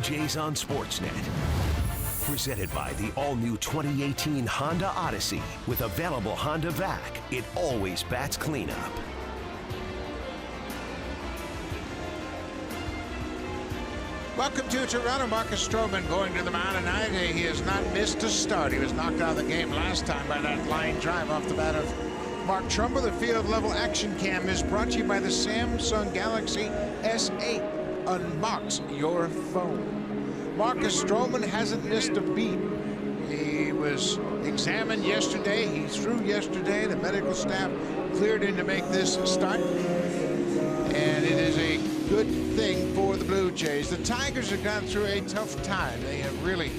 Jays on Sportsnet. Presented by the all-new 2018 Honda Odyssey. With available Honda Vac, it always bats cleanup. Welcome to Toronto. Marcus Stroman going to the mound tonight. He has not missed a start. He was knocked out of the game last time by that line drive off the bat of Mark Trumbo. The field level action cam is brought to you by the Samsung Galaxy S8. Unbox your phone. Marcus Stroman hasn't missed a beat. He was examined yesterday. He threw yesterday. The medical staff cleared him to make this start. And it is a good thing for the Blue Jays. The Tigers have gone through a tough time. They have really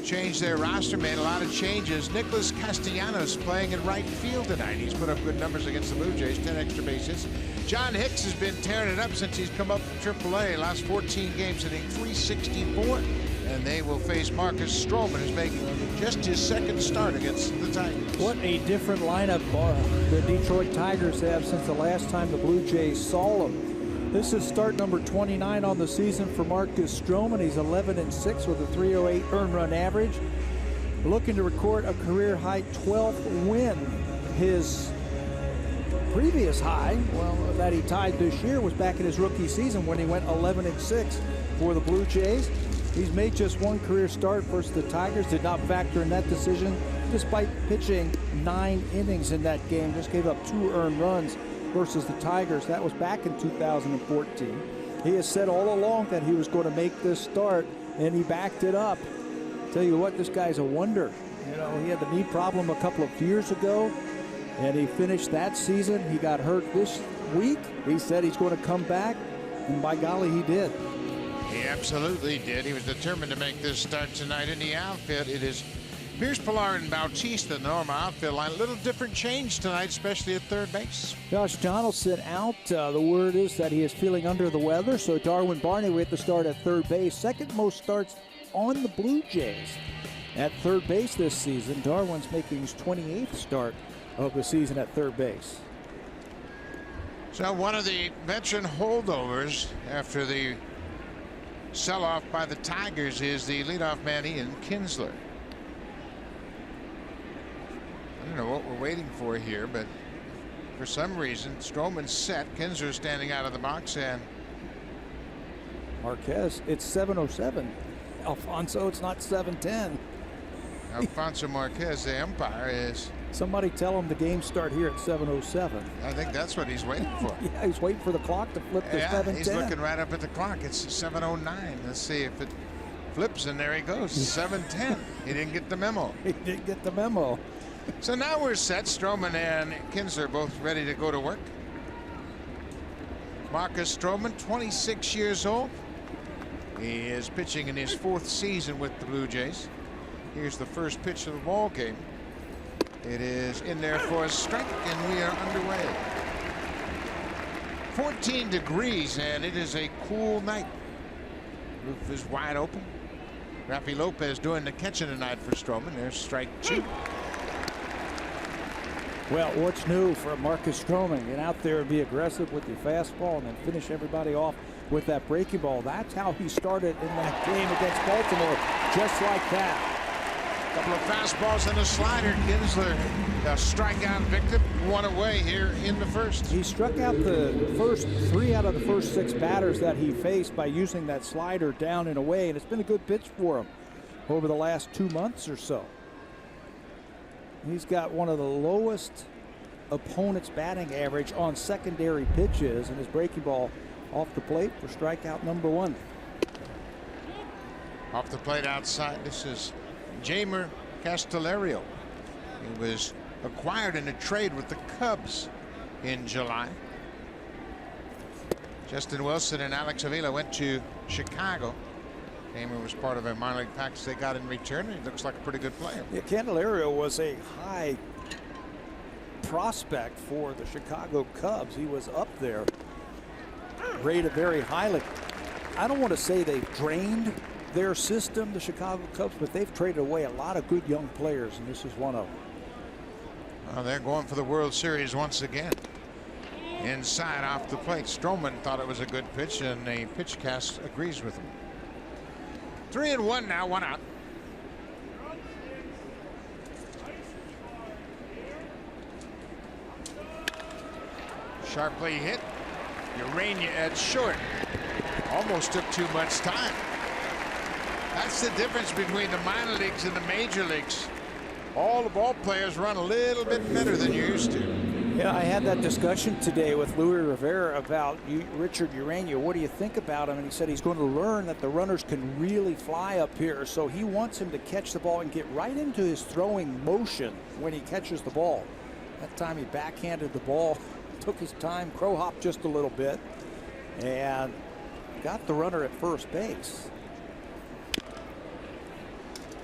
changed their roster, made a lot of changes. Nicholas Castellanos playing in right field tonight. He's put up good numbers against the Blue Jays, 10 extra bases. John Hicks has been tearing it up since he's come up from AAA. Last 14 games, hitting .364. And they will face Marcus Stroman, who's making just his second start against the Tigers. What a different lineup the Detroit Tigers have since the last time the Blue Jays saw them. This is start number 29 on the season for Marcus Stroman. He's 11-6 with a .308 earned run average. Looking to record a career high 12th win. His previous high, well, that he tied this year, was back in his rookie season when he went 11-6 for the Blue Jays. He's made just one career start versus the Tigers. Did not factor in that decision, despite pitching 9 innings in that game. Just gave up 2 earned runs versus the Tigers. That was back in 2014. He has said all along that he was going to make this start, and he backed it up. Tell you what, this guy's a wonder. You know, he had the knee problem a couple of years ago, and he finished that season. He got hurt this week. He said he's going to come back, and by golly, he did. He absolutely did. He was determined to make this start tonight in the outfield. It is Pierce, Pilar, and Bautista, the normal outfield line. A little different change tonight, especially at third base. Josh Donaldson out. The word is that he is feeling under the weather, so Darwin Barney with the start at third base. Second most starts on the Blue Jays at third base this season. Darwin's making his 28th start of the season at third base. So one of the veteran holdovers after the sell-off by the Tigers is the leadoff man, Ian Kinsler. I don't know what we're waiting for here, but for some reason, Stroman's set. Kinsler standing out of the box, and Marquez, it's 7:07. Alfonso, it's not 7:10. Alfonso Marquez, the umpire, is... Somebody tell him the game start here at 7:07. I think that's what he's waiting for. Yeah, he's waiting for the clock to flip to 7:10. He's looking right up at the clock. It's 7:09. Let's see if it flips, and there he goes, 7:10. He didn't get the memo. He didn't get the memo. So now we're set. Stroman and Kinsler both ready to go to work. Marcus Stroman, 26 years old. He is pitching in his 4th season with the Blue Jays. Here's the first pitch of the ball game. It is in there for a strike, and we are underway. 14 degrees, and it is a cool night. Roof is wide open. Rafi Lopez doing the catching tonight for Stroman. There's strike 2. Well, what's new for Marcus Stroman? Get out there and be aggressive with your fastball and then finish everybody off with that breaking ball. That's how he started in that game against Baltimore, just like that. Couple of fastballs and a slider. Kinsler, a strikeout victim, 1 away here in the first. He struck out the first 3 out of the first 6 batters that he faced by using that slider down and away, and it's been a good pitch for him over the last 2 months or so. He's got one of the lowest opponent's batting average on secondary pitches, and his breaking ball off the plate for strikeout number 1. Off the plate outside, this is Jeimer Castillejo. He was acquired in a trade with the Cubs in July. Justin Wilson and Alex Avila went to Chicago. Jeimer was part of a minor league package they got in return. He looks like a pretty good player. Yeah, Candelario was a high prospect for the Chicago Cubs. He was up there, rated very highly. I don't want to say they've drained their system, the Chicago Cubs, but they've traded away a lot of good young players, and this is one of them. Well, they're going for the World Series once again. Inside off the plate. Stroman thought it was a good pitch, and the pitch cast agrees with him. 3-1 now, 1 out. Sharply hit. Urania at short. Almost took too much time. That's the difference between the minor leagues and the major leagues. All the ball players run a little bit better than you used to. Yeah, I had that discussion today with Louis Rivera about Richard Urania. What do you think about him? And he said he's going to learn that the runners can really fly up here. So he wants him to catch the ball and get right into his throwing motion when he catches the ball. That time he backhanded the ball, took his time, crow hopped just a little bit, and got the runner at first base.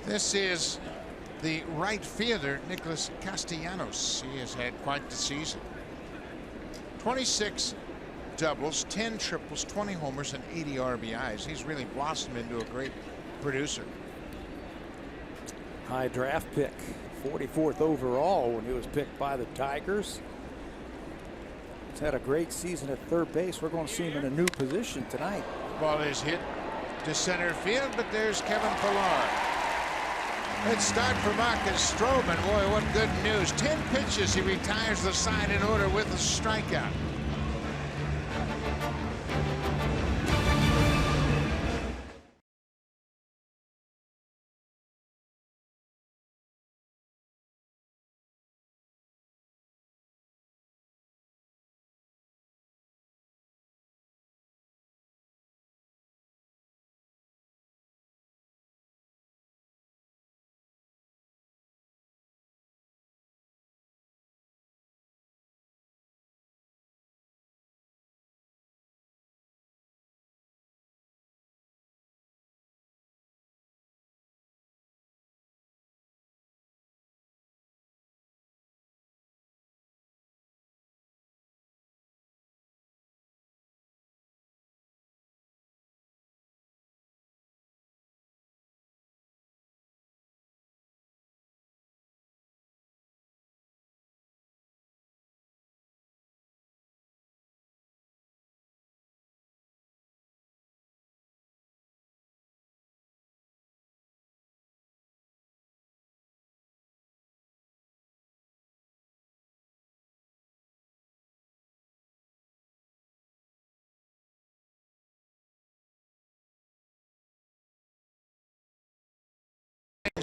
This is the right fielder, Nicholas Castellanos. He has had quite the season. 26 doubles, 10 triples, 20 homers, and 80 RBIs. He's really blossomed into a great producer. High draft pick, 44th overall when he was picked by the Tigers. He's had a great season at third base. We're going to see him in a new position tonight. Ball is hit to center field, but there's Kevin Pillar. Let's start for Marcus Stroman. Boy, what good news. 10 pitches. He retires the side in order with a strikeout.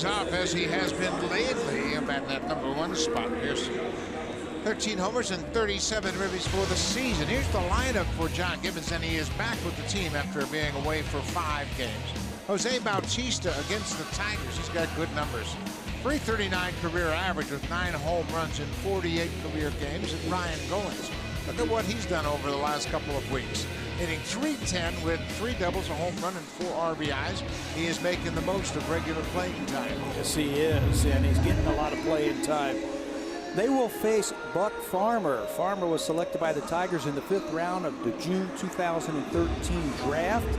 Off as he has been lately up at that #1 spot. Here's 13 homers and 37 ribbies for the season. Here's the lineup for John Gibbons, and he is back with the team after being away for 5 games. Jose Bautista against the Tigers. He's got good numbers. 339 career average with 9 home runs in 48 career games. And Ryan Goins, look at what he's done over the last couple of weeks. Hitting .310 with 3 doubles, a home run, and 4 RBIs. He is making the most of regular playing time. Yes, he is, and he's getting a lot of playing time. They will face Buck Farmer. Farmer was selected by the Tigers in the 5th round of the June 2013 draft.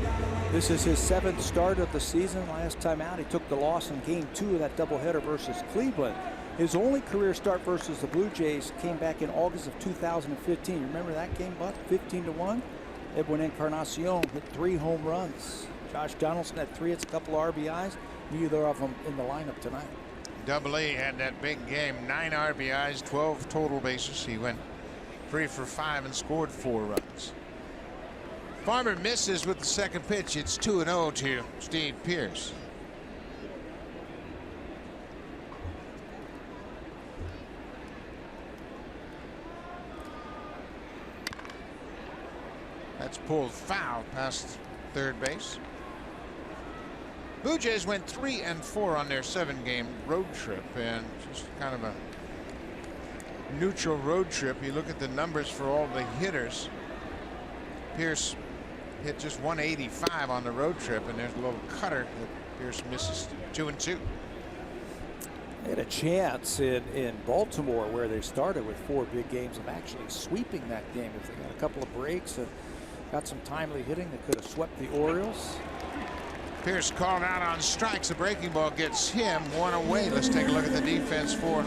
This is his 7th start of the season. Last time out, he took the loss in Game 2 of that doubleheader versus Cleveland. His only career start versus the Blue Jays came back in August of 2015. Remember that game, Buck? 15-1. Edwin Encarnacion hit 3 home runs. Josh Donaldson had 3 hits, a couple RBIs. Neither of them in the lineup tonight. Double-A had that big game, 9 RBIs, 12 total bases. He went 3 for 5 and scored 4 runs. Farmer misses with the second pitch. It's 2-0 to Steve Pearce. That's pulled foul past third base. Blue Jays went 3-4 on their 7-game road trip, and just kind of a neutral road trip. You look at the numbers for all the hitters. Pierce hit just 185 on the road trip, and there's a little cutter that Pierce misses. 2-2. They had a chance in Baltimore, where they started with 4 big games, of actually sweeping that game. If they got a couple of breaks and got some timely hitting, they could have swept the Orioles. Pierce called out on strikes. The breaking ball gets him 1 away. Let's take a look at the defense for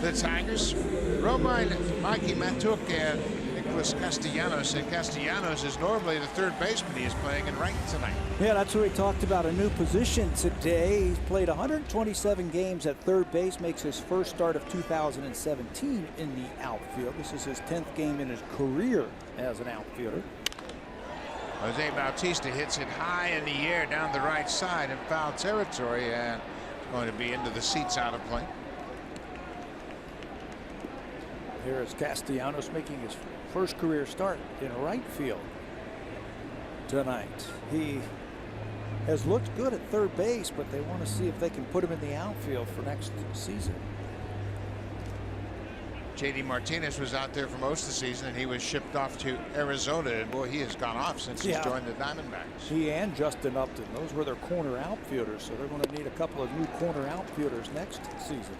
the Tigers. Romine, Mikey Matuk, and Nicholas Castellanos, and Castellanos is normally the third baseman. He is playing in right tonight. Yeah, that's what we talked about, a new position today. He's played 127 games at third base, makes his first start of 2017 in the outfield. This is his 10th game in his career as an outfielder. Jose Bautista hits it high in the air down the right side in foul territory, and it's going to be into the seats out of play. Here is Castellanos making his first career start in right field tonight. He has looked good at third base, but they want to see if they can put him in the outfield for next season. JD Martinez was out there for most of the season, and he was shipped off to Arizona, and boy, he has gone off since he's joined the Diamondbacks. He and Justin Upton, those were their corner outfielders, so they're going to need a couple of new corner outfielders next season.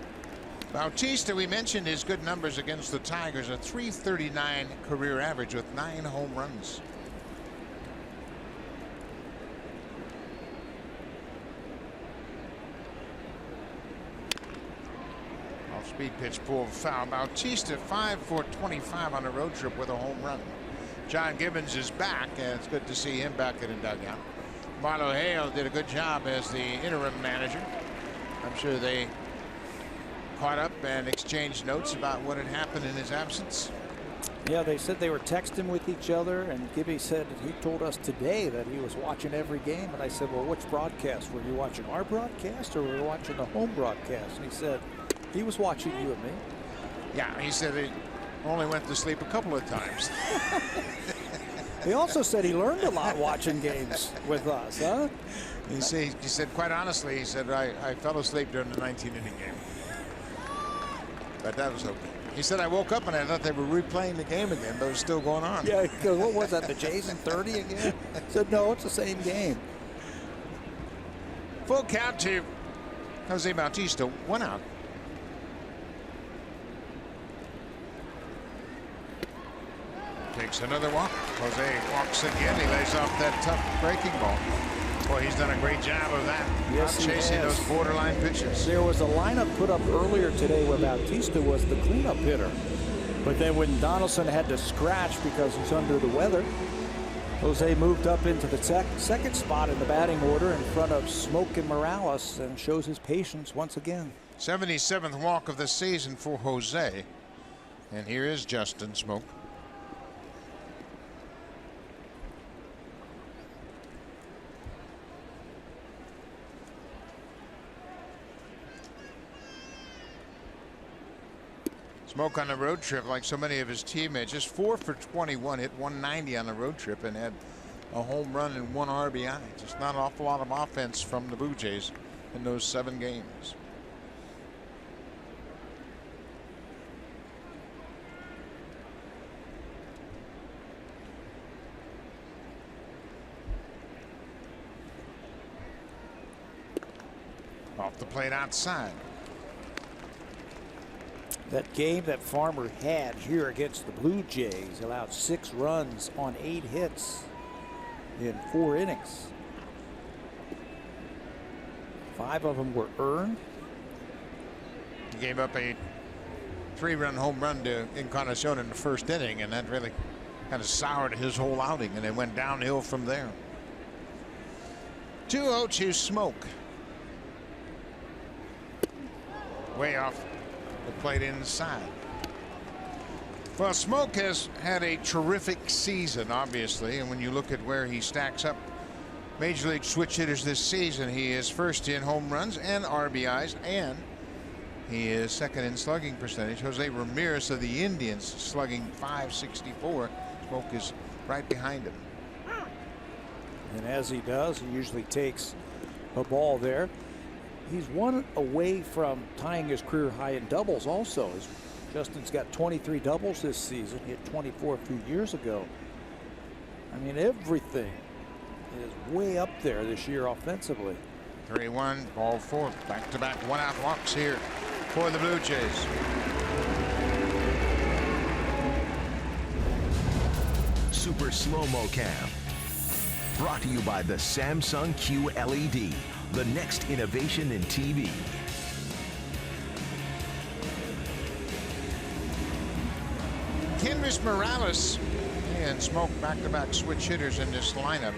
Bautista, we mentioned his good numbers against the Tigers, a .339 career average with 9 home runs. Off-speed pitch pulled foul. Bautista 5 for 25 on a road trip with a home run. John Gibbons is back, and it's good to see him back in the dugout. Marlo Hale did a good job as the interim manager. I'm sure they caught up and exchanged notes about what had happened in his absence. Yeah, they said they were texting with each other, and Gibby said he told us today that he was watching every game. And I said, well, which broadcast? Were you watching our broadcast or were you watching the home broadcast? And he said he was watching you and me. Yeah, he said he only went to sleep a couple of times. He also said he learned a lot watching games with us, huh? He said, quite honestly, he said, I fell asleep during the 19-inning game. But that was okay. He said, I woke up and I thought they were replaying the game again, but it was still going on. Yeah, because what was that, the Jays in 30 again? I said, no, it's the same game. Full count to Jose Bautista, 1 out. Takes another walk. Jose walks again. He lays off that tough breaking ball. Boy, he's done a great job of that. Yes, not chasing those borderline pitches. There was a lineup put up earlier today where Bautista was the cleanup hitter. But then when Donaldson had to scratch because he's under the weather, Jose moved up into the second spot in the batting order in front of Smoke and Morales and shows his patience once again. 77th walk of the season for Jose. And here is Justin Smoke. Smoke on the road trip, like so many of his teammates, just 4 for 21, hit 190 on the road trip and had a home run and 1 RBI. Just not an awful lot of offense from the Blue Jays in those 7 games. Off the plate outside. That game that Farmer had here against the Blue Jays allowed 6 runs on 8 hits in 4 innings. 5 of them were earned. He gave up a 3-run home run to Encarnacion in the first inning, and that really kind of soured his whole outing, and it went downhill from there. 2-0 to Smoke. Way off the plate inside. Well, Smoke has had a terrific season, obviously, and when you look at where he stacks up Major League switch hitters this season, he is first in home runs and RBIs, and he is second in slugging percentage. Jose Ramirez of the Indians slugging .564. Smoke is right behind him. And as he does, he usually takes a ball there. He's 1 away from tying his career high in doubles also. Justin's got 23 doubles this season. He had 24 a few years ago. I mean, everything is way up there this year offensively. 3-1, ball 4. Back-to-back 1-out walks here for the Blue Jays. Super Slow-Mo Cam. Brought to you by the Samsung QLED, the next innovation in TV. Yanvis Morales and Smoke back-to-back switch hitters in this lineup.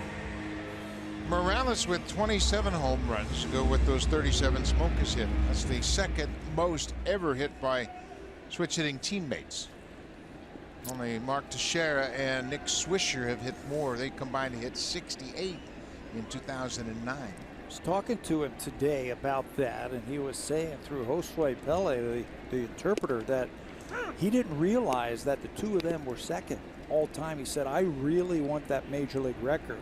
Morales with 27 home runs, go with those 37 Smoke has hit. That's the second most ever hit by switch hitting teammates. Only Mark Teixeira and Nick Swisher have hit more. They combined to hit 68 in 2009. I was talking to him today about that, and he was saying through Josue Pele, the interpreter, that he didn't realize that the two of them were second all time. He said, I really want that major league record.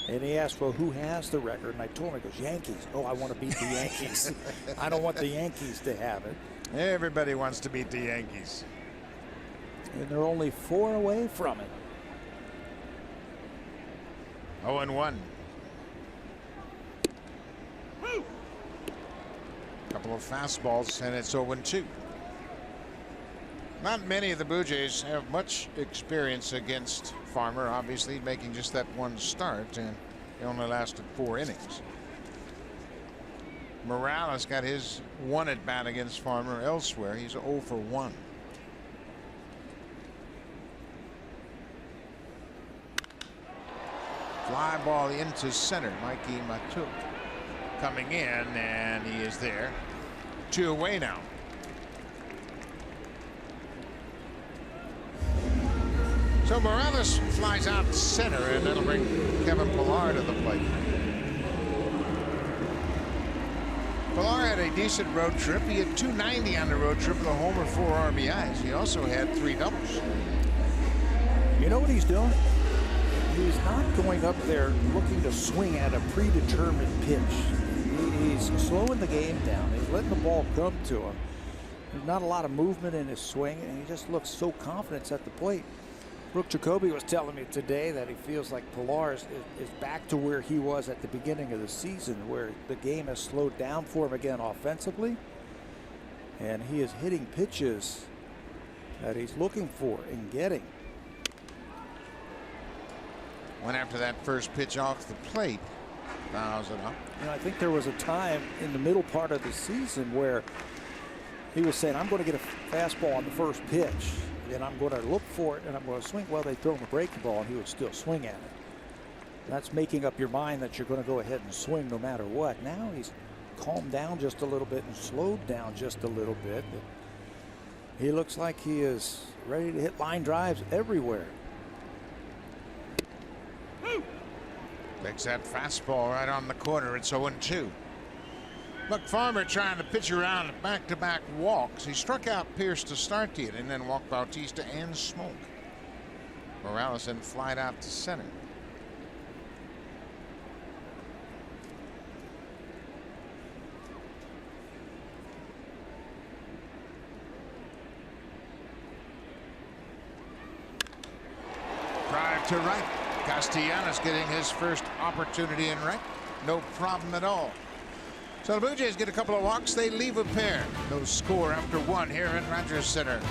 And he asked, well, who has the record? And I told him, he goes, Yankees. Oh, I want to beat the Yankees. I don't want the Yankees to have it. Everybody wants to beat the Yankees. And they're only 4 away from it. 0-1. Couple of fastballs, and it's 0-2. Not many of the Blue Jays have much experience against Farmer, obviously making just that one start, and he only lasted 4 innings. Morales got his one at bat against Farmer elsewhere. He's 0 for 1. Fly ball into center. Mikey Matuk coming in, and he is there. 2 away now. So Morales flies out to center, and that'll bring Kevin Pillar to the plate. Pillar had a decent road trip. He had 290 on the road trip with a homer, 4 RBIs. He also had 3 doubles. You know what he's doing? He's not going up there looking to swing at a predetermined pitch. He's slowing the game down. He's letting the ball come to him. There's not a lot of movement in his swing, and he just looks so confident at the plate. Brooke Jacoby was telling me today that he feels like Pillar is back to where he was at the beginning of the season, where the game has slowed down for him again offensively, and he is hitting pitches that he's looking for and getting. Went after that first pitch off the plate. Fouls it up. You know, I think there was a time in the middle part of the season where he was saying, I'm going to get a fastball on the first pitch, and I'm going to look for it, and I'm going to swing. Well, they throw him a breaking ball, and he would still swing at it. That's making up your mind that you're going to go ahead and swing no matter what. Now he's calmed down just a little bit and slowed down just a little bit. He looks like he is ready to hit line drives everywhere. Takes that fastball right on the corner. It's 0-2. Look, Farmer trying to pitch around back-to-back walks. He struck out Pierce to start the inning and then walked Bautista and Smoke. Morales then flied out to center. Drive to right. Castellanos getting his first opportunity in right. No problem at all. So the Blue Jays get a couple of walks. They leave a pair. No score after 1 here at Rogers Center.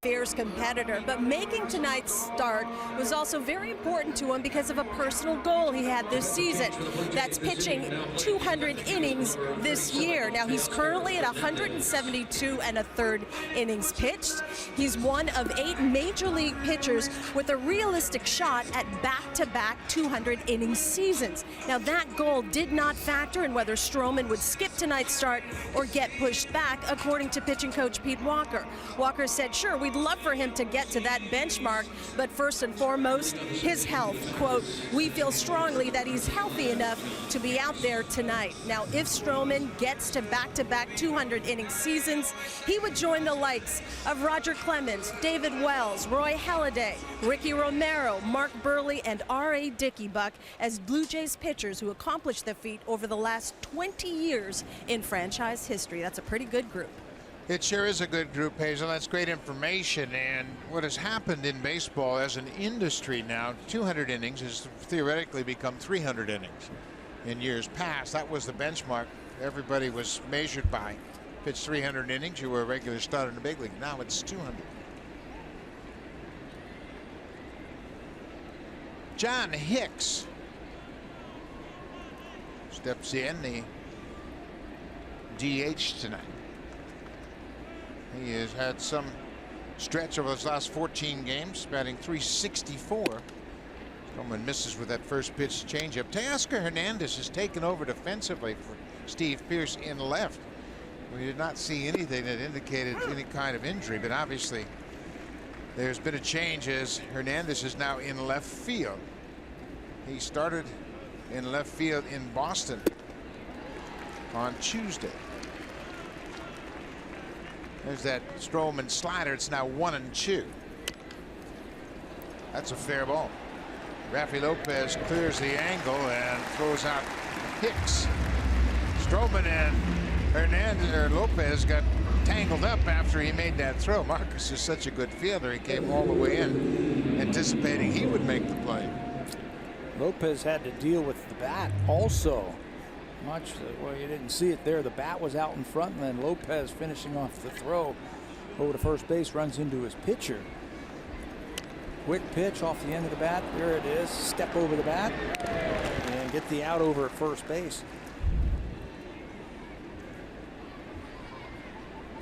fierce competitor, but making tonight's start was also very important to him because of a personal goal he had this season. That's pitching 200 innings this year. Now he's currently at 172 1/3 innings pitched. He's one of 8 major league pitchers with a realistic shot at back-to-back 200 innings seasons. Now that goal did not factor in whether Stroman would skip tonight's start or get pushed back, according to pitching coach Pete Walker. Walker said, sure, we'd love for him to get to that benchmark, but first and foremost, his health. Quote, we feel strongly that he's healthy enough to be out there tonight. Now, if Stroman gets to back-to-back 200 inning seasons, he would join the likes of Roger Clemens, David Wells, Roy Halladay, Ricky Romero, Mark Burley, and R.A. Dickey-Buck as Blue Jays pitchers who accomplished the feat over the last 20 years in franchise history. That's a pretty good group. It sure is a good group, Hazel. That's great information. And what has happened in baseball as an industry now, 200 innings has theoretically become 300 innings. In years past, that was the benchmark everybody was measured by. Pitch 300 innings, you were a regular starter in the big league. Now it's 200. John Hicks steps in, the DH tonight. He has had some stretch over his last 14 games, batting .364. Stroman misses with that first pitch changeup. Teoscar Hernandez has taken over defensively for Steve Pearce in left. We did not see anything that indicated any kind of injury, but obviously there's been a change as Hernandez is now in left field. He started in left field in Boston on Tuesday. There's that Stroman slider. It's now 1-2. That's a fair ball. Rafi Lopez clears the angle and throws out Hicks. Stroman and Hernandez or Lopez got tangled up after he made that throw. Marcus is such a good fielder. He came all the way in, anticipating he would make the play. Lopez had to deal with the bat also. Well, you didn't see it there. The bat was out in front, and then Lopez finishing off the throw over to first base, runs into his pitcher. Quick pitch off the end of the bat. There it is. Step over the bat and get the out over at first base.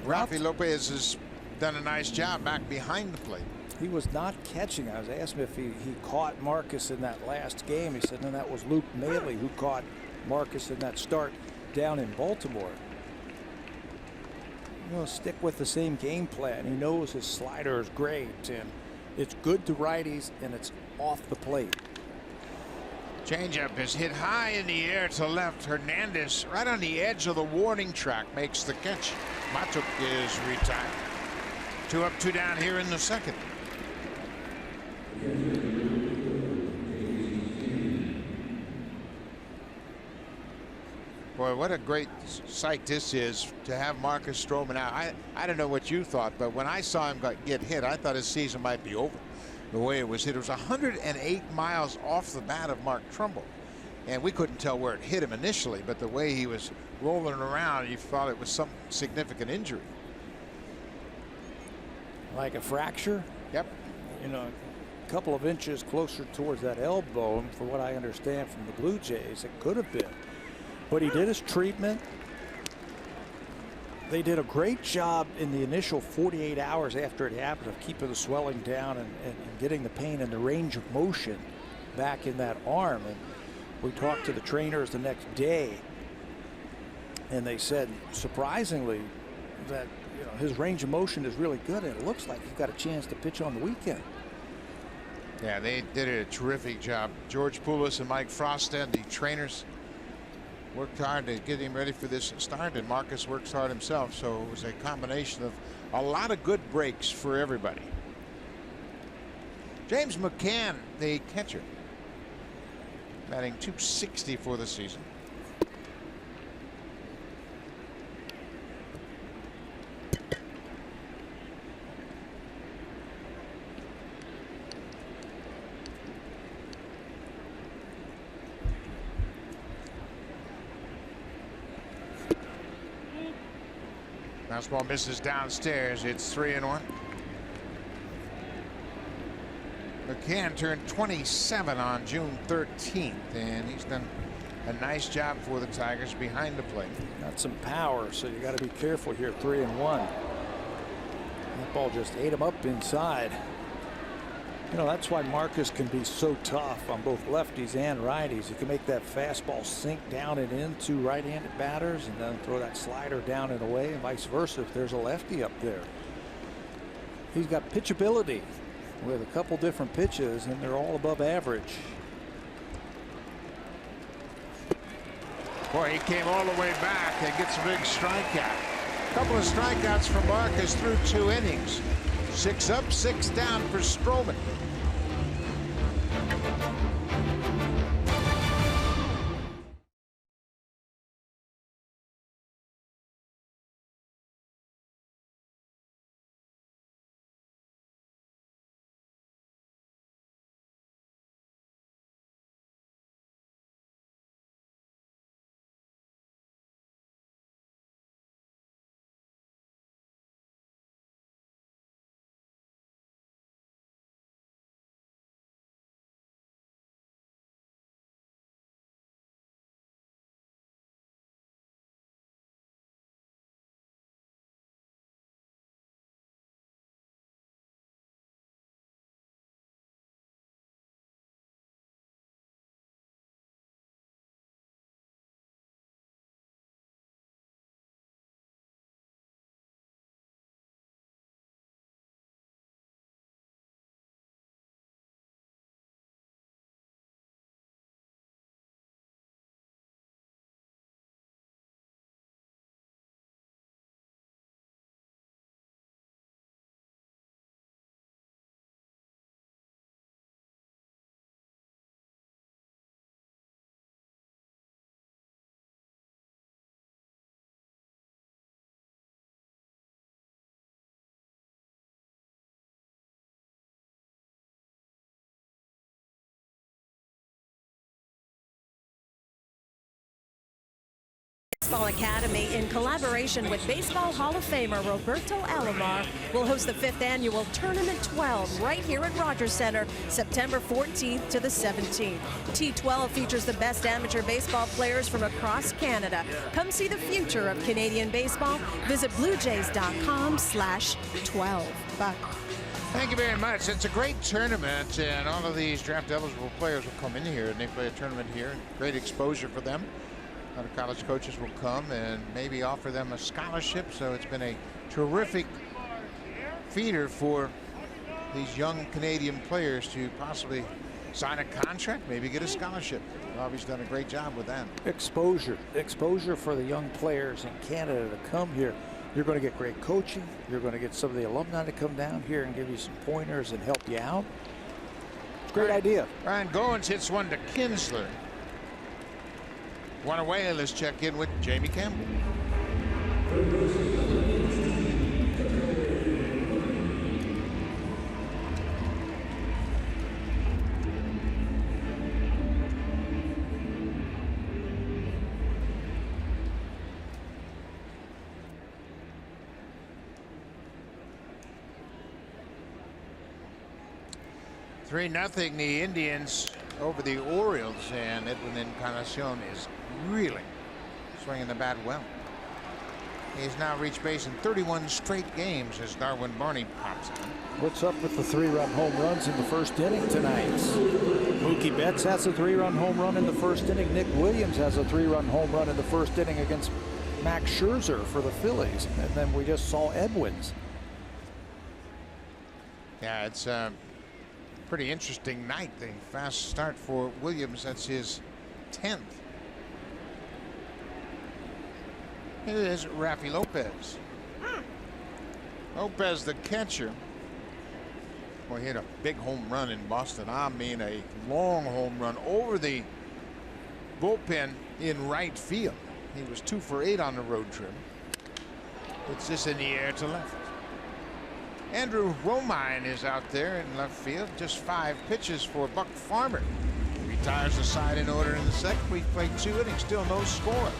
Rafi Lopez has done a nice job back behind the plate. He was not catching. I was asking if he caught Marcus in that last game. He said, no, that was Luke Maley who caught Marcus in that start down in Baltimore. He'll stick with the same game plan. He knows his slider is great, and it's good to righties, and it's off the plate. Changeup is hit high in the air to left. Hernandez, right on the edge of the warning track, makes the catch. Matuk is retired. 2 up, 2 down here in the second. Boy, what a great sight this is to have Marcus Stroman out. I don't know what you thought, but when I saw him get hit, I thought his season might be over. The way it was hit, it was 108 miles off the bat of Mark Trumbull, and we couldn't tell where it hit him initially, but the way he was rolling around, you thought it was some significant injury. Like a fracture? Yep. You know, a couple of inches closer towards that elbow, and for what I understand from the Blue Jays, it could have been. What he did is treatment. They did a great job in the initial 48 hours after it happened of keeping the swelling down and getting the pain and the range of motion back in that arm. And we talked to the trainers the next day, and they said, surprisingly, that his range of motion is really good, and it looks like he's got a chance to pitch on the weekend. Yeah, they did a terrific job. George Poulos and Mike Frostad, the trainers, worked hard to get him ready for this start, and Marcus works hard himself, so it was a combination of a lot of good breaks for everybody. James McCann, the catcher, batting .260 for the season. Fastball misses downstairs. It's 3-1. McCann turned 27 on June 13th, and he's done a nice job for the Tigers behind the plate. Got some power, so you got to be careful here. 3-1. That ball just ate him up inside. You know, that's why Marcus can be so tough on both lefties and righties. He can make that fastball sink down and into right-handed batters, and then throw that slider down and away, and vice versa if there's a lefty up there. He's got pitchability with a couple different pitches, and they're all above average. Boy, he came all the way back and gets a big strikeout. A couple of strikeouts for Marcus through 2 innings. 6 up, 6 down for Stroman. Baseball Academy, in collaboration with Baseball Hall of Famer Roberto Alomar, will host the 5th annual Tournament 12 right here at Rogers Center, September 14th to the 17th. T12 features the best amateur baseball players from across Canada. Come see the future of Canadian baseball. Visit bluejays.com/12. Buck. Thank you very much. It's a great tournament, and all of these draft eligible players will come in here and they play a tournament here. Great exposure for them. A lot of college coaches will come and maybe offer them a scholarship, so it's been a terrific feeder for these young Canadian players to possibly sign a contract, maybe get a scholarship. Robbie's done a great job with that. Exposure for the young players in Canada to come here. You're going to get great coaching. You're going to get some of the alumni to come down here and give you some pointers and help you out. Great idea. Ryan Goins hits one to Kinsler. One away. Let's check in with Jamie Campbell. 3-0 the Indians over the Orioles, and Edwin Encarnacion is really swinging the bat well. He's now reached base in 31 straight games as Darwin Barney pops in. What's up with the 3-run home runs in the first inning tonight? Mookie Betts has a 3-run home run in the first inning. Nick Williams has a 3-run home run in the first inning against Max Scherzer for the Phillies. And then we just saw Edwin's. Yeah, it's a pretty interesting night. The fast start for Williams. That's his 10th. Here is Rafi Lopez. Lopez, the catcher. Boy, he hit a big home run in Boston. I mean, a long home run over the bullpen in right field. He was 2 for 8 on the road trip. It's just in the air to left. Andrew Romine is out there in left field. Just 5 pitches for Buck Farmer. Retires the side in order in the second. We've played 2 innings, still no score.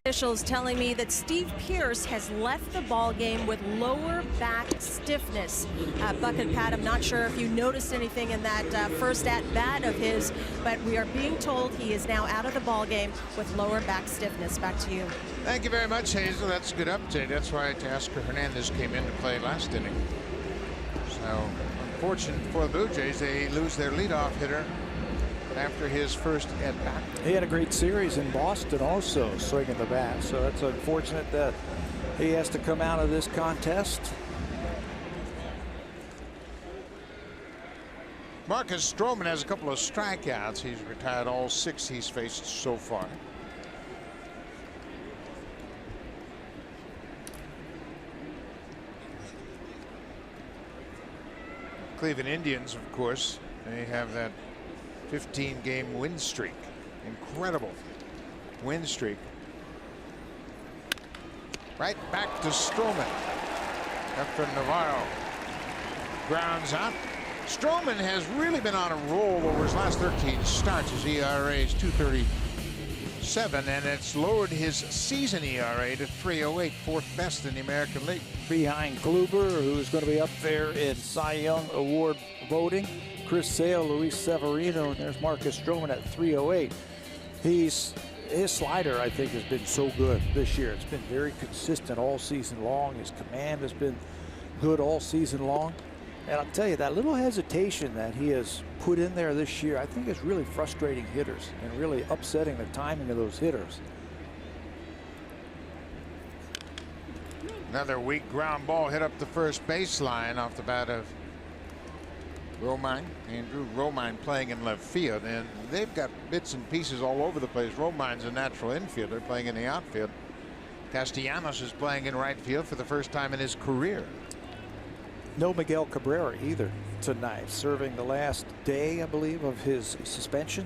Officials telling me that Steve Pearce has left the ball game with lower back stiffness. Buck and Pat, I'm not sure if you noticed anything in that first at bat of his, but we are being told he is now out of the ball game with lower back stiffness. Back to you. Thank you very much, Hazel. That's a good update. That's why Teoscar Hernandez came in to play last inning. So, unfortunate for the Blue Jays, they lose their leadoff hitter after his first at bat. He had a great series in Boston also, swinging the bat. So that's unfortunate that he has to come out of this contest. Marcus Stroman has a couple of strikeouts. He's retired all 6 he's faced so far. Cleveland Indians, of course, they have that 15-game win streak. Incredible win streak. Right back to Stroman after Navarro grounds out. Stroman has really been on a roll over his last 13 starts. His ERA is 2.37, and it's lowered his season ERA to 3.08, 4th best in the American League. Behind Kluber, who's going to be up there in Cy Young Award voting. Chris Sale, Luis Severino, and there's Marcus Stroman at 3.08. His slider, I think, has been so good this year. It's been very consistent all season long. His command has been good all season long. And I'll tell you, that little hesitation that he has put in there this year, I think is really frustrating hitters and really upsetting the timing of those hitters. Another weak ground ball hit up the first baseline off the bat of Romine. Andrew Romine playing in left field, and they've got bits and pieces all over the place. Romine's a natural infielder playing in the outfield. Castellanos is playing in right field for the first time in his career. No Miguel Cabrera either tonight, serving the last day, I believe, of his suspension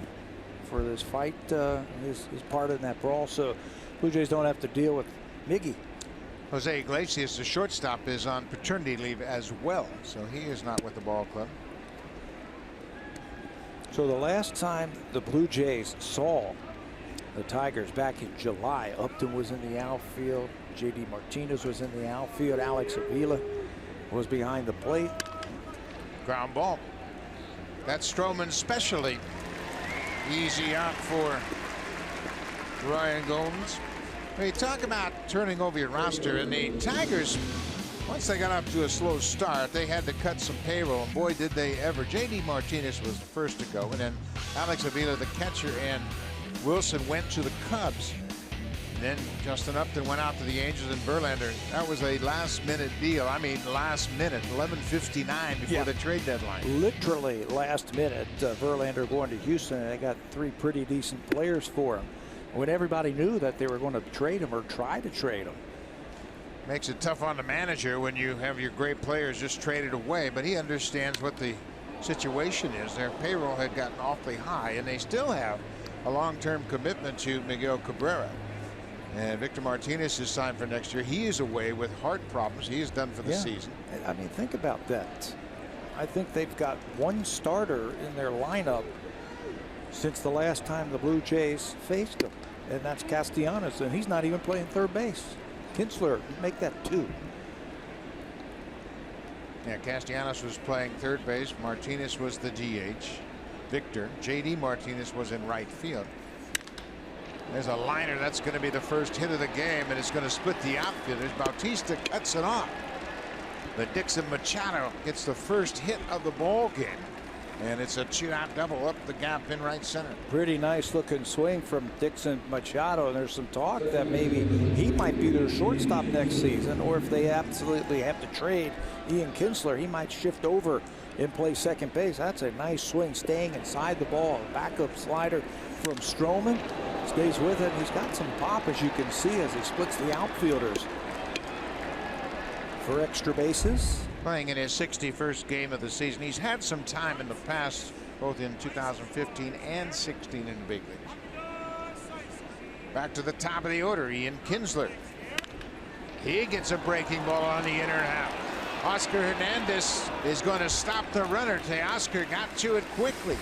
for this fight, his part in that brawl. So Blue Jays don't have to deal with Miggy. Jose Iglesias, the shortstop, is on paternity leave as well, so he is not with the ball club. So the last time the Blue Jays saw the Tigers back in July, Upton was in the outfield, J.D. Martinez was in the outfield, Alex Avila was behind the plate. Ground ball. That's Stroman's specialty. Easy out for Ryan Gomes. We talk about turning over your roster, and the Tigers, once they got up to a slow start, they had to cut some payroll, and boy did they ever. J.D. Martinez was the first to go, and then Alex Avila, the catcher, and Wilson went to the Cubs. Then Justin Upton went out to the Angels, and Verlander. That was a last-minute deal. I mean, last minute, 11:59 before the trade deadline. Literally last minute. Verlander going to Houston, and they got 3 pretty decent players for him. When everybody knew that they were going to trade him or try to trade him. Makes it tough on the manager when you have your great players just traded away, but he understands what the situation is. Their payroll had gotten awfully high, and they still have a long-term commitment to Miguel Cabrera. And Victor Martinez is signed for next year. He is away with heart problems. He is done for the season. I mean, think about that. I think they've got one starter in their lineup since the last time the Blue Jays faced them, and that's Castellanos, and he's not even playing third base. Kinsler, make that 2. Yeah, Castellanos was playing third base. Martinez was the DH. Victor, J.D. Martinez was in right field. There's a liner. That's going to be the first hit of the game, and it's going to split the outfielders. Bautista cuts it off. But Dixon Machado gets the first hit of the ball game, and it's a 2-out double up the gap in right center. Pretty nice looking swing from Dixon Machado, and there's some talk that maybe he might be their shortstop next season, or if they absolutely have to trade Ian Kinsler, he might shift over and play second base. That's a nice swing, staying inside the ball. Backup slider from Stroman. Stays with it. He's got some pop, as you can see, as he splits the outfielders for extra bases. Playing in his 61st game of the season. He's had some time in the past, both in 2015 and 16 in the big leagues. Back to the top of the order, Ian Kinsler. He gets a breaking ball on the inner half. Oscar Hernandez is going to stop the runner. Teoscar got to it quickly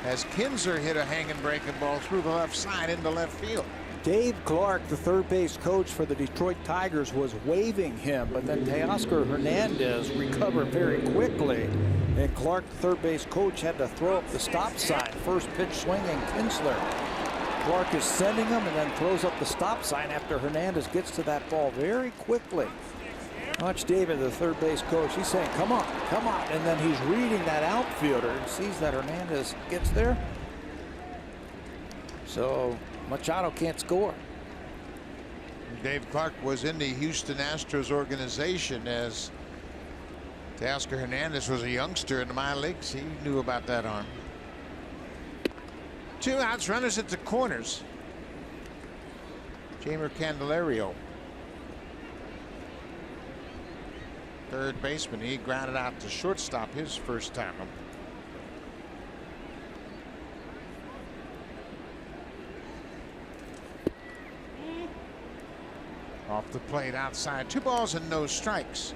as Kinsler hit a hanging breaking ball through the left side into left field. Dave Clark, the third base coach for the Detroit Tigers, was waving him, but then Teoscar Hernandez recovered very quickly. And Clark, the third base coach, had to throw up the stop sign. First pitch swinging, Kinsler. Clark is sending him and then throws up the stop sign after Hernandez gets to that ball very quickly. Watch David, the third base coach. He's saying, come on, come on. And then he's reading that outfielder and sees that Hernandez gets there. So Machado can't score. Dave Clark was in the Houston Astros organization as Teoscar Hernandez was a youngster in the minor leagues. He knew about that arm. 2 outs, runners at the corners. Jeimer Candelario, third baseman. He grounded out to shortstop his first time. Off the plate outside. 2 balls and no strikes.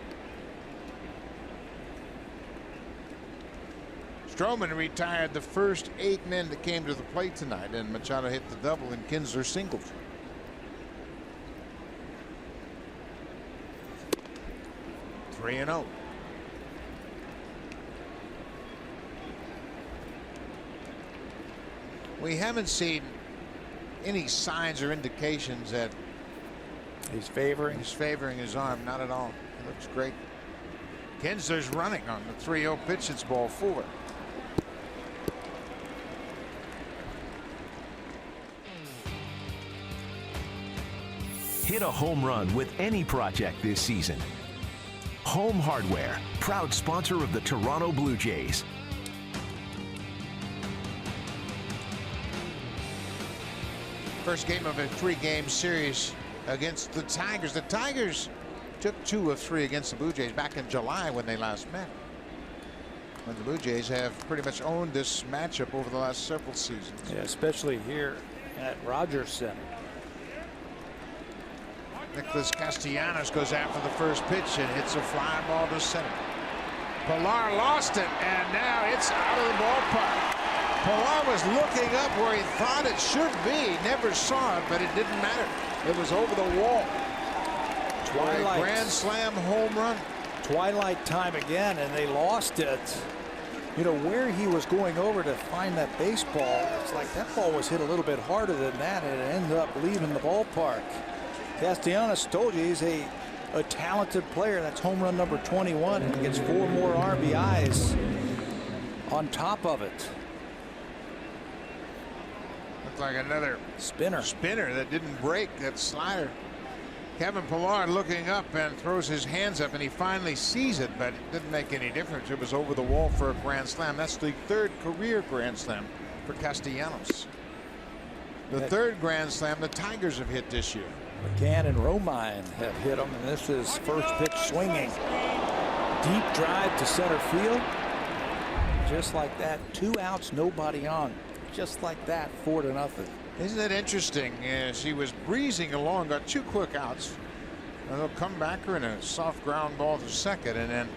Stroman retired the first 8 men that came to the plate tonight, and Machado hit the double and Kinsler singled. Three and 0. We haven't seen any signs or indications that he's favoring his arm. Not at all. It looks great. Kinsler's running on the 3-0 pitch. It's ball 4. Hit a home run with any project this season. Home Hardware, proud sponsor of the Toronto Blue Jays. First game of a 3-game series against the Tigers. The Tigers took 2 of 3 against the Blue Jays back in July when they last met. And the Blue Jays have pretty much owned this matchup over the last several seasons. Yeah, especially here at Rogers Center. Nicholas Castellanos goes after the first pitch and hits a fly ball to center. Pilar lost it, and now it's out of the ballpark. Pilar was looking up where he thought it should be. Never saw it, but it didn't matter. It was over the wall. Twilight. Grand slam home run. Twilight time again, and they lost it. You know, where he was going over to find that baseball, it's like that ball was hit a little bit harder than that, and it ended up leaving the ballpark. Castellanos, told you he's a talented player. That's home run number 21, and he gets 4 more RBIs on top of it. Looked like another spinner that didn't break. That slider. Kevin Pillar looking up and throws his hands up, and he finally sees it, but it didn't make any difference. It was over the wall for a grand slam. That's the 3rd career grand slam for Castellanos. The 3rd grand slam the Tigers have hit this year. McCann and Romine have hit him, and this is first pitch swinging. Deep drive to center field. Just like that, 2 outs, nobody on. Just like that, 4-0. Isn't it interesting? She was breezing along, got 2 quick outs. A little comebacker and a soft ground ball to second, and then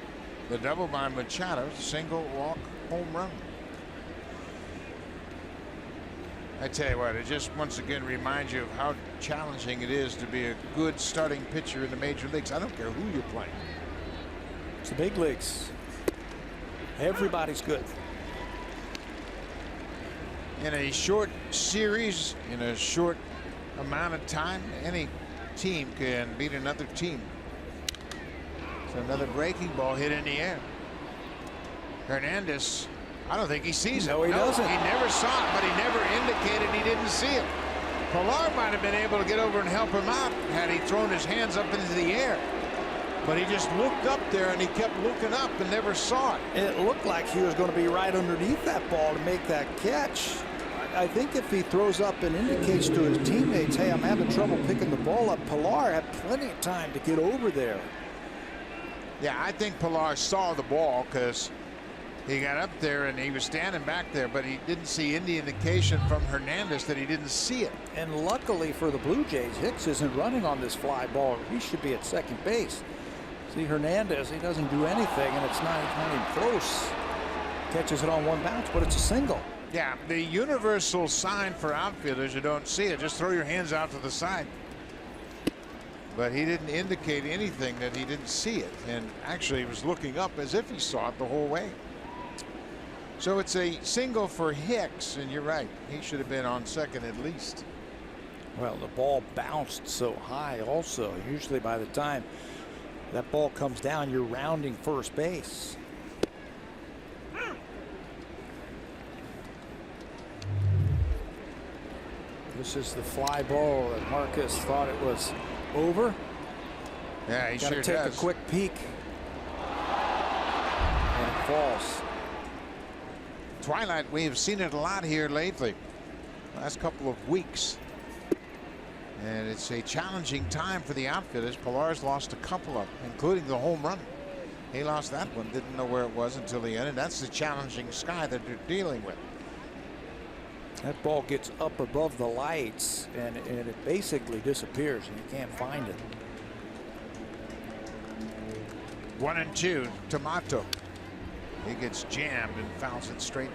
the double by Machado, single walk home run. I tell you what, it just once again reminds you of how challenging it is to be a good starting pitcher in the major leagues. I don't care who you're playing. It's the big leagues. Everybody's good. In a short series, in a short amount of time, any team can beat another team. So another breaking ball hit in the air. Hernandez, I don't think he sees it. No, he doesn't. He never saw it, but he never indicated he didn't see it. Pilar might have been able to get over and help him out had he thrown his hands up into the air. But he just looked up there, and he kept looking up and never saw it. It looked like he was going to be right underneath that ball to make that catch. I think if he throws up and indicates to his teammates, hey, I'm having trouble picking the ball up, Pilar had plenty of time to get over there. Yeah, I think Pilar saw the ball because he got up there and he was standing back there, but he didn't see any indication from Hernandez that he didn't see it. And luckily for the Blue Jays, Hicks isn't running on this fly ball. He should be at second base. See Hernandez, he doesn't do anything, and it's not even close. Catches it on 1 bounce, but it's a single. Yeah, the universal sign for outfielders, you don't see it, just throw your hands out to the side. But he didn't indicate anything that he didn't see it, and actually he was looking up as if he saw it the whole way. So it's a single for Hicks, and you're right, he should have been on second at least. Well, the ball bounced so high also. Usually by the time that ball comes down, you're rounding first base. This is the fly ball that Marcus thought it was over. Yeah, he sure does. Gotta take a quick peek. And it falls. Twilight, we have seen it a lot here lately. Last couple of weeks. And it's a challenging time for the outfielders. Pillar's lost a couple of them, including the home run. He lost that one, didn't know where it was until the end, and that's the challenging sky that they're dealing with. That ball gets up above the lights, and it basically disappears, and you can't find it. 1-2, Tomato. He gets jammed and fouls it straight.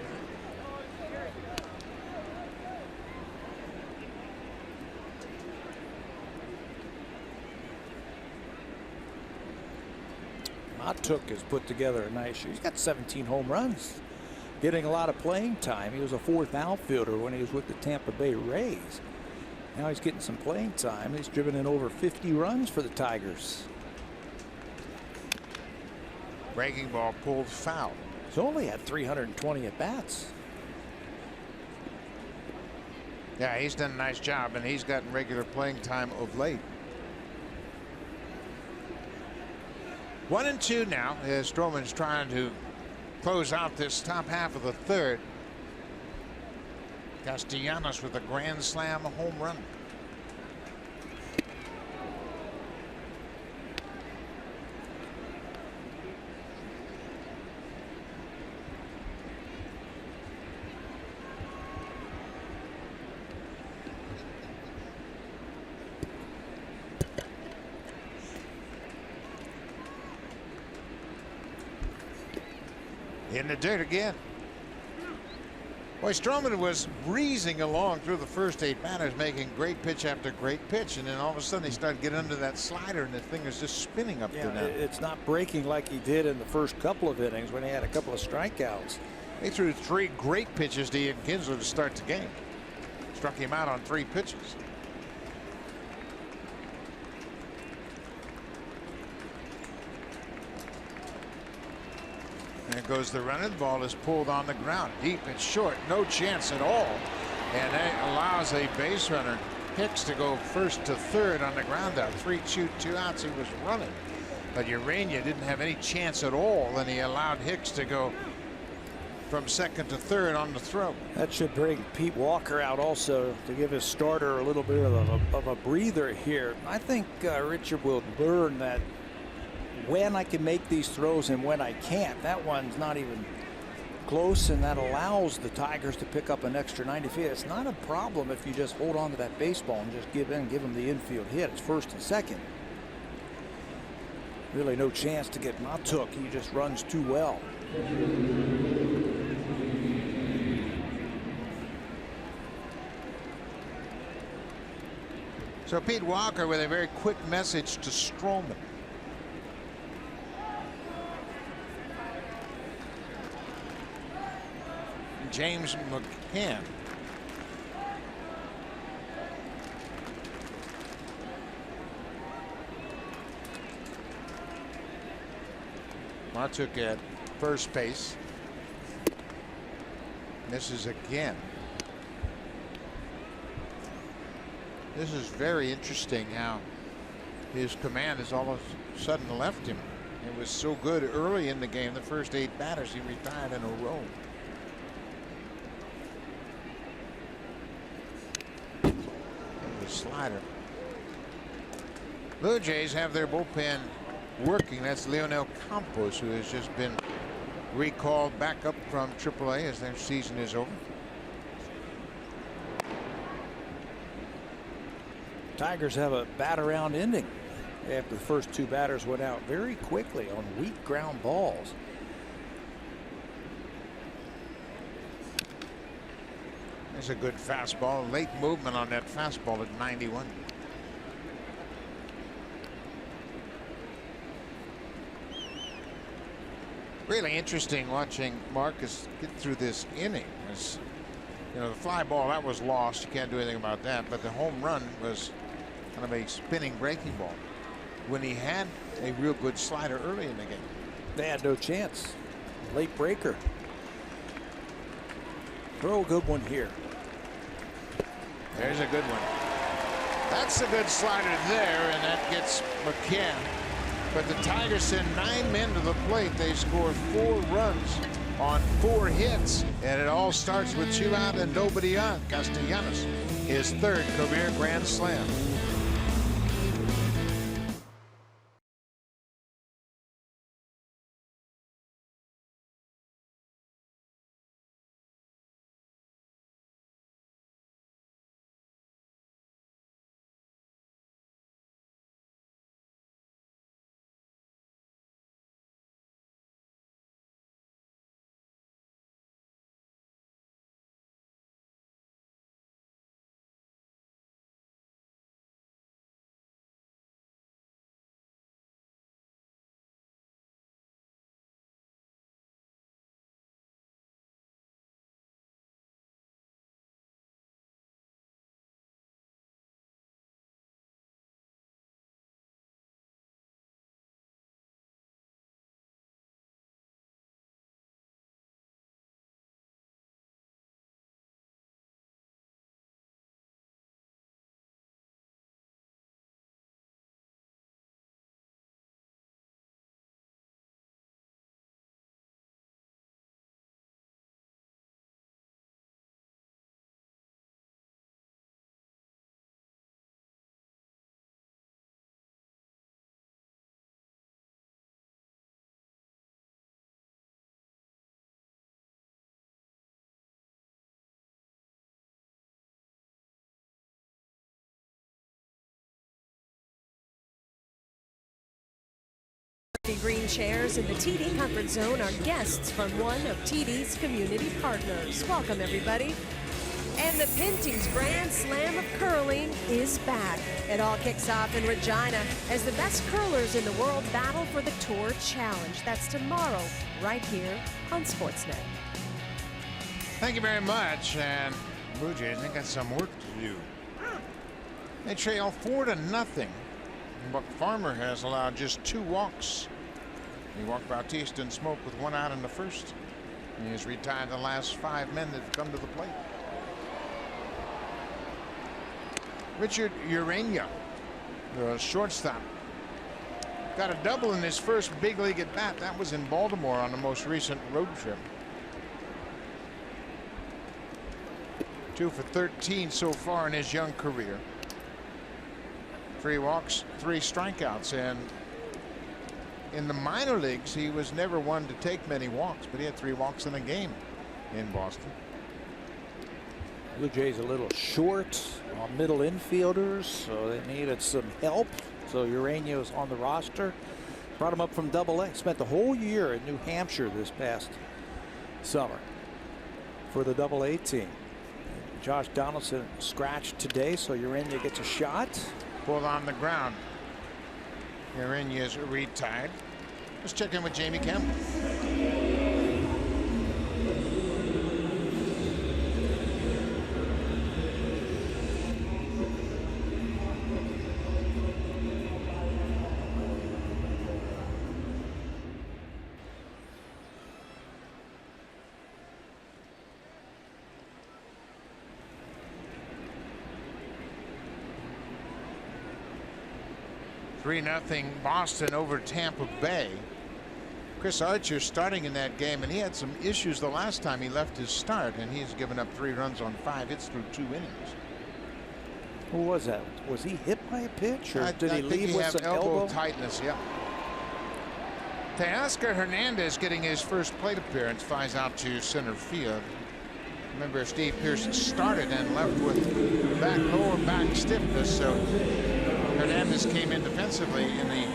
Matuk has put together a nice year. He's got 17 home runs, getting a lot of playing time. He was a fourth outfielder when he was with the Tampa Bay Rays. Now he's getting some playing time. He's driven in over 50 runs for the Tigers. Breaking ball pulled foul. He's only had 320 at bats. Yeah, he's done a nice job, and he's gotten regular playing time of late. 1-2 now as Stroman's trying to close out this top half of the third. Castellanos with a grand slam home run. In the dirt again. Boy, Stroman was breezing along through the first 8 batters, making great pitch after great pitch, and then all of a sudden he started getting under that slider, and the thing is just spinning up to now. It's not breaking like he did in the first couple of innings when he had a couple of strikeouts. They threw 3 great pitches to Ian Kinsler to start the game. Struck him out on 3 pitches. There goes the runner. The ball is pulled on the ground. Deep and short. No chance at all. And that allows a base runner, Hicks, to go first to third on the ground out. 3-2, 2 outs. He was running. But Urania didn't have any chance at all, and he allowed Hicks to go from second to third on the throw. That should bring Pete Walker out also to give his starter a little bit of a breather here. I think Richard will learn that when I can make these throws and when I can't. That one's not even close, and that allows the Tigers to pick up an extra 90 feet. It's not a problem if you just hold on to that baseball and just give him the infield hit. It's first and second. Really no chance to get Matuk. He just runs too well. So Pete Walker with a very quick message to Stroman. James McCann. Matuk at first base. Misses again. This is very interesting how his command has all of a sudden left him. It was so good early in the game. The first 8 batters he retired in a row. Slider. Blue Jays have their bullpen working. That's Leonel Campos, who has just been recalled back up from AAA as their season is over. Tigers have a bat around ending after the first 2 batters went out very quickly on weak ground balls. That's a good fastball. Late movement on that fastball at 91. Really interesting watching Marcus get through this inning. As, you know, the fly ball, that was lost. You can't do anything about that. But the home run was kind of a spinning breaking ball when he had a real good slider early in the game. They had no chance. Late breaker. Throw a good one here. There's a good one. That's a good slider there, and that gets McCann. But the Tigers send 9 men to the plate. They score 4 runs on 4 hits, and it all starts with 2 out and nobody on. Castellanos, his 3rd career grand slam. Green chairs in the TD Comfort Zone are guests from one of TD's community partners. Welcome, everybody. And the Pinty's Grand Slam of Curling is back. It all kicks off in Regina as the best curlers in the world battle for the Tour Challenge. That's tomorrow, right here on Sportsnet. Thank you very much. And Blue Jays, they got some work to do. They trail 4-0. Buck Farmer has allowed just 2 walks. He walked Bautista and Smoke with 1 out in the first. He has retired the last 5 men that have come to the plate. Richard Urania, the shortstop, got a double in his first big league at bat. That was in Baltimore on the most recent road trip. 2 for 13 so far in his young career. 3 walks, 3 strikeouts, and in the minor leagues he was never one to take many walks, but he had 3 walks in a game in Boston. Blue Jays a little short on middle infielders, so they needed some help. So Urania's on the roster. Brought him up from Double-A. Spent the whole year in New Hampshire this past summer for the Double-A team. Josh Donaldson scratched today, so Urania gets a shot. Pulled on the ground. Urania's retired. Let's check in with Jamie Campbell. Nothing Boston over Tampa Bay. Chris Archer starting in that game, and he had some issues the last time he left his start, and he's given up 3 runs on 5 hits through 2 innings. Who was that? Was he hit by a pitch, or did he think leave he with had some elbow tightness? Yeah. Teoscar Hernandez getting his first plate appearance, flies out to center field. Remember, Steve Pearson started and left with lower back stiffness, so Hernandez came in defensively in the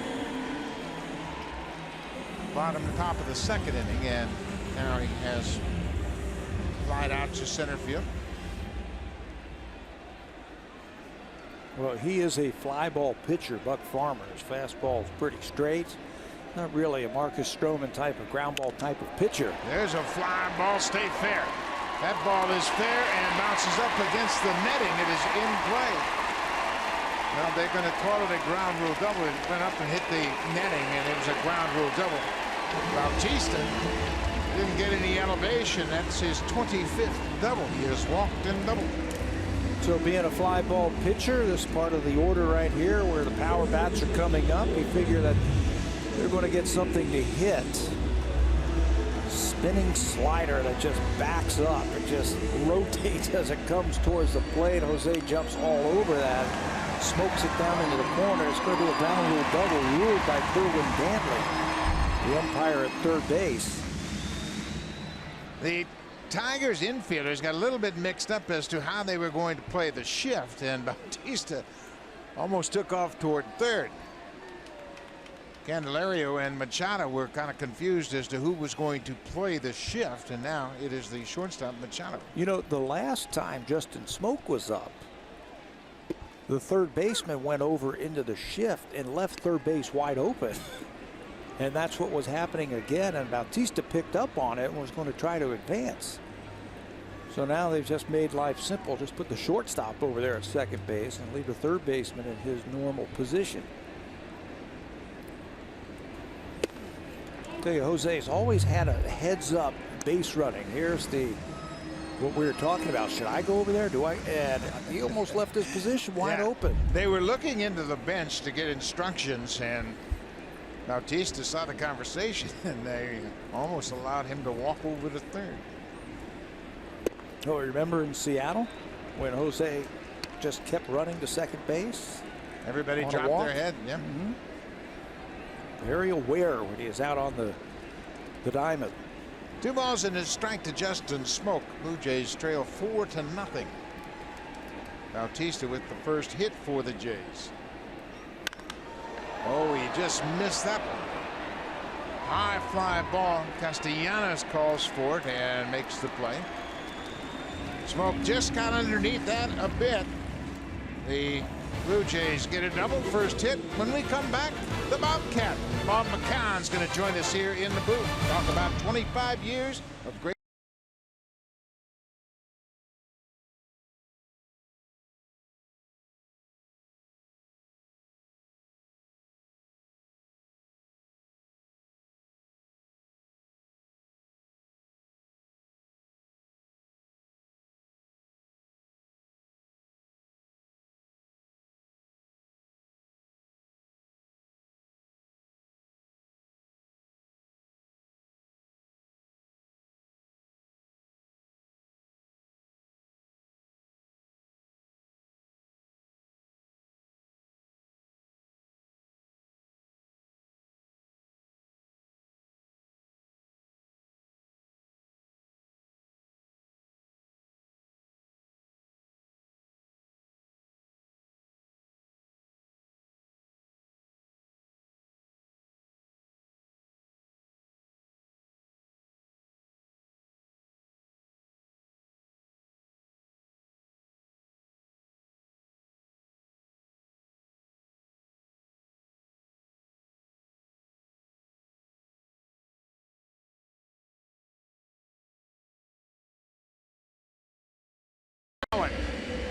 top of the 2nd inning, and now he has flied out to center field. Well, he is a fly ball pitcher, Buck Farmer. His fastball is pretty straight. Not really a Marcus Stroman type of ground ball type of pitcher. There's a fly ball, stay fair. That ball is fair and bounces up against the netting. It is in play. Well, they're going to call it a ground rule double. It went up and hit the netting, and it was a ground rule double. Bautista didn't get any elevation. That's his 25th double. He has walked and doubled. So being a fly ball pitcher, this part of the order right here where the power bats are coming up, you figure that they're going to get something to hit. Spinning slider that just backs up. It just rotates as it comes towards the plate. Jose jumps all over that, smokes it down into the corner. It's going to be a ground rule double ruled by Kerwin Dantley, the umpire at third base. The Tigers infielders got a little bit mixed up as to how they were going to play the shift, and Bautista almost took off toward third. Candelario and Machado were kind of confused as to who was going to play the shift, and now it is the shortstop Machado. You know, the last time Justin Smoak was up, the third baseman went over into the shift and left third base wide open. And that's what was happening again, and Bautista picked up on it and was going to try to advance. So now they've just made life simple. Just put the shortstop over there at second base and leave the third baseman in his normal position. I tell you, Jose's always had a heads-up base running. Here's what we were talking about. Should I go over there? Do I? And he almost left his position wide open. They were looking into the bench to get instructions, and Bautista saw the conversation, and they almost allowed him to walk over to third. Oh, remember in Seattle when Jose just kept running to second base? Everybody dropped their head. Yeah. Very aware when he is out on the diamond. 2 balls and a strike to Justin Smoak. Blue Jays trail 4-0. Bautista with the first hit for the Jays. Oh, he just missed that one. High fly ball. Castellanos calls for it and makes the play. Smoak just got underneath that a bit. The Blue Jays get a double, first hit. When we come back, the Bobcat. Bob McCown's going to join us here in the booth. Talk about 25 years of great.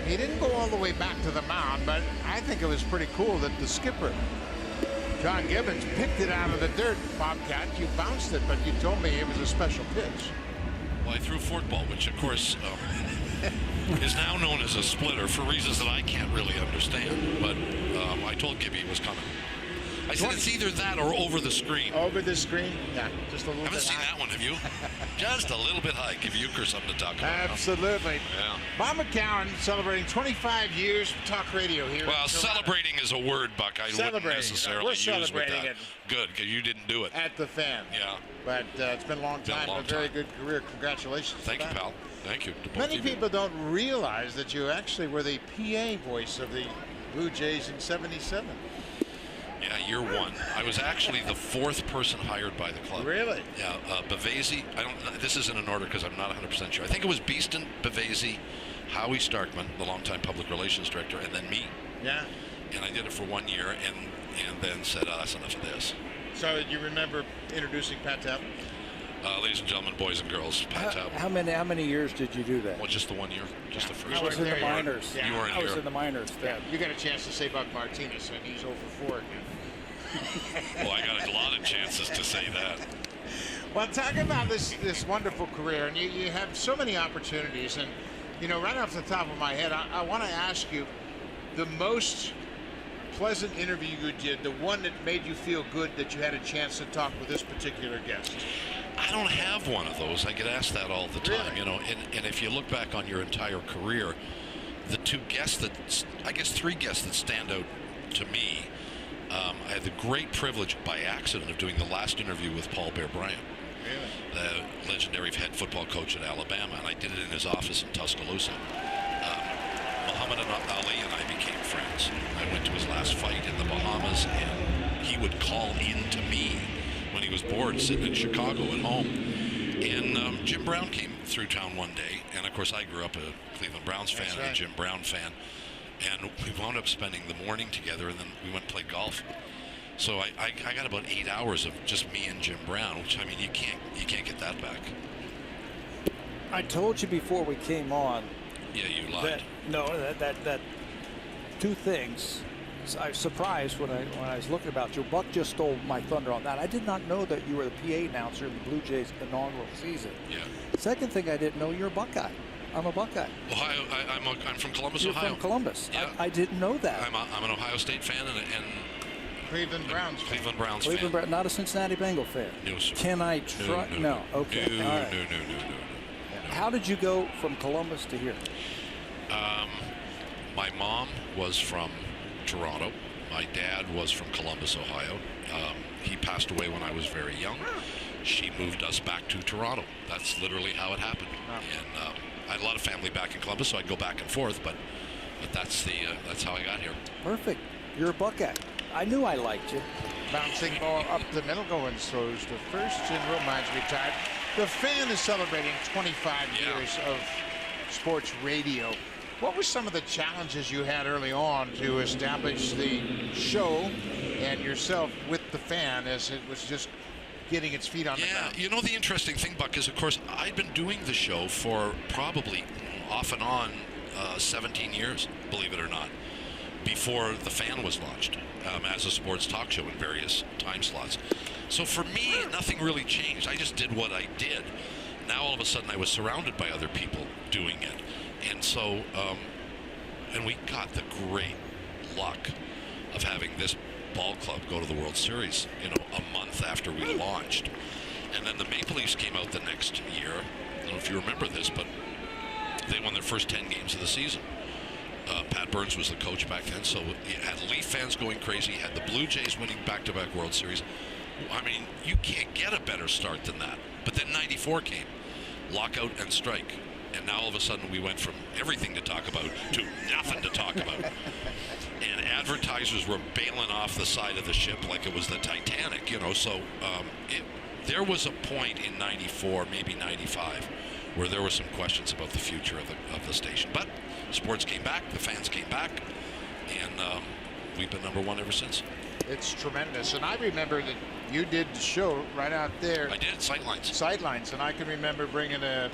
He didn't go all the way back to the mound, but I think it was pretty cool that the skipper, John Gibbons, picked it out of the dirt. Bobcat, you bounced it, but you told me it was a special pitch. Well, I threw forkball, which of course is now known as a splitter for reasons that I can't really understand. But I told Gibby it was coming. I said it's either that or over the screen. Over the screen? Yeah, just a little bit. Haven't seen that one, have you? Just a little bit high. Give Euchre something to talk about. Absolutely. Yeah. Bob McCown celebrating 25 years of talk radio here. Well, celebrating is a word, Buck, I wouldn't necessarily We're use celebrating with that. it. Good, because you didn't do it. At the Fan. Yeah. But it's been a long time. A very good career. Congratulations. Thank you, pal. Thank you. Many people don't realize that you actually were the PA voice of the Blue Jays in '77. Yeah, year one. I was actually the fourth person hired by the club. Really? Yeah, Bavasi. This isn't in order because I'm not 100% sure. I think it was Beeston, Bavasi, Howie Starkman, the longtime public relations director, and then me. Yeah. And I did it for 1 year, and then said, oh, that's enough of this. So you remember introducing Pat Tapp? Ladies and gentlemen, boys and girls, Pat Tapp. How many years did you do that? Well, just the 1 year, just the first I was year. in the minors. You weren't I was here. in the minors then. You got a chance to say Buck Martinez, and he's over 4 again. Well, I got a lot of chances to say that. Well, talk about this wonderful career, and you have so many opportunities. And, you know, right off the top of my head, I want to ask you the most pleasant interview you did, the one that made you feel good that you had a chance to talk with this particular guest. I don't have one of those. I get asked that all the time, Really? you know. And if you look back on your entire career, the two guests I guess 3 guests that stand out to me. I had the great privilege by accident of doing the last interview with Paul Bear Bryant, the legendary head football coach at Alabama, and I did it in his office in Tuscaloosa. Muhammad Ali and I became friends. I went to his last fight in the Bahamas, and he would call in to me when he was bored sitting in Chicago at home. And Jim Brown came through town one day, and of course I grew up a Cleveland Browns fan and a Jim Brown fan. And we wound up spending the morning together, and then we went and played golf. So I got about 8 hours of just me and Jim Brown, which, I mean, you can't get that back. I told you before we came on. Yeah, you lied. That 2 things. So I was surprised when I was looking about you. Buck just stole my thunder on that. I did not know that you were the PA announcer in the Blue Jays' inaugural season. Yeah. Second thing, I didn't know you're a Buckeye. I'm a Buckeye. Ohio. I'm from Columbus, You're Ohio. from Columbus. Yeah. I didn't know that. I'm an Ohio State fan and Cleveland Browns. Cleveland Browns Cleveland fan. Brown, not a Cincinnati Bengal fan. No, sir. Can I try? No. Okay. No, All right. no. How did you go from Columbus to here? My mom was from Toronto. My dad was from Columbus, Ohio. He passed away when I was very young. She moved us back to Toronto. That's literally how it happened. And I had a lot of family back in Columbus, so I'd go back and forth. But that's how I got here. Perfect. You're a Buckeye. I knew I liked you. Bouncing ball up the middle, going throws to first, and Romine's retired. The Fan is celebrating 25 years of sports radio. What were some of the challenges you had early on to establish the show and yourself with the Fan as it was just getting its feet on the ground? Yeah, you know, the interesting thing, Buck, is, of course, I'd been doing the show for probably off and on 17 years, believe it or not, before the Fan was launched as a sports talk show in various time slots. So for me, nothing really changed. I just did what I did. Now all of a sudden I was surrounded by other people doing it. And so, and we got the great luck of having this ball club go to the World Series, you know, a month after we launched. And then the Maple Leafs came out the next year. I don't know if you remember this, but they won their first 10 games of the season. Pat Burns was the coach back then, so you had Leaf fans going crazy. You had the Blue Jays winning back-to-back World Series. I mean, you can't get a better start than that. But then '94 came, lockout and strike. And now all of a sudden we went from everything to talk about to nothing to talk about. And advertisers were bailing off the side of the ship like it was the Titanic, you know. So there was a point in '94, maybe '95, where there were some questions about the future of the station. But sports came back, the fans came back, and we've been #1 ever since. It's tremendous. And I remember that you did the show right out there. I did, sightlines. Sidelines, and I can remember bringing a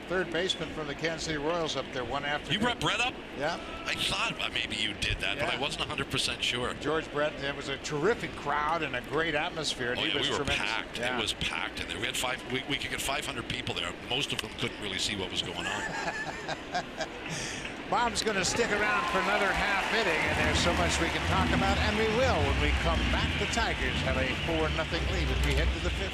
third baseman from the Kansas City Royals up there one afternoon. You brought Brett up? Yeah. I thought maybe you did that, but I wasn't 100% sure. George Brett, it was a terrific crowd and a great atmosphere. And Oh, he yeah, was we were tremendous. packed. Yeah. It was packed in there. We had we could get 500 people there. Most of them couldn't really see what was going on. Bob's going to stick around for another half inning, and there's so much we can talk about, and we will when we come back. The Tigers have a 4-0 lead as we head to the 5th.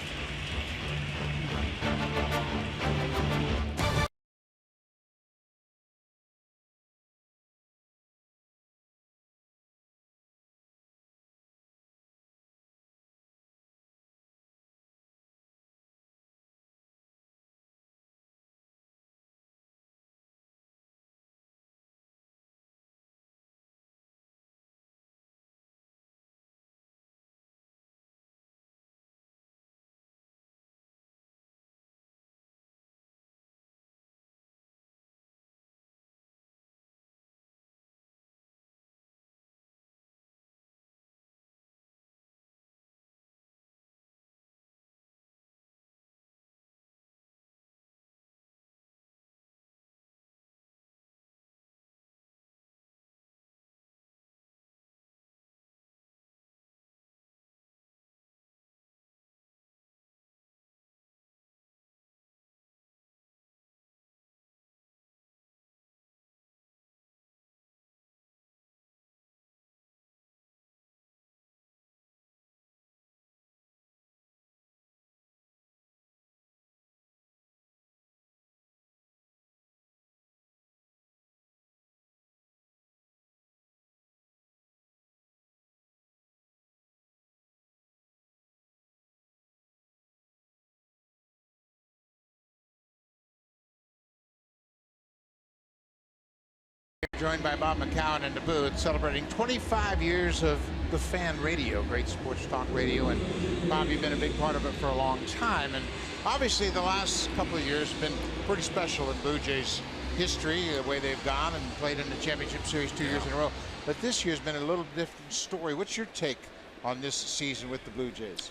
Joined by Bob McCown in the booth, celebrating 25 years of the Fan Radio, great sports talk radio. And Bob, you've been a big part of it for a long time. And obviously the last couple of years have been pretty special in Blue Jays history, the way they've gone and played in the championship series 2 years in a row. But this year's been a little different story. What's your take on this season with the Blue Jays?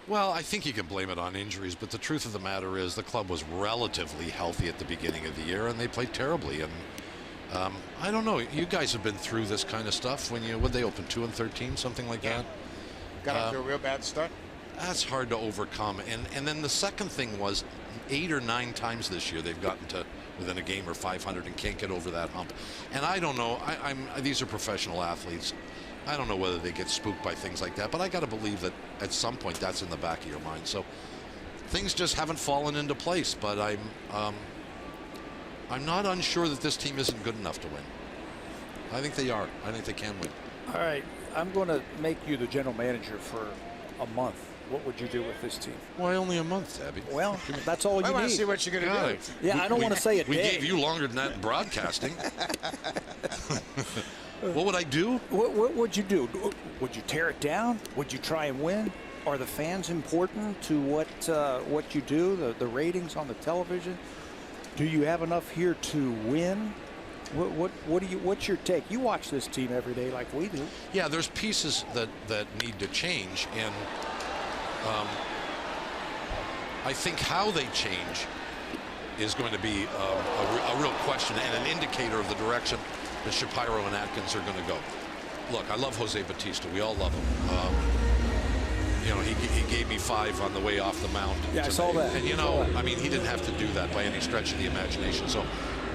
Well, I think you can blame it on injuries, but the truth of the matter is the club was relatively healthy at the beginning of the year, and they played terribly. And I don't know. You guys have been through this kind of stuff when they open 2-13, something like that. Got off to a real bad start. That's hard to overcome. And then the second thing was 8 or 9 times this year they've gotten to within a game or 500 and can't get over that hump. And I don't know. These are professional athletes. I don't know whether they get spooked by things like that, but I got to believe that at some point that's in the back of your mind. So things just haven't fallen into place. But I'm not unsure that this team isn't good enough to win. I think they are. I think they can win. All right, I'm going to make you the general manager for a month. What would you do with this team? Why only a month, Tabby? Well, that's all you need. I want to see what you're going to do. Yeah, I don't want to say a day. We gave you longer than that in broadcasting. What would I do? What would you do? Would you tear it down? Would you try and win? Are the fans important to what you do? The ratings on the television? Do you have enough here to win? What's your take? You watch this team every day like we do. Yeah, there's pieces that need to change, and I think how they change is going to be a real question and an indicator of the direction that Shapiro and Atkins are going to go. Look, I love Jose Bautista. We all love him. You know, he gave me 5 on the way off the mound. Yeah, I saw that. And, you know, I mean, he didn't have to do that by any stretch of the imagination. So,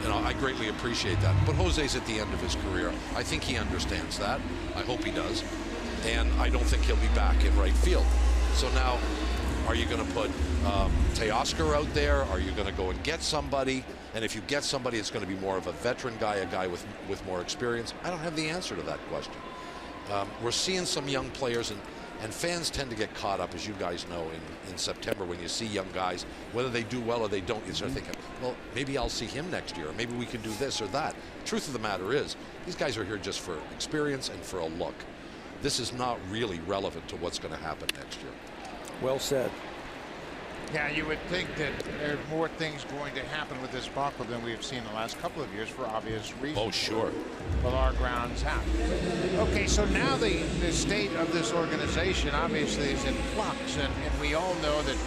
you know, I greatly appreciate that. But Jose's at the end of his career. I think he understands that. I hope he does. And I don't think he'll be back in right field. So now, are you going to put Teoscar out there? Are you going to go and get somebody? And if you get somebody, it's going to be more of a veteran guy, a guy with more experience. I don't have the answer to that question. We're seeing some young players, and fans tend to get caught up, as you guys know, in September when you see young guys, whether they do well or they don't, you start thinking, well, maybe I'll see him next year, or maybe we can do this or that. Truth of the matter is, these guys are here just for experience and for a look. This is not really relevant to what's going to happen next year. Well said. Yeah, you would think that there's more things going to happen with this Bronco than we've seen the last couple of years for obvious reasons. Oh, sure. Well, our grounds have. Okay, so now the state of this organization obviously is in flux, and we all know that,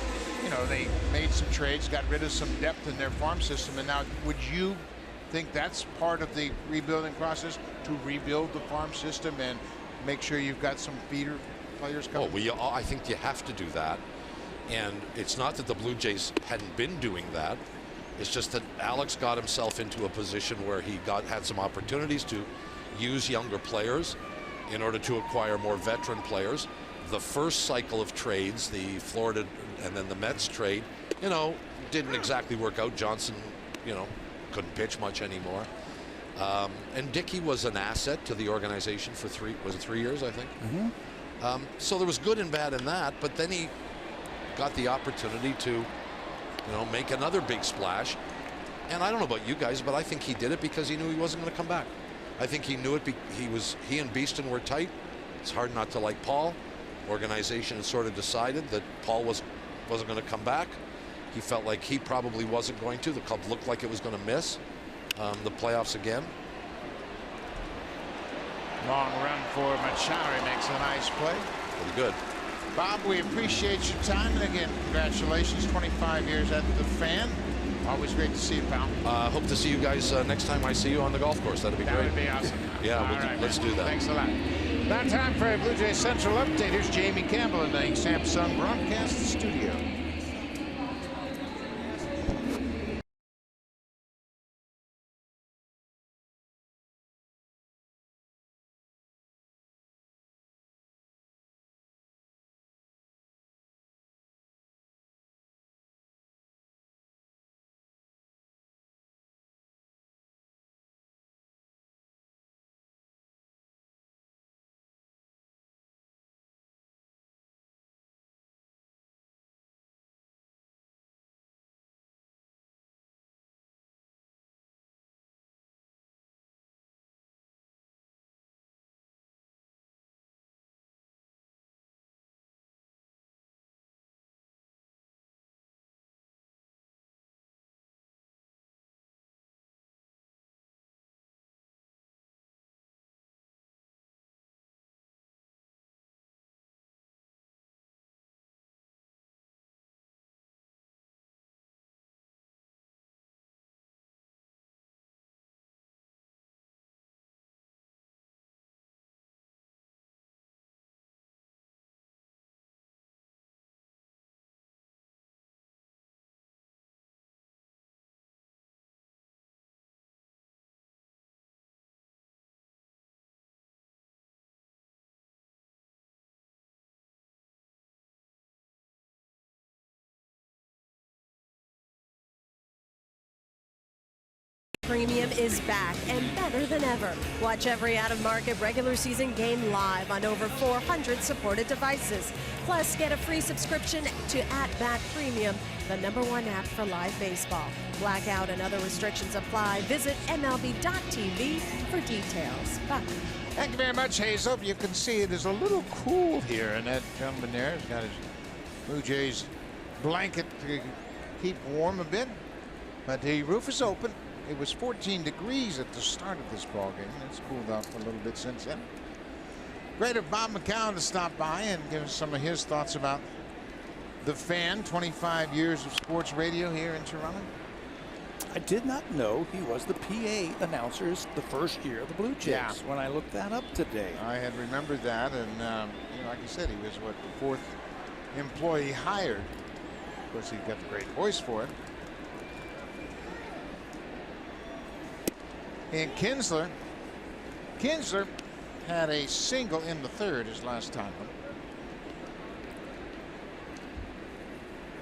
you know, they made some trades, got rid of some depth in their farm system, and now would you think that's part of the rebuilding process, to rebuild the farm system and make sure you've got some feeder players coming? Oh, I think you have to do that. And it's not that the Blue Jays hadn't been doing that. It's just that Alex got himself into a position where he had some opportunities to use younger players in order to acquire more veteran players. The first cycle of trades, the Florida and then the Mets trade, you know, didn't exactly work out. Johnson, you know, couldn't pitch much anymore. And Dickey was an asset to the organization for 3 years, I think? Mm-hmm. So there was good and bad in that, but then he got the opportunity to, you know, make another big splash. And I don't know about you guys, but I think he did it because he knew he wasn't going to come back. I think he knew it. He and Beeston were tight. It's hard not to like Paul. Organization had sort of decided that Paul wasn't going to come back. He felt like he probably wasn't going to. The club looked like it was going to miss the playoffs again. Long run for Machado. Makes a nice play. Pretty good. Bob, we appreciate your time, and again, congratulations, 25 years at the Fan. Always great to see you, pal. Hope to see you guys next time I see you on the golf course. That'd be great. That would be awesome. Yeah, let's do that. Thanks a lot. Now time for a Blue Jays Central update. Here's Jamie Campbell in the Samsung Broadcast Studio. Premium is back and better than ever. Watch every out-of-market regular season game live on over 400 supported devices. Plus, get a free subscription to At Premium, the #1 app for live baseball. Blackout and other restrictions apply. Visit MLB.tv for details. Buck. Thank you very much, Hazel. You can see it is a little cool here, and that gentleman there has got his Blue Jays blanket to keep warm a bit. But the roof is open. It was 14 degrees at the start of this ball game. It's cooled off a little bit since then. Great of Bob McCown to stop by and give us some of his thoughts about the Fan. 25 years of sports radio here in Toronto. I did not know he was the PA announcers the first year of the Blue Jays when I looked that up today. I had remembered that, and you know, like you said, he was what, the 4th employee hired. Of course, he got the great voice for it. And Kinsler had a single in the 3rd his last time.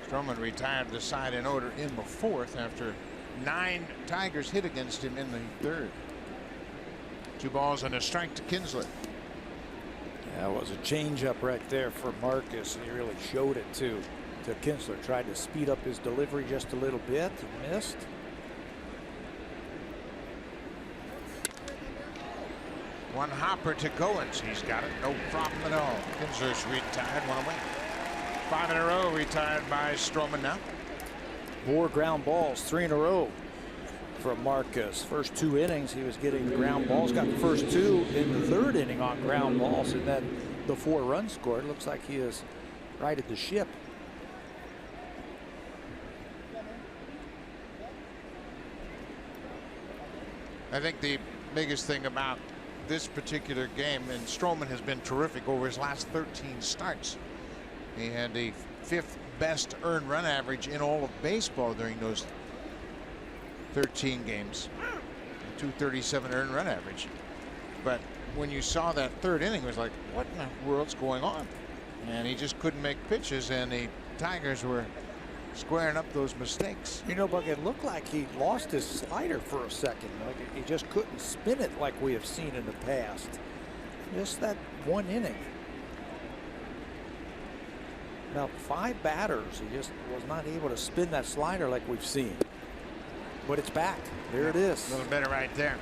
Stroman retired the side in order in the 4th after 9 Tigers hit against him in the 3rd. 2 balls and a strike to Kinsler. That was a changeup right there for Marcus, and he really showed it to Kinsler. Tried to speed up his delivery just a little bit and missed. One hopper to Goins. He's got it. No problem at all. Kinsler's retired. 1 away. 5 in a row retired by Stroman now. 4 ground balls, 3 in a row from Marcus. First 2 innings he was getting ground balls. Got the first 2 in the 3rd inning on ground balls, and then the 4 runs scored. Looks like he has righted the ship. I think the biggest thing about this particular game, and Stroman has been terrific over his last 13 starts. He had the 5th best earned run average in all of baseball during those 13 games. 237 earned run average. But when you saw that 3rd inning, it was like, what in the world's going on? And he just couldn't make pitches, and the Tigers were squaring up those mistakes. You know, Buck, it looked like he lost his slider for a second. Like he just couldn't spin it like we have seen in the past. Just that 1 inning. About 5 batters, he just was not able to spin that slider like we've seen. But it's back. There it is. A little better right there.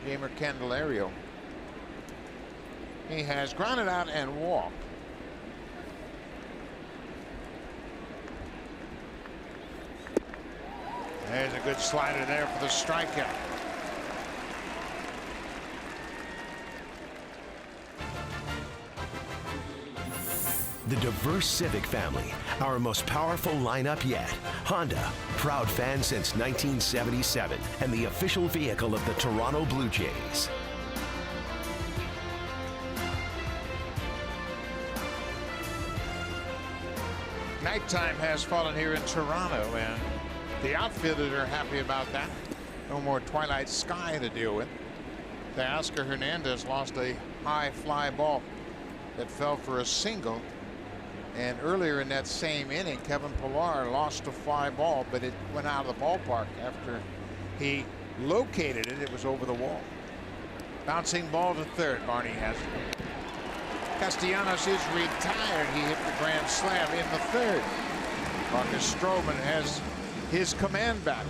Jamer Candelario. He has grounded out and walked. There's a good slider there for the strikeout. The diverse Civic family, our most powerful lineup yet. Honda, proud fan since 1977, and the official vehicle of the Toronto Blue Jays. Nighttime has fallen here in Toronto, and the outfielders are happy about that. No more twilight sky to deal with. Teoscar Hernandez lost a high fly ball that fell for a single. And earlier in that same inning, Kevin Pillar lost a fly ball, but it went out of the ballpark after he located it. It was over the wall. Bouncing ball to 3rd. Barney has it. Castellanos is retired. He hit the grand slam in the 3rd. Marcus Stroman has his command back.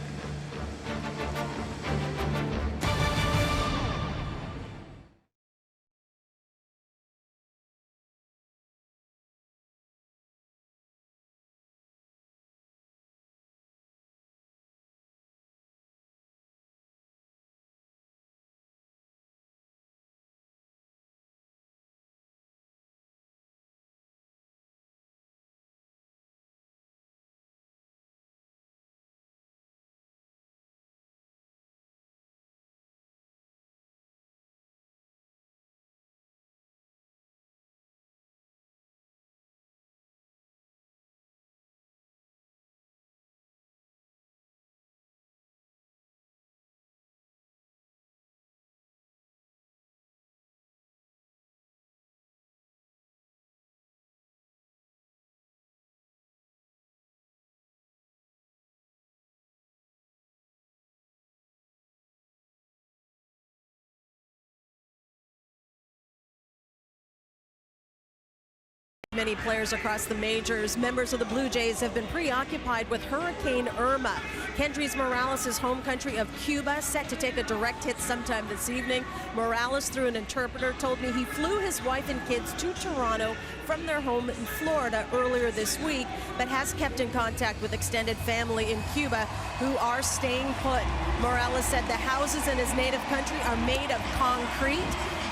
Many players across the majors, members of the Blue Jays, have been preoccupied with Hurricane Irma. Kendrys Morales' home country of Cuba set to take a direct hit sometime this evening. Morales, through an interpreter, told me he flew his wife and kids to Toronto from their home in Florida earlier this week, but has kept in contact with extended family in Cuba who are staying put. Morales said the houses in his native country are made of concrete.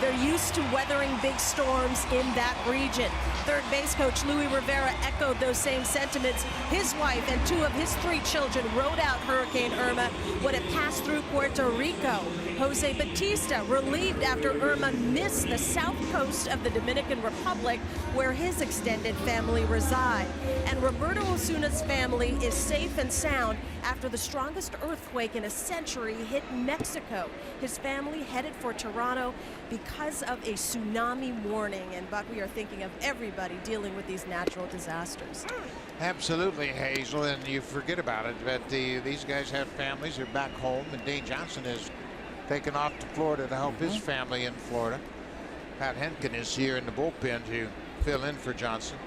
They're used to weathering big storms in that region. Third base coach Luis Rivera echoed those same sentiments. His wife and 2 of his 3 children rode out Hurricane Irma when it passed through Puerto Rico. Jose Bautista relieved after Irma missed the south coast of the Dominican Republic, where his extended family reside. And Roberto Osuna's family is safe and sound after the strongest earthquake in a century hit Mexico. His family headed for Toronto because of a tsunami warning. And Buck, we are thinking of everybody dealing with these natural disasters. Absolutely, Hazel, and you forget about it, but these guys have families. They're back home, and Dane Johnson has taken off to Florida to help his family in Florida. Pat Henkin is here in the bullpen to fill in for Johnson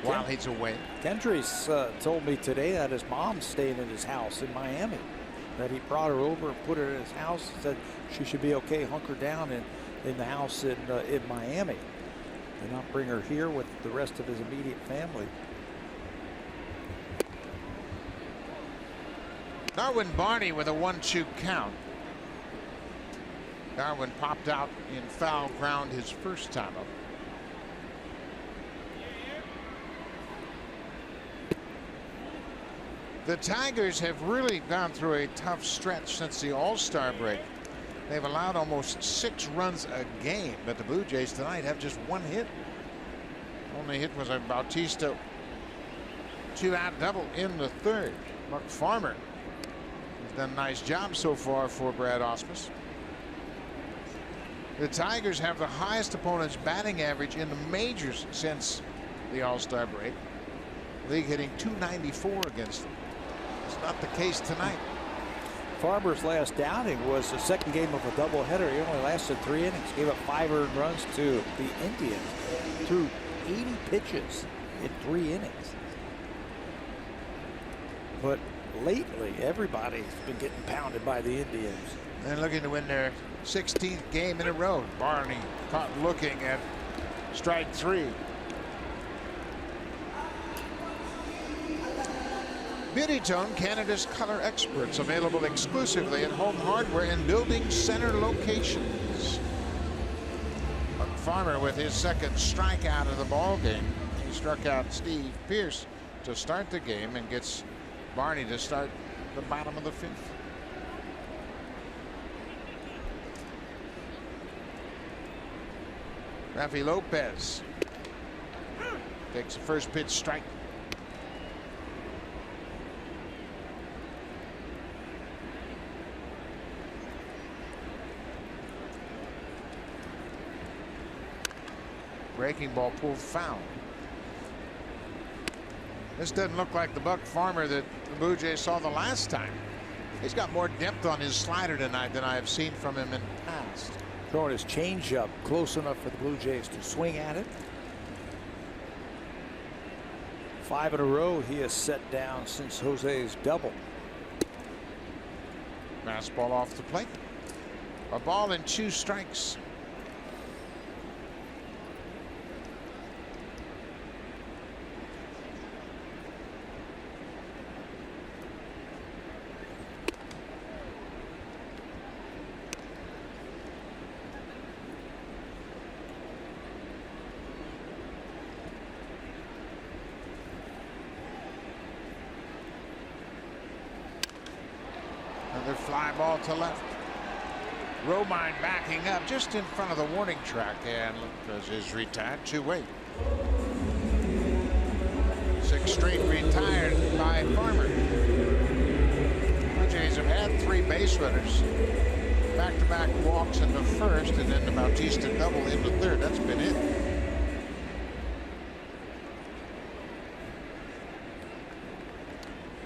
while he's away. Kendrys told me today that his mom's staying in his house in Miami, that he brought her over and put her in his house and said she should be okay, hunker down in the house in Miami, and not bring her here with the rest of his immediate family. Darwin Barney with a 1-2 count. Darwin popped out in foul ground his first time up. The Tigers have really gone through a tough stretch since the All-Star break. They've allowed almost 6 runs a game, but the Blue Jays tonight have just 1 hit. Only hit was a Bautista 2-out double in the 3rd. Mark Farmer has done a nice job so far for Brad Ausmus. The Tigers have the highest opponent's batting average in the majors since the All-Star break. League hitting .294 against them. It's not the case tonight. Farmer's last outing was the second game of a doubleheader. He only lasted 3 innings, gave up 5 earned runs to the Indians, threw 80 pitches in 3 innings. But lately, everybody's been getting pounded by the Indians. And looking to win their 16th game in a row. Barney caught looking at strike 3. Beauty Tone, Canada's color experts, available exclusively at Home Hardware and Building Center locations. Buck Farmer with his 2nd strikeout of the ball game. He struck out Steve Pearce to start the game and gets Barney to start the bottom of the 5th. Rafi Lopez takes the first pitch strike. Breaking ball pulled foul. This doesn't look like the Buck Farmer that the Blue Jays saw the last time. He's got more depth on his slider tonight than I have seen from him in the past. Throwing his changeup close enough for the Blue Jays to swing at it. 5 in a row he has set down since Jose's double. Fastball off the plate. A ball and 2 strikes. Another fly ball to left. Romine backing up just in front of the warning track, and Lucas is retired 2-way. 6 straight retired by Farmer. Blue Jays have had 3 base runners. Back-to-back walks in the 1st, and then the Bautista double in the 3rd. That's been it.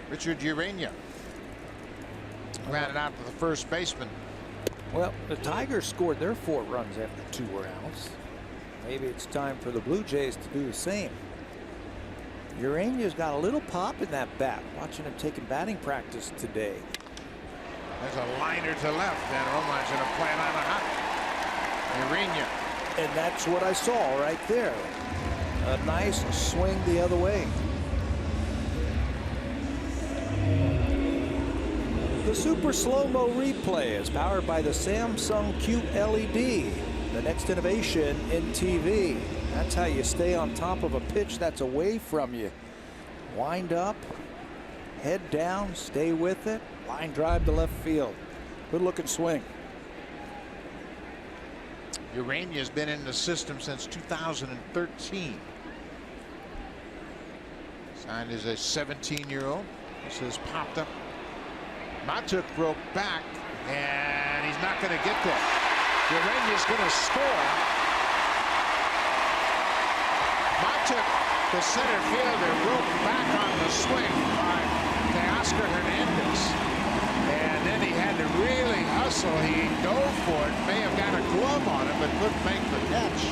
Richard Urania ran it out to the first baseman. Well, the Tigers scored their 4 runs after 2 rounds. Maybe it's time for the Blue Jays to do the same. Urania's got a little pop in that bat. Watching him taking batting practice today. There's a liner to left, and Roman's going to play it on a hot. Urania. And that's what I saw right there. A nice swing the other way. The Super Slow-Mo Replay is powered by the Samsung QLED, the next innovation in TV. That's how you stay on top of a pitch that's away from you. Wind up, head down, stay with it, line drive to left field. Good looking swing. Urania's been in the system since 2013. Signed as a 17-year-old. This has popped up. Matuk broke back, and he's not going to get there. Urania's going to score. Matuk, the center fielder, broke back on the swing by Teoscar Hernandez. And then he had to really hustle. He dove for it, may have got a glove on it, but couldn't make the catch.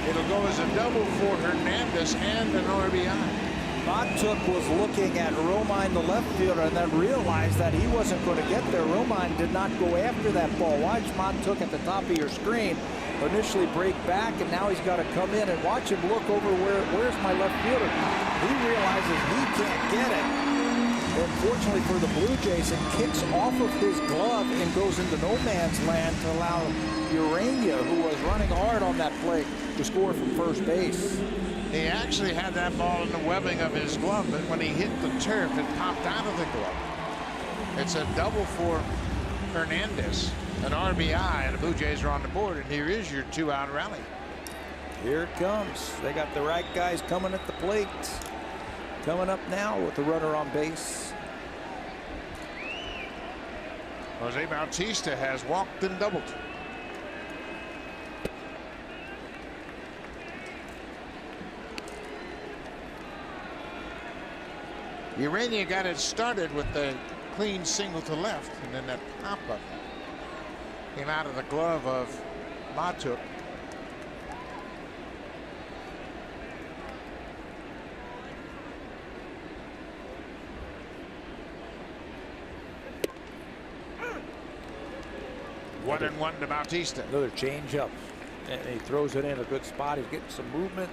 It'll go as a double for Hernandez and an RBI. Matuk was looking at Romine, the left fielder, and then realized that he wasn't going to get there. Romine did not go after that ball. Watch Matuk at the top of your screen initially break back, and now he's got to come in and watch him look over where's my left fielder. He realizes he can't get it. Unfortunately for the Blue Jays, it kicks off of his glove and goes into no man's land to allow Urania, who was running hard on that play, to score from first base. He actually had that ball in the webbing of his glove, but when he hit the turf, it popped out of the glove. It's a double for Hernandez, an RBI, and the Blue Jays are on the board, and here is your two-out rally. Here it comes. They got the right guys coming at the plate. Coming up now with the runner on base. Jose Bautista has walked and doubled. Urania got it started with the clean single to left, and then that pop-up came out of the glove of Matuk. One and one to Bautista. Another changeup, and he throws it in a good spot. He's getting some movement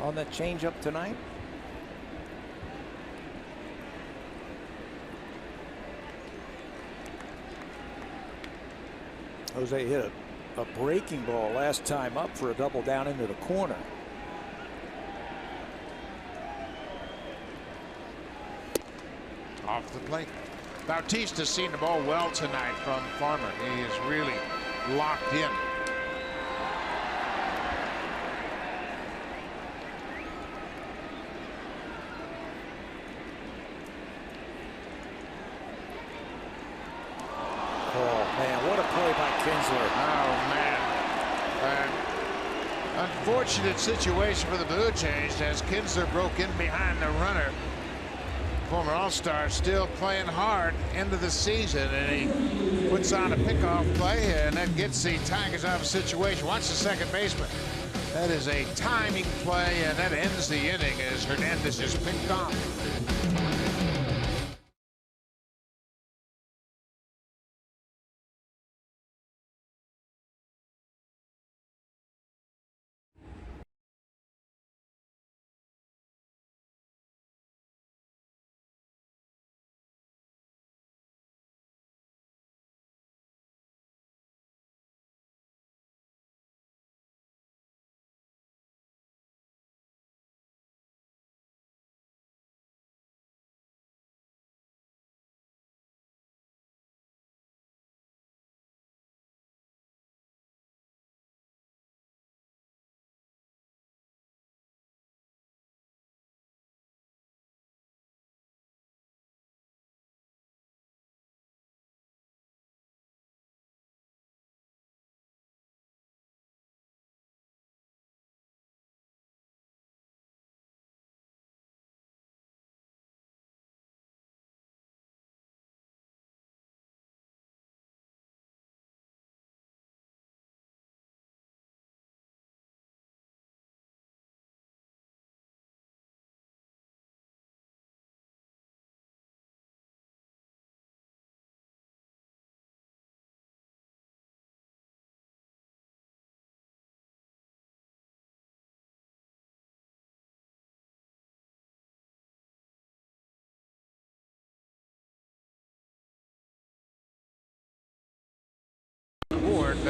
on that changeup tonight. Jose hit a breaking ball last time up for a double down into the corner. Off the plate. Bautista's seen the ball well tonight from Farmer. He is really locked in. Kinsler. Oh, man. Unfortunate situation for the Blue Jays as Kinsler broke in behind the runner. Former All-Star still playing hard into the season, and he puts on a pickoff play, and that gets the Tigers out of a situation. Watch the second baseman. That is a timing play, and that ends the inning as Hernandez is picked off.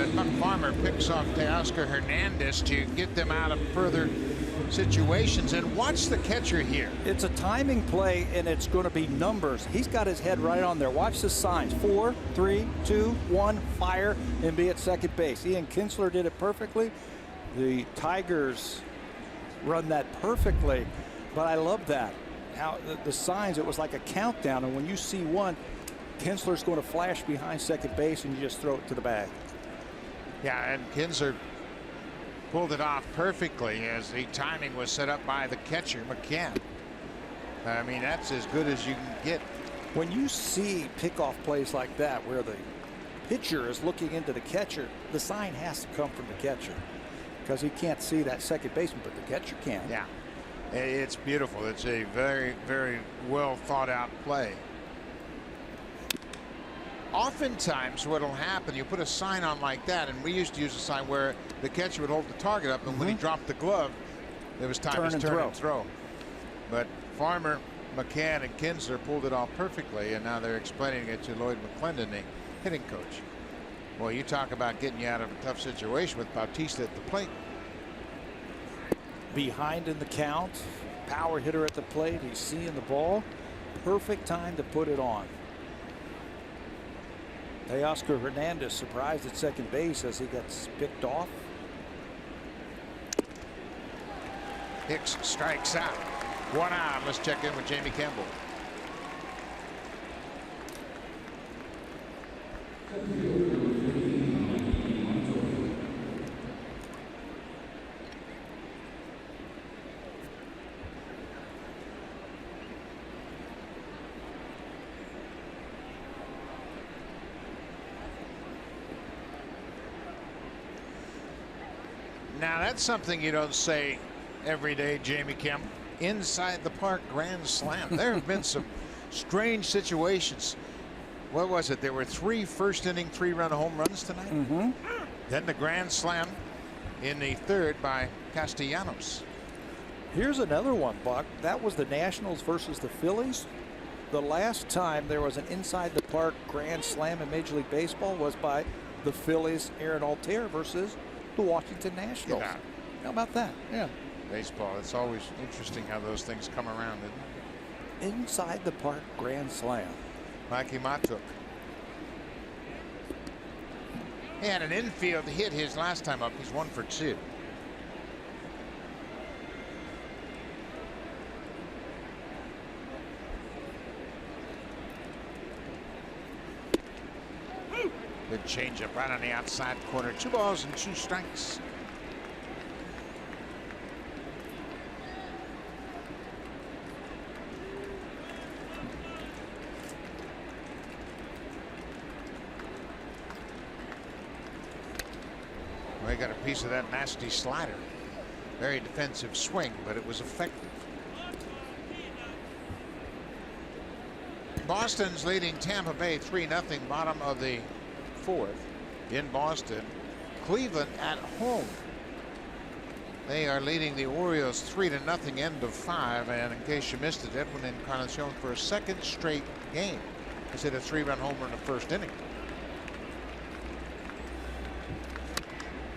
and Buck Farmer picks off Teoscar Hernandez to get them out of further situations. And watch the catcher here. It's a timing play, and it's going to be numbers. He's got his head right on there. Watch the signs. 4, 3, 2, 1, fire, and be at second base. Ian Kinsler did it perfectly. The Tigers run that perfectly, but I love that. How the signs, it was like a countdown, and when you see one, Kinsler's going to flash behind second base, and you just throw it to the bag. Yeah, and Kinsler pulled it off perfectly as the timing was set up by the catcher, McCann. I mean, that's as good as you can get. When you see pickoff plays like that where the pitcher is looking into the catcher, the sign has to come from the catcher because he can't see that second baseman, but the catcher can. Yeah, it's beautiful. It's a very, very well thought out play. Oftentimes what will happen, you put a sign on like that, and we used to use a sign where the catcher would hold the target up, and when he dropped the glove, it was time to turn and throw. But Farmer, McCann, and Kinsler pulled it off perfectly, and now they're explaining it to Lloyd McClendon, the hitting coach. Well, you talk about getting you out of a tough situation with Bautista at the plate. Behind in the count, power hitter at the plate, he's seeing the ball. Perfect time to put it on. Teoscar Hernandez surprised at second base as he gets picked off. Hicks strikes out. 1 out. Let's check in with Jamie Campbell. Now that's something you don't say every day, Jamie Kemp. Inside the park grand slam. There have been some strange situations. What was it? There were 3 first inning 3-run home runs tonight. Then the grand slam in the 3rd by Castellanos. Here's another one, Buck. That was the Nationals versus the Phillies. The last time there was an inside the park grand slam in Major League Baseball was by the Phillies' Aaron Altair versus the Washington Nationals. Yeah. How about that? Yeah. Baseball, it's always interesting how those things come around, isn't it? Inside the park grand slam. Mikey Matuk. He had an infield hit his last time up. He's 1 for 2. Good changeup right on the outside corner. 2 balls and 2 strikes. Well, he got a piece of that nasty slider. Very defensive swing, but it was effective. Boston's leading Tampa Bay 3-0, bottom of the 4th in Boston. Cleveland at home. They are leading the Orioles 3-0, end of 5. And in case you missed it, Edwin Encarnacion for a 2nd straight game has hit a 3-run homer in the 1st inning.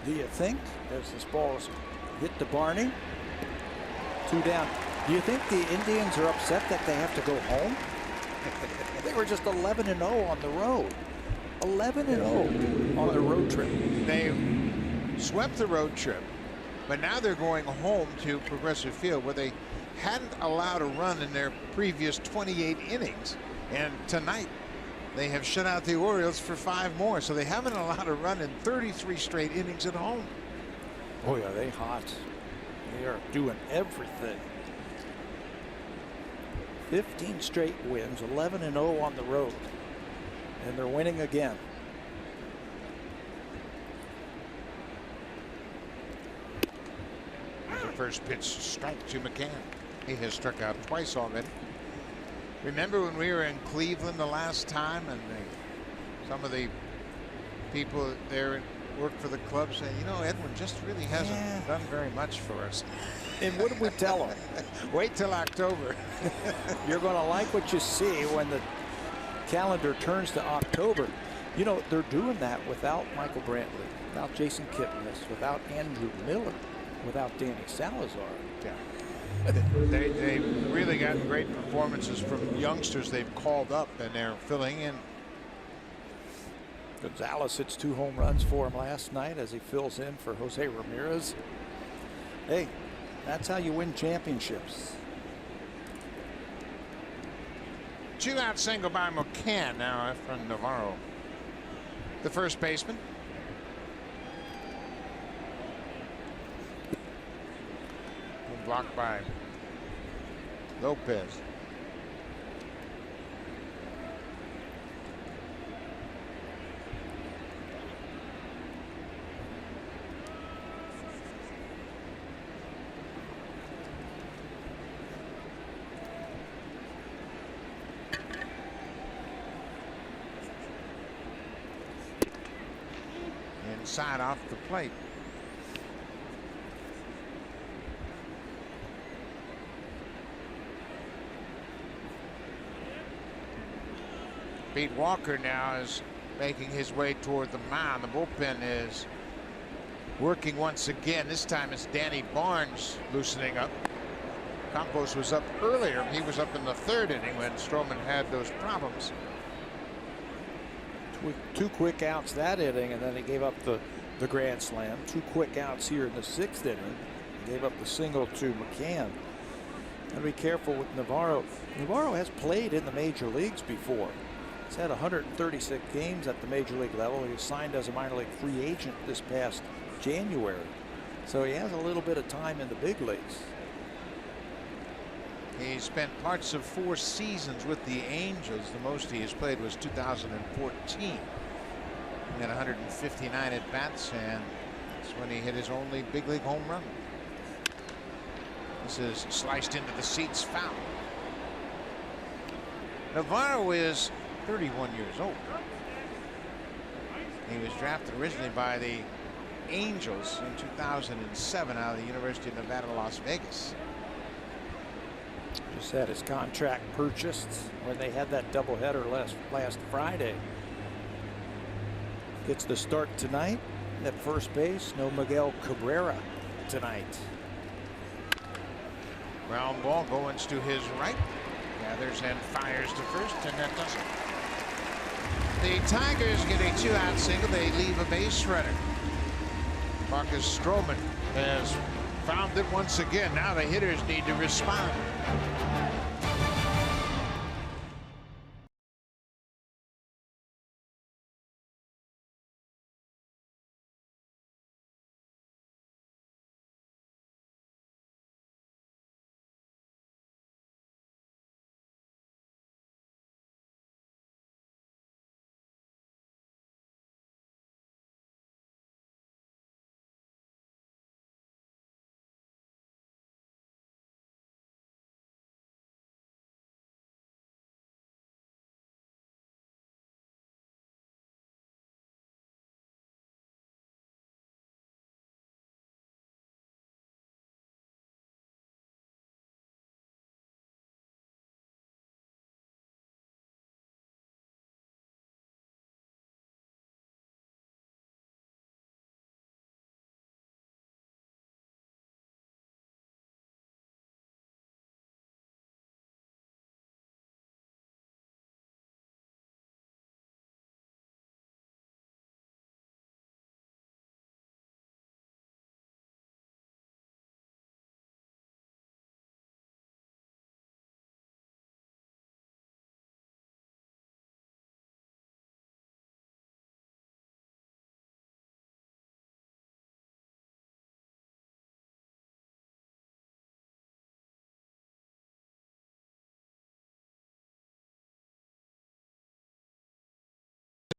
Do you think, as this ball is hit to Barney, 2 down, do you think the Indians are upset that they have to go home? They were just 11-0 on the road. 11-0 on the road trip. They swept the road trip, but now they're going home to Progressive Field where they hadn't allowed a run in their previous 28 innings. And tonight they have shut out the Orioles for 5 more, so they haven't allowed a run in 33 straight innings at home. Boy, are they hot. They are doing everything. 15 straight wins, 11-0 on the road. And they're winning again. There's a first pitch strike to McCann. He has struck out twice already. Remember when we were in Cleveland the last time, and some of the people there worked for the club saying, you know, Edwin just really hasn't done very much for us. And what did we tell them? Wait till October. You're going to like what you see when the calendar turns to October. You know, they're doing that without Michael Brantley, without Jason Kipnis, without Andrew Miller, without Danny Salazar. Yeah. They've really gotten great performances from youngsters they've called up, and they're filling in. Gonzalez hits 2 home runs for him last night as he fills in for Jose Ramirez. Hey, that's how you win championships. 2-out single by McCann now from Navarro, the first baseman. Blocked by Lopez. Inside off the plate. Pete Walker now is making his way toward the mound. The bullpen is working once again. This time it's Danny Barnes loosening up. Campos was up earlier. He was up in the 3rd inning when Stroman had those problems. 2 quick outs that inning, and then he gave up the grand slam. 2 quick outs here in the 6th inning. He gave up the single to McCann. Gotta be careful with Navarro. Navarro has played in the major leagues before. He's had 136 games at the major league level. He was signed as a minor league free agent this past January. So he has a little bit of time in the big leagues. He spent parts of 4 seasons with the Angels. The most he has played was 2014. He had 159 at bats, and that's when he hit his only big league home run. This is sliced into the seats, foul. Navarro is 31 years old. He was drafted originally by the Angels in 2007 out of the University of Nevada, Las Vegas. Just had his contract purchased when they had that doubleheader last Friday. Gets the start tonight at first base. No Miguel Cabrera tonight. Ground ball going to his right. Gathers and fires to first, and that does it. The Tigers get a 2-out single. They leave a base runner. Marcus Stroman has found it once again. Now the hitters need to respond.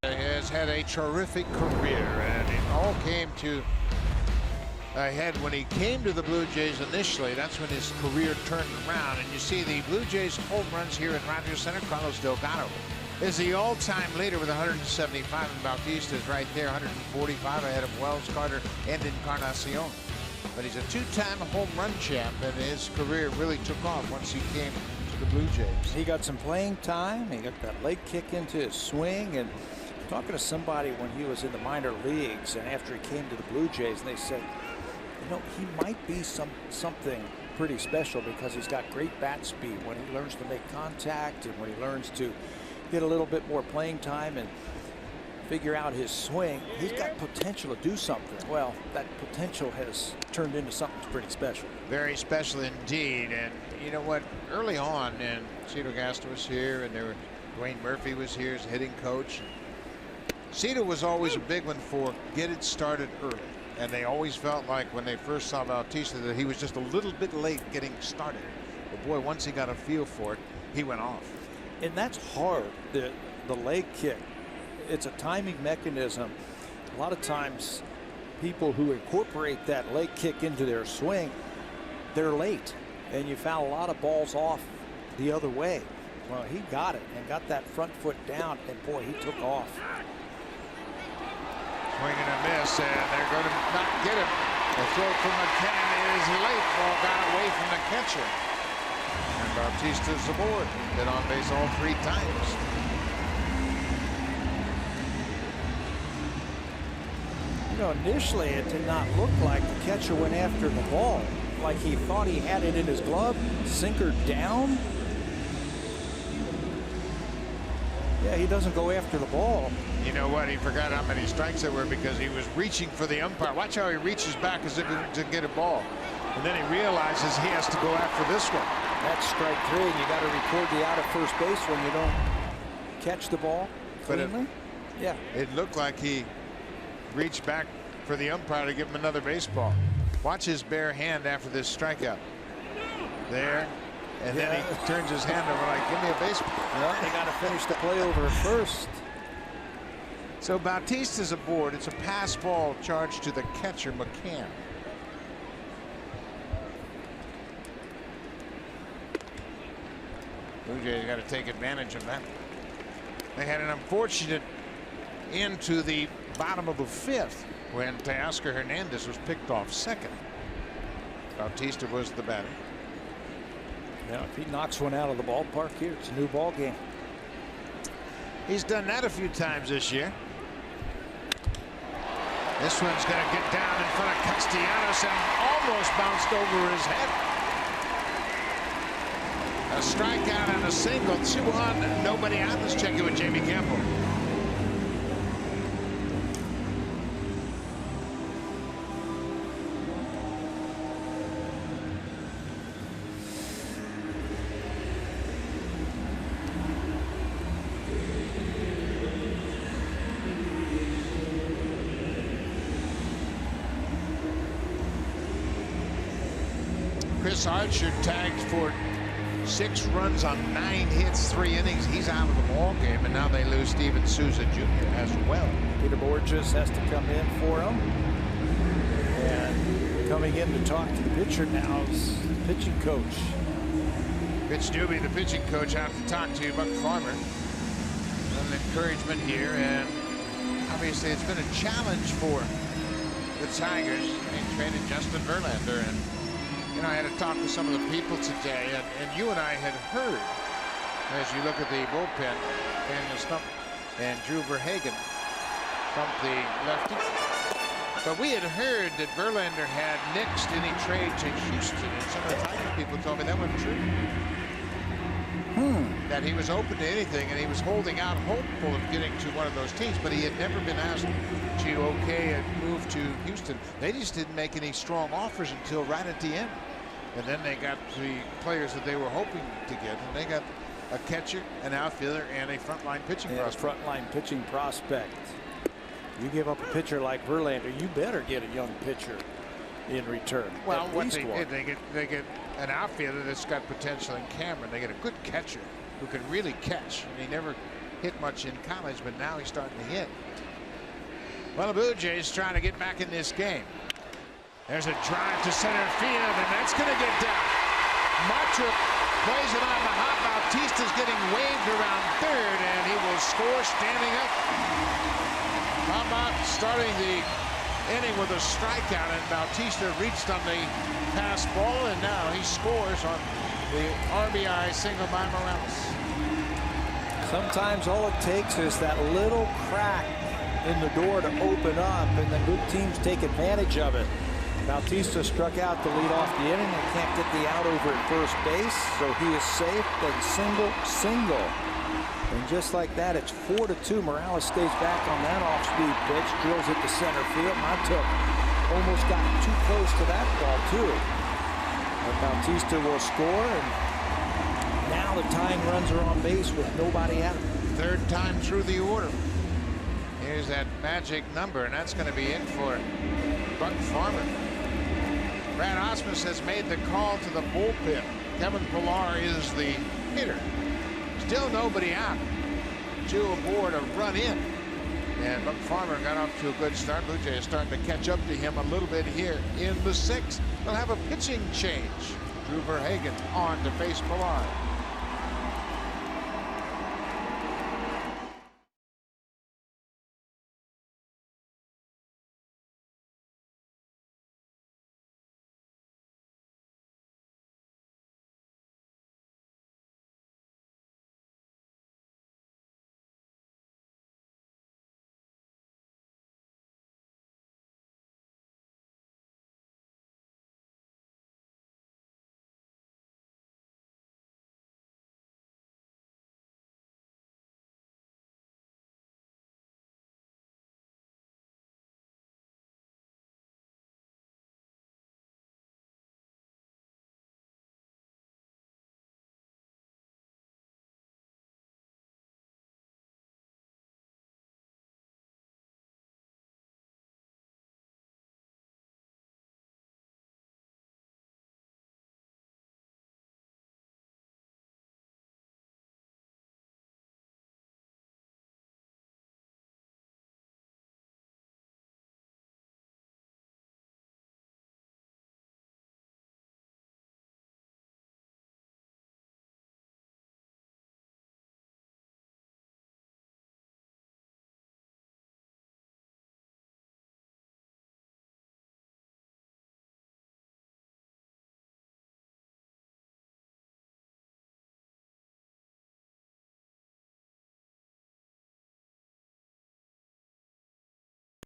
Has had a terrific career, and it all came to a head when he came to the Blue Jays initially. That's when his career turned around, and you see the Blue Jays home runs here in Rogers Center. Carlos Delgado is the all-time leader with 175, and Bautista is right there, 145 ahead of Wells, Carter, and Encarnacion. But he's a 2-time home run champ, and his career really took off once he came to the Blue Jays. He got some playing time. He got that leg kick into his swing, and talking to somebody when he was in the minor leagues and after he came to the Blue Jays, and they said, you know, he might be something pretty special because he's got great bat speed when he learns to make contact and when he learns to get a little bit more playing time and figure out his swing. He's got potential to do something. Well, that potential has turned into something pretty special. Very special indeed. And you know what? Early on, and Cito Gaston was here, and Dwayne Murphy was here as hitting coach. Cito was always a big one for get it started early. And they always felt like when they first saw Bautista that he was just a little bit late getting started. But boy, once he got a feel for it, he went off. And that's hard, the leg kick. It's a timing mechanism. A lot of times people who incorporate that leg kick into their swing, they're late. And you foul a lot of balls off the other way. Well, he got it and got that front foot down, and boy, he took off. Swing and a miss, and they're going to not get him. The throw from McCann is late. Ball got away from the catcher. And Bautista's aboard. Been on base all 3 times. You know, initially it did not look like the catcher went after the ball. Like he thought he had it in his glove. Sinker down. Yeah, he doesn't go after the ball. You know what? He forgot how many strikes there were because he was reaching for the umpire. Watch how he reaches back as if to get a ball. And then he realizes he has to go after this one. That's strike 3. And you got to record the out at first base when you don't catch the ball cleanly. Yeah. It looked like he reached back for the umpire to give him another baseball. Watch his bare hand after this strikeout. There. And then he turns his hand over like, give me a baseball. Well, they got to finish the play over at first. So Bautista's aboard. It's a pass ball charged to the catcher, McCann. Blue Jays got to take advantage of that. They had an unfortunate end to the bottom of the 5th when Teoscar Hernandez was picked off second. Bautista was the batter. Now, if he knocks one out of the ballpark here, it's a new ball game. He's done that a few times this year. This one's going to get down in front of Castellanos and almost bounced over his head. A strikeout and a single. 2 on, nobody out. Let's check it with Jamie Campbell. Chris Archer tagged for 6 runs on 9 hits, 3 innings. He's out of the ball game, and now they lose Steven Souza Jr. as well. Peter Borges has to come in for him. And coming in to talk to the pitcher now is the pitching coach. Rich Newby, the pitching coach, out to talk to Buck Farmer. An encouragement here, and obviously it's been a challenge for the Tigers. They traded Justin Verlander, and you know, I had to talk to some of the people today, and you and I had heard, as you look at the bullpen, and Drew Verhagen from the lefty. But we had heard that Verlander had nixed any trade to Houston, and some of the Tiger people told me that wasn't true. That he was open to anything, and he was holding out, hopeful of getting to one of those teams, but he had never been asked to okay and move to Houston. They just didn't make any strong offers until right at the end. And then they got the players that they were hoping to get, and they got a catcher, an outfielder, and a frontline pitching prospect. Frontline pitching prospect. You give up a pitcher like Verlander, you better get a young pitcher in return. Well, what they get an outfielder that's got potential in Cameron. They get a good catcher who can really catch. And he never hit much in college, but now he's starting to hit. Well, the Blue Jays trying to get back in this game. There's a drive to center field, and that's going to get down. Martrip plays it on the hop. Bautista's getting waved around third, and he will score standing up. How about starting the inning with a strikeout, and Bautista reached on the pass ball, and now he scores on the RBI single by Morales. Sometimes all it takes is that little crack in the door to open up, and then good teams take advantage of it. Bautista struck out to lead off the inning. They can't get the out over at first base, so he is safe. Then single. And just like that, it's 4-2. Morales stays back on that off-speed pitch, drills it to center field. Montook almost got too close to that ball, too. But Bautista will score, and now the tying runs are on base with nobody out. Third time through the order. Here's that magic number, and that's going to be it for Buck Farmer. Brad Osmus has made the call to the bullpen. Kevin Pillar is the hitter. Still nobody out. 2 aboard, a run in. And Buck Farmer got off to a good start. Blue Jays starting to catch up to him a little bit here in the 6th. They'll have a pitching change. Drew Verhagen on to face Pillar.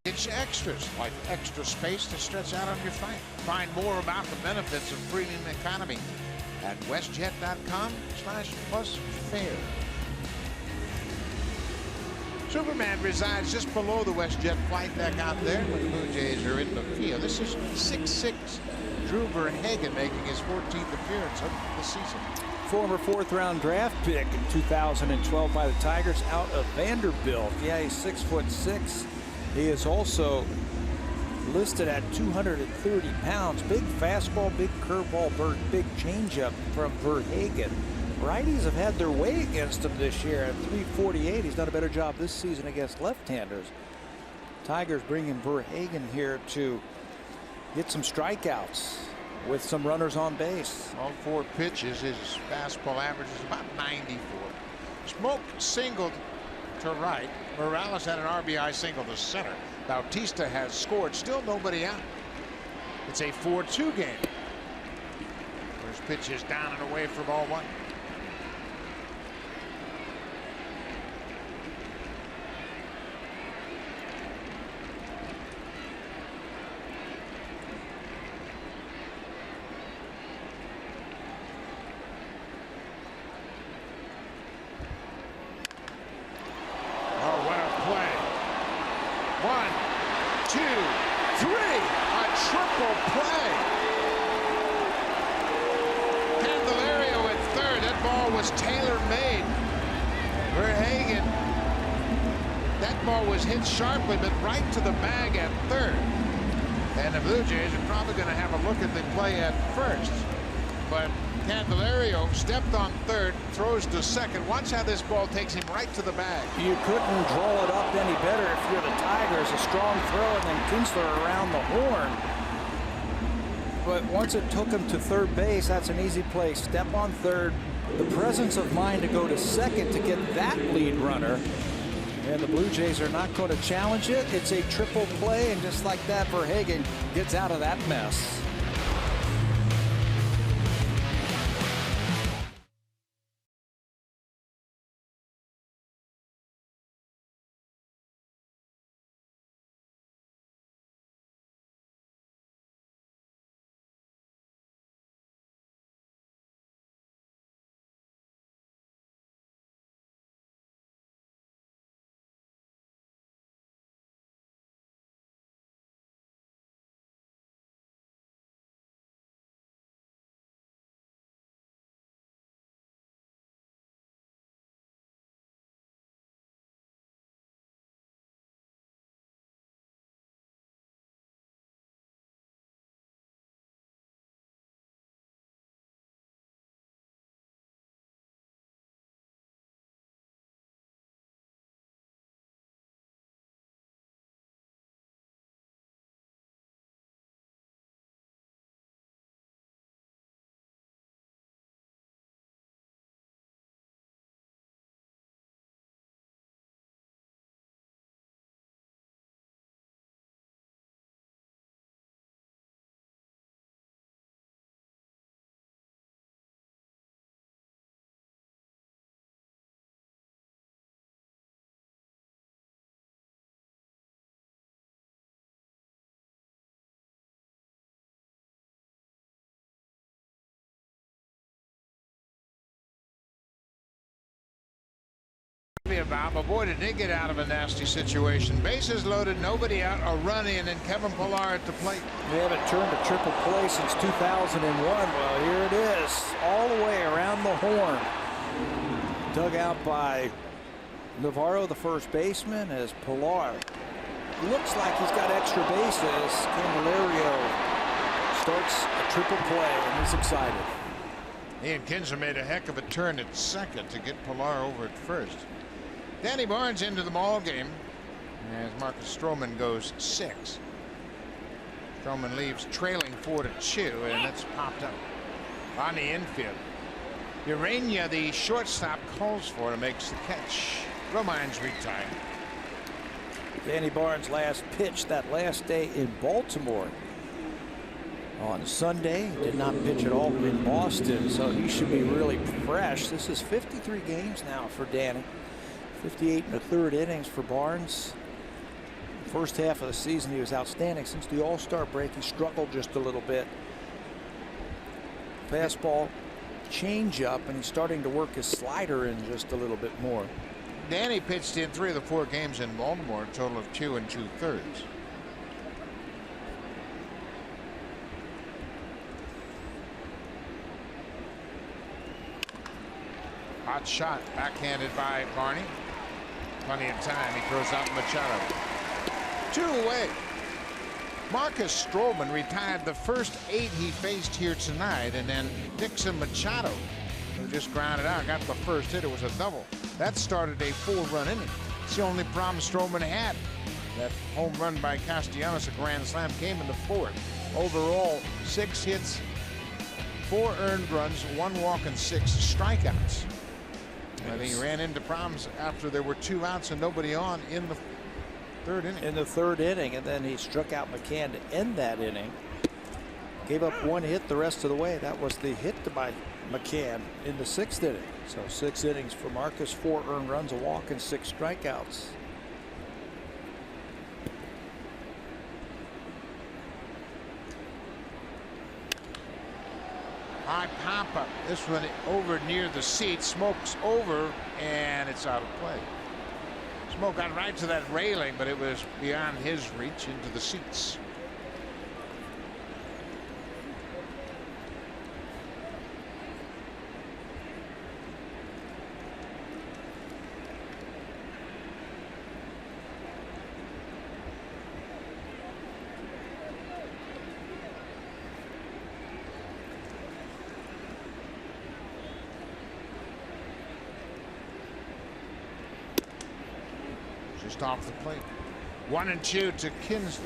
It's extras, like extra space to stretch out on your flight. Find more about the benefits of premium economy at westjet.com/plusfare. Superman resides just below the WestJet flight deck out there when the Blue Jays are in the field. This is 6'6". Drew Verhagen making his 14th appearance of the season. Former 4th-round draft pick in 2012 by the Tigers out of Vanderbilt. Yeah, he's 6'6". He is also listed at 230 pounds. Big fastball, big curveball, big changeup from Verhagen. Righties have had their way against him this year at 348. He's done a better job this season against left-handers. Tigers bringing Verhagen here to get some strikeouts with some runners on base. All 4 pitches, his fastball average is about 94. Smoke singled to right. Morales had an RBI single to center. Bautista has scored. Still nobody out. It's a 4-2 game. First pitch is down and away for ball 1. Hit sharply, but right to the bag at third. And the Blue Jays are probably going to have a look at the play at first. But Candelario stepped on third, throws to second. Watch how this ball takes him right to the bag. You couldn't draw it up any better if you're the Tigers. A strong throw, and then Kinsler around the horn. But once it took him to third base, that's an easy play. Step on third. The presence of mind to go to second to get that lead runner. And the Blue Jays are not going to challenge it. It's a triple play, and just like that, Verhagen gets out of that mess. About, but boy, did they get out of a nasty situation. Bases loaded, nobody out, a run in, and Kevin Pillar at the plate. They haven't turned a triple play since 2001. Well, here it is, all the way around the horn. Dug out by Navarro, the first baseman, as Pillar looks like he's got extra bases. Candelario starts a triple play, and he's excited. Ian Kinsler made a heck of a turn at second to get Pillar over at first. Danny Barnes into the ball game as Marcus Stroman goes 6. Stroman leaves trailing 4-2, and it's popped up on the infield. Urania, the shortstop, calls for it, makes the catch. Romine's retired. Danny Barnes last pitched that last day in Baltimore on Sunday. Did not pitch at all in Boston, so he should be really fresh. This is 53 games now for Danny. 58 1/3 innings for Barnes. First half of the season he was outstanding. Since the All-Star break he struggled just a little bit. Fastball, change-up, and he's starting to work his slider in just a little bit more. Danny pitched in 3 of the 4 games in Baltimore, a total of 2 2/3. Hot shot, backhanded by Barney. Plenty of time. He throws out Machado. 2 away. Marcus Stroman retired the first 8 he faced here tonight, and then Dixon Machado, who just grounded out, got the first hit. It was a double. That started a 4-run inning. It's the only problem Stroman had. That home run by Castellanos, a grand slam, came in the 4th. Overall, 6 hits, 4 earned runs, 1 walk, and 6 strikeouts. I think he ran into problems after there were 2 outs and nobody on in the 3rd inning. In the 3rd inning, and then he struck out McCann to end that inning. Gave up 1 hit the rest of the way. That was the hit by McCann in the 6th inning. So 6 innings for Marcus, 4 earned runs, a walk, and 6 strikeouts. High pop-up. This one over near the seat. Smoke's over, and it's out of play. Smoke got right to that railing, but it was beyond his reach into the seats. Just off the plate. 1-2 to Kinsler.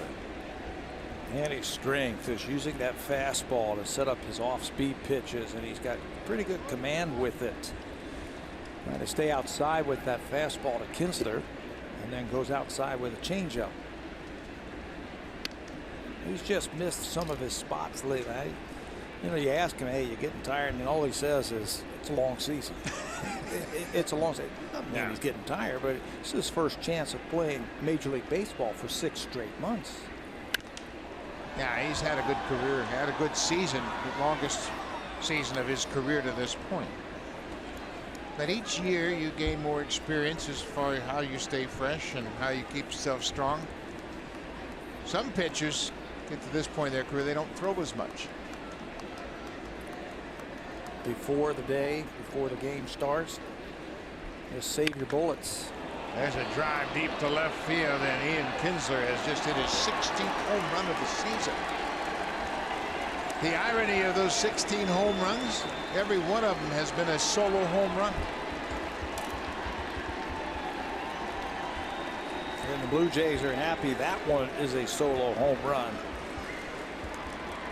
And his strength is using that fastball to set up his off-speed pitches, and he's got pretty good command with it. Trying to stay outside with that fastball to Kinsler, and then goes outside with a changeup. He's just missed some of his spots lately. You know, you ask him, hey, you getting tired? And all he says is, it's a long season. It's a long season. Doesn't mean he's getting tired, but it's his first chance of playing Major League Baseball for 6 straight months. Yeah, he's had a good career, had a good season, the longest season of his career to this point. But each year you gain more experience as far as how you stay fresh and how you keep yourself strong. Some pitchers get to this point in their career, they don't throw as much. Before the game starts, just save your bullets. There's a drive deep to left field, and Ian Kinsler has just hit his 16th home run of the season. The irony of those 16 home runs, every one of them has been a solo home run. And the Blue Jays are happy that one is a solo home run.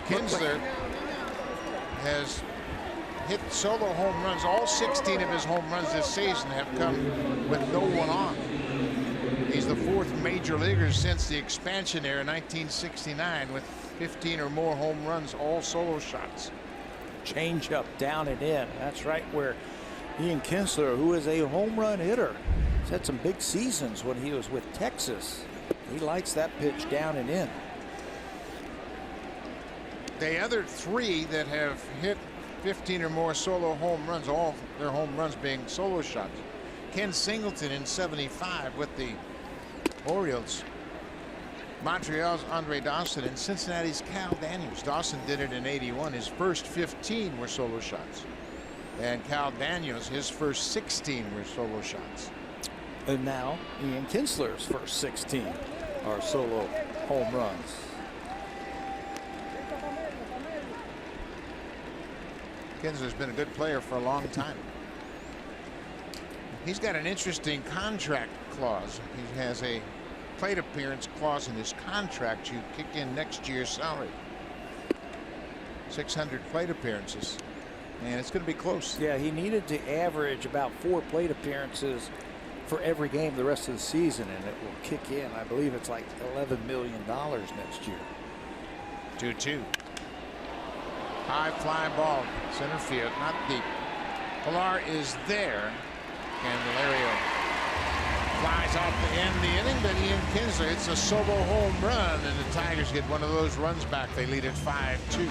Kinsler has hit solo home runs. All 16 of his home runs this season have come with no one on. He's the 4th major leaguer since the expansion era in 1969 with 15 or more home runs, all solo shots. Change up down and in. That's right where Ian Kinsler, who is a home run hitter, has had some big seasons when he was with Texas. He likes that pitch down and in. The other 3 that have hit 15 or more solo home runs, all their home runs being solo shots. Ken Singleton in '75 with the Orioles. Montreal's Andre Dawson and Cincinnati's Cal Daniels. Dawson did it in '81. His first 15 were solo shots. And Cal Daniels, his first 16 were solo shots. And now Ian Kinsler's first 16 are solo home runs. Kinsler's been a good player for a long time. He's got an interesting contract clause. He has a plate appearance clause in his contract. You kick in next year's salary. 600 plate appearances, and it's going to be close. Yeah, he needed to average about 4 plate appearances for every game the rest of the season, and it will kick in. I believe it's like $11 million next year. 2-2. High fly ball, center field, not deep. Pilar is there. Candelario flies off to end the inning, but Ian Kinsler, it's a solo home run, and the Tigers get one of those runs back. They lead at 5-2.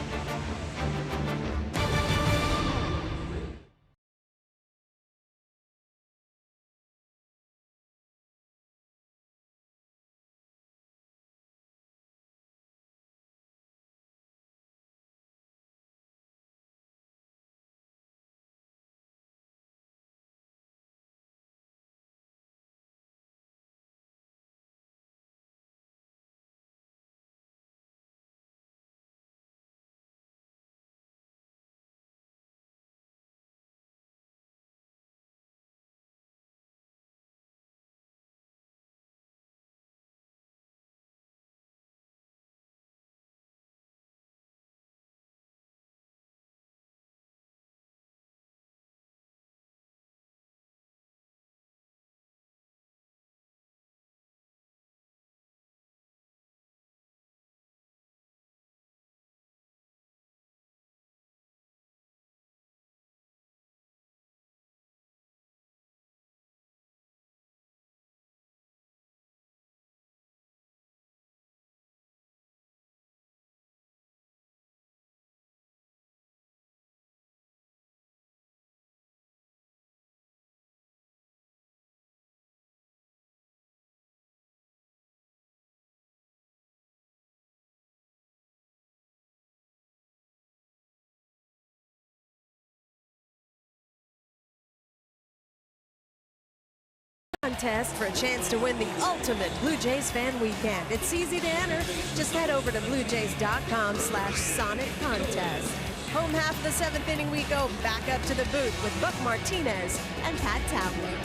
Contest for a chance to win the ultimate Blue Jays fan weekend. It's easy to enter. Just head over to bluejays.com/Sonic Contest. Home half of the 7th inning, we go back up to the booth with Buck Martinez and Pat Tabler.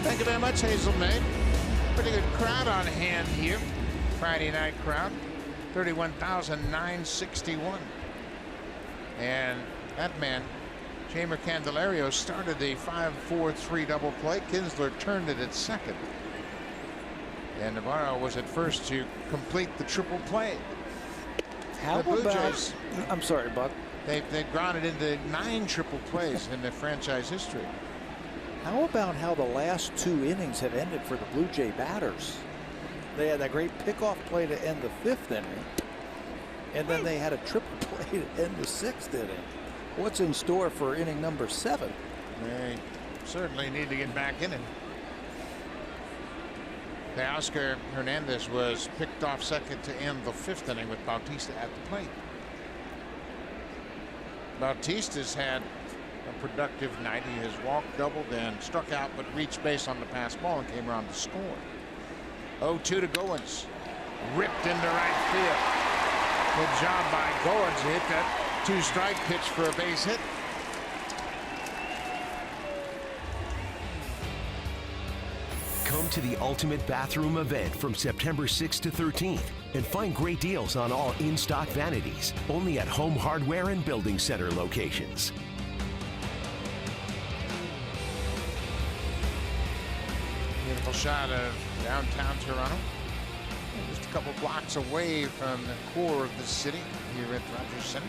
Thank you very much, Hazel May. Pretty good crowd on hand here. Friday night crowd, 31,961. And that man, Jeimer Candelario, started the 5-4-3 double play. Kinsler turned it at second. And Navarro was at first to complete the triple play. How the Blue about, Jays, I'm sorry, Buck. They've grounded into 9 triple plays in their franchise history. How about how the last 2 innings have ended for the Blue Jay batters? They had that great pickoff play to end the 5th inning, and then they had a triple play to end the 6th inning. What's in store for inning number 7? They certainly need to get back in it. Oscar Hernandez was picked off second to end the 5th inning with Bautista at the plate. Bautista's had a productive night. He has walked, doubled, and struck out, but reached base on the pass ball and came around to score. 0-2 to Goins. Ripped into right field. Good job by Goins. He hit that 2-strike pitch for a base hit. Come to the ultimate bathroom event from September 6th to 13th and find great deals on all in-stock vanities only at Home Hardware and Building Center locations. Beautiful shot of downtown Toronto. Just a couple blocks away from the core of the city here at Rogers Center.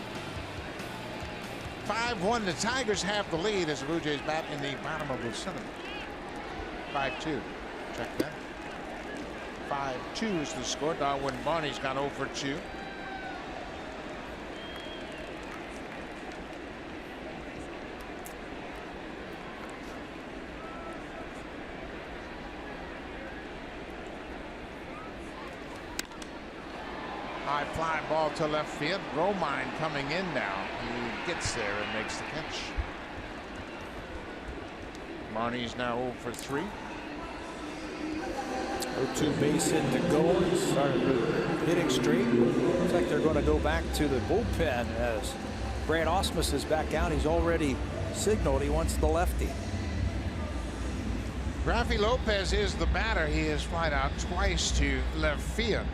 5-1, the Tigers have the lead as the Blue Jays bat in the bottom of the 7th. 5-2. Check that. 5-2 is the score. Darwin Barney's gone 0 for 2. High fly ball to left field. Romine coming in now. He gets there and makes the catch. Marnie's now 0 for 3. 0-2 base hit to go. Started hitting straight. Looks like they're going to go back to the bullpen as Brad Ausmus is back out. He's already signaled he wants the lefty. Rafi Lopez is the batter. He has flied out twice to left field.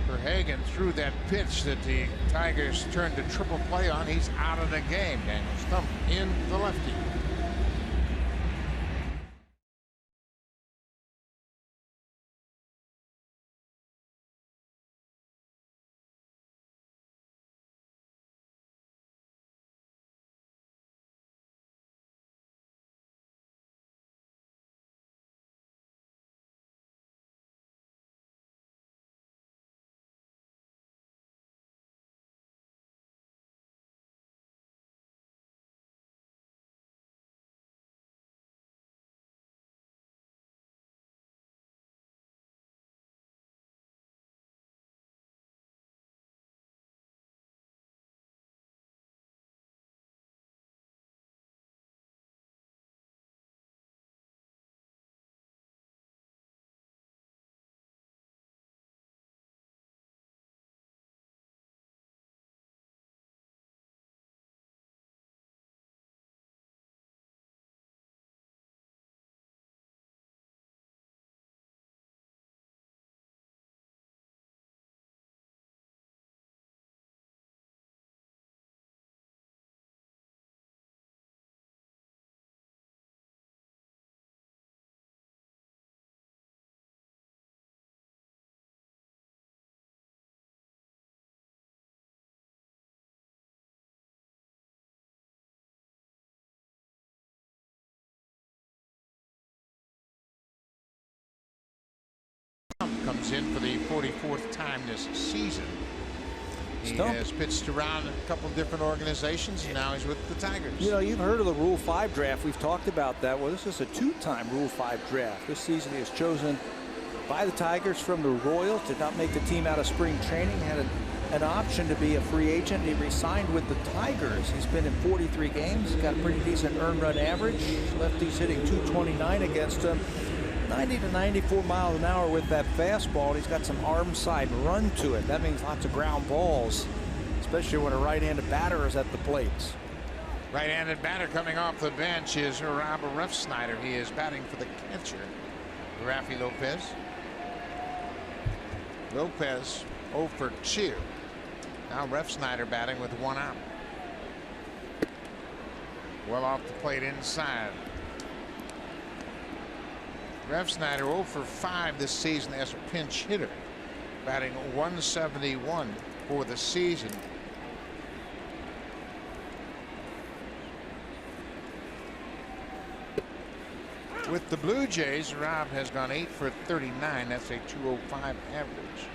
Verhagen threw that pitch that the Tigers turned to triple play on. He's out of the game. Daniel Stump in the lefty. Comes in for the 44th time this season. He has pitched around a couple different organizations, and now he's with the Tigers. You know, you've heard of the Rule 5 draft. We've talked about that. Well, this is a 2-time Rule 5 draft. This season he was chosen by the Tigers from the Royals. Did not make the team out of spring training. Had an option to be a free agent. He re-signed with the Tigers. He's been in 43 games. He's got a pretty decent earned run average. Lefties hitting .229 against him. 90 to 94 miles an hour with that fastball. And he's got some arm side run to it. That means lots of ground balls, especially when a right-handed batter is at the plates. Right-handed batter coming off the bench is Rob Refsnyder. He is batting for the catcher, Rafi Lopez. Lopez 0 for 2. Now Refsnyder batting with 1 out. Well off the plate inside. Refsnyder 0 for 5 this season as a pinch hitter, batting 171 for the season. With the Blue Jays, Rob has gone 8 for 39. That's a .205 average.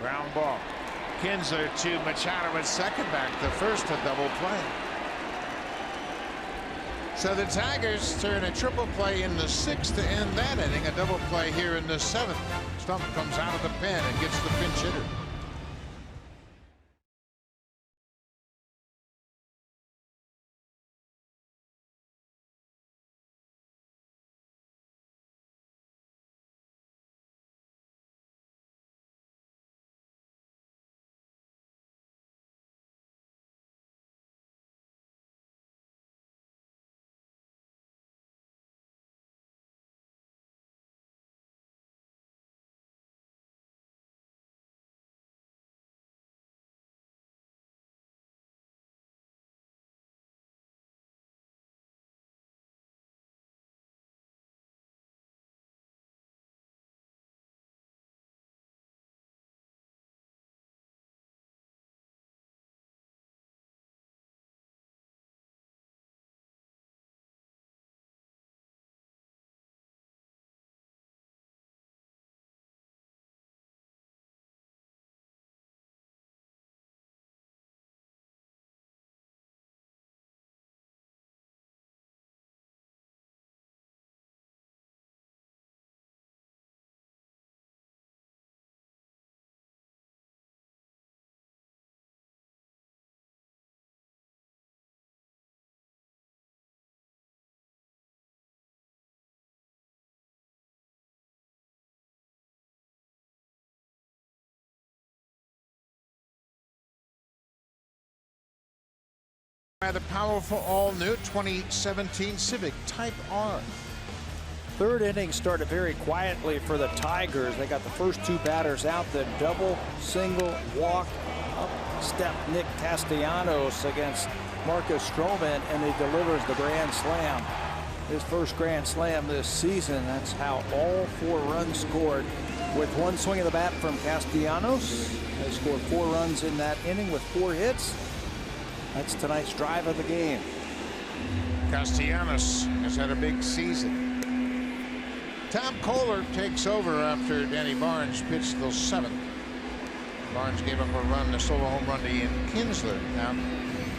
Ground ball. Kinsler to Machado at second, back the first, a double play. So the Tigers turn a triple play in the 6th to end that inning, a double play here in the 7th. Stump comes out of the pen and gets the pinch hitter. By the powerful all-new 2017 Civic Type R. Third inning started very quietly for the Tigers. They got the first two batters out, then double, single, walk, up step Nick Castellanos against Marcus Stroman, and he delivers the grand slam. His first grand slam this season. That's how all 4 runs scored with one swing of the bat from Castellanos. They scored 4 runs in that inning with 4 hits. That's tonight's drive of the game. Castellanos has had a big season. Tom Kohler takes over after Danny Barnes pitched the 7th. Barnes gave up a run, a solo home run to Ian Kinsler. Now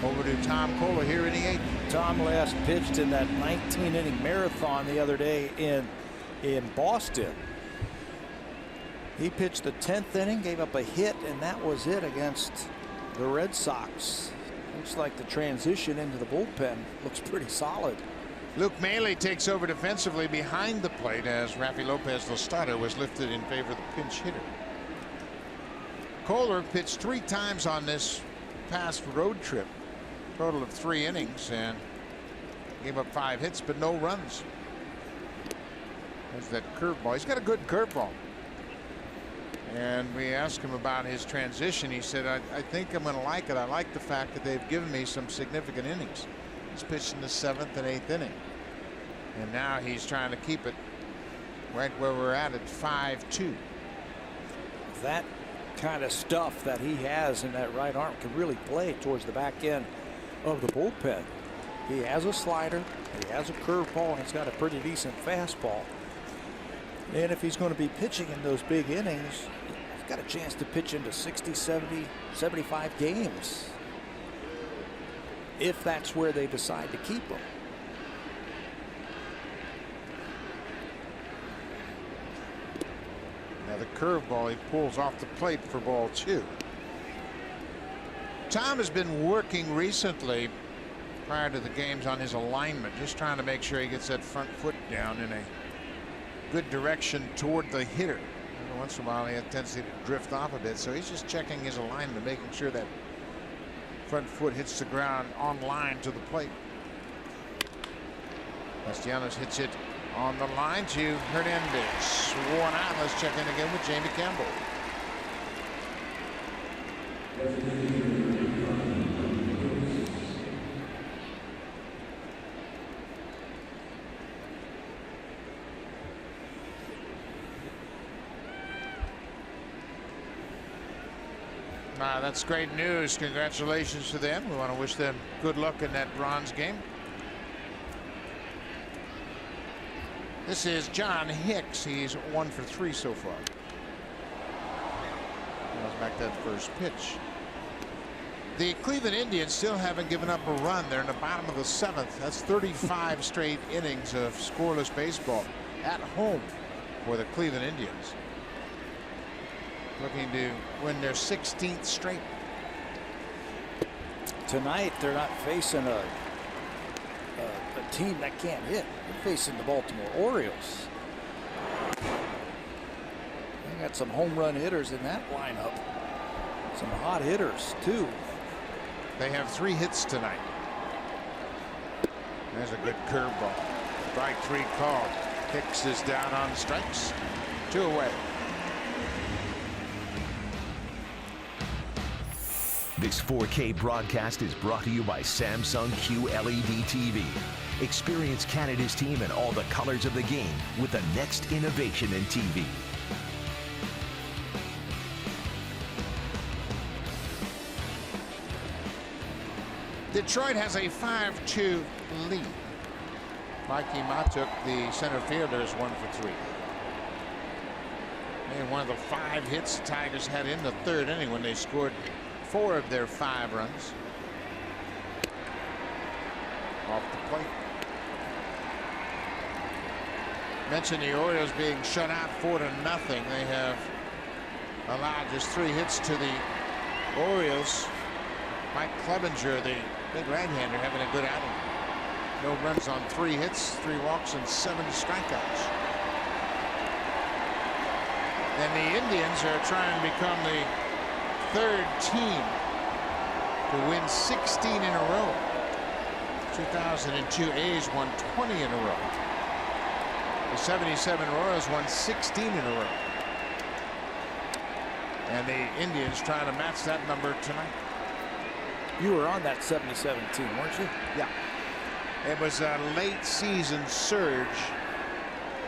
over to Tom Kohler here in the 8th. Tom last pitched in that 19-inning marathon the other day in Boston. He pitched the 10th inning, gave up a hit, and that was it against the Red Sox. Looks like the transition into the bullpen looks pretty solid. Luke Maile takes over defensively behind the plate as Rafi Lopez, the starter, was lifted in favor of the pinch hitter. Kohler pitched 3 times on this past road trip, total of 3 innings, and gave up 5 hits but no runs. There's that curveball. He's got a good curveball. And we asked him about his transition. He said, I think I'm going to like it. I like the fact that they've given me some significant innings. He's pitched in the 7th and 8th inning. And now he's trying to keep it right where we're at 5-2. That kind of stuff that he has in that right arm can really play towards the back end of the bullpen. He has a slider, he has a curveball, and he's got a pretty decent fastball. And if he's going to be pitching in those big innings, he's got a chance to pitch into 60, 70, 75 games. If that's where they decide to keep him. Now the curveball he pulls off the plate for ball 2. Tom has been working recently prior to the games on his alignment, just trying to make sure he gets that front foot down in a good direction toward the hitter. Every once in a while he has a tendency to drift off a bit, so he's just checking his alignment, making sure that front foot hits the ground on line to the plate. Castellanos hits it on the line to Hernandez. Worn out. Let's check in again with Jamie Campbell. That's great news. Congratulations to them. We want to wish them good luck in that bronze game. This is John Hicks. He's 1 for 3 so far. Let's back that first pitch. The Cleveland Indians still haven't given up a run. They're in the bottom of the 7th. That's 35 straight innings of scoreless baseball at home for the Cleveland Indians. Looking to win their 16th straight. Tonight they're not facing a team that can't hit. They're facing the Baltimore Orioles. They got some home run hitters in that lineup. Some hot hitters too. They have 3 hits tonight. There's a good curveball. Strike 3 call. Hicks is down on strikes. 2 away. This 4K broadcast is brought to you by Samsung QLED TV. Experience Canada's team in all the colors of the game with the next innovation in TV. Detroit has a 5-2 lead. Mikey Matuk, the center fielder, is 1 for 3. And one of the 5 hits the Tigers had in the 3rd inning when they scored 4 of their 5 runs. Off the plate. Mentioned the Orioles being shut out 4-0. They have allowed just 3 hits to the Orioles. Mike Clevenger, the big right-hander, having a good outing. No runs on 3 hits, 3 walks, and 7 strikeouts. And the Indians are trying to become the 3rd team to win 16 in a row. 2002 A's won 20 in a row. The 77 Royals won 16 in a row. And the Indians trying to match that number tonight. You were on that 77 team, weren't you? Yeah. It was a late season surge.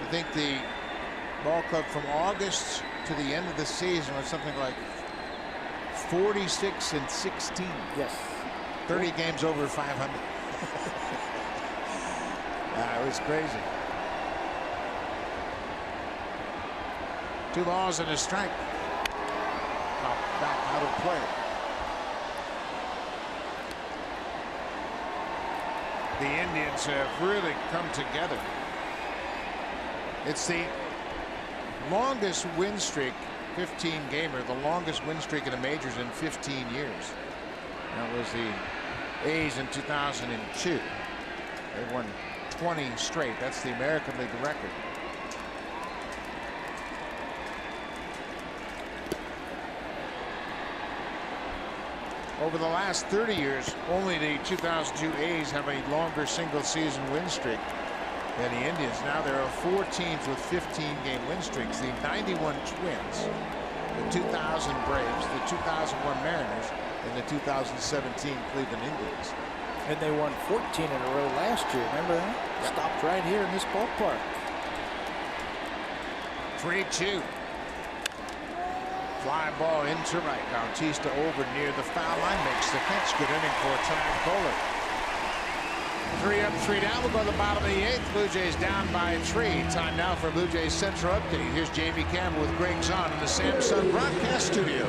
I think the ball club from August to the end of the season was something like 46 and 16. Yes. 30 games over 500. It was crazy. 2 balls and a strike. Popped back out of play. The Indians have really come together. It's the longest win streak, 15-gamer, the longest win streak in the majors in 15 years. That was the A's in 2002. They won 20 straight. That's the American League record. Over the last 30 years, only the 2002 A's have a longer single-season win streak than the Indians. Now there are 4 teams with 15-game win streaks. The 91 Twins, the 2000 Braves, the 2001 Mariners, and the 2017 Cleveland Indians. And they won 14 in a row last year. Remember that? Yep. Stopped right here in this ballpark. 3-2. Fly ball into right. Bautista over near the foul line. Makes the catch. Good inning for Ty Kohler. 3 up, 3 down. We'll go to the bottom of the 8th. Blue Jays down by 3. Time now for Blue Jays Central Update. Here's Jamie Campbell with Greg Zahn in the Samsung broadcast studio.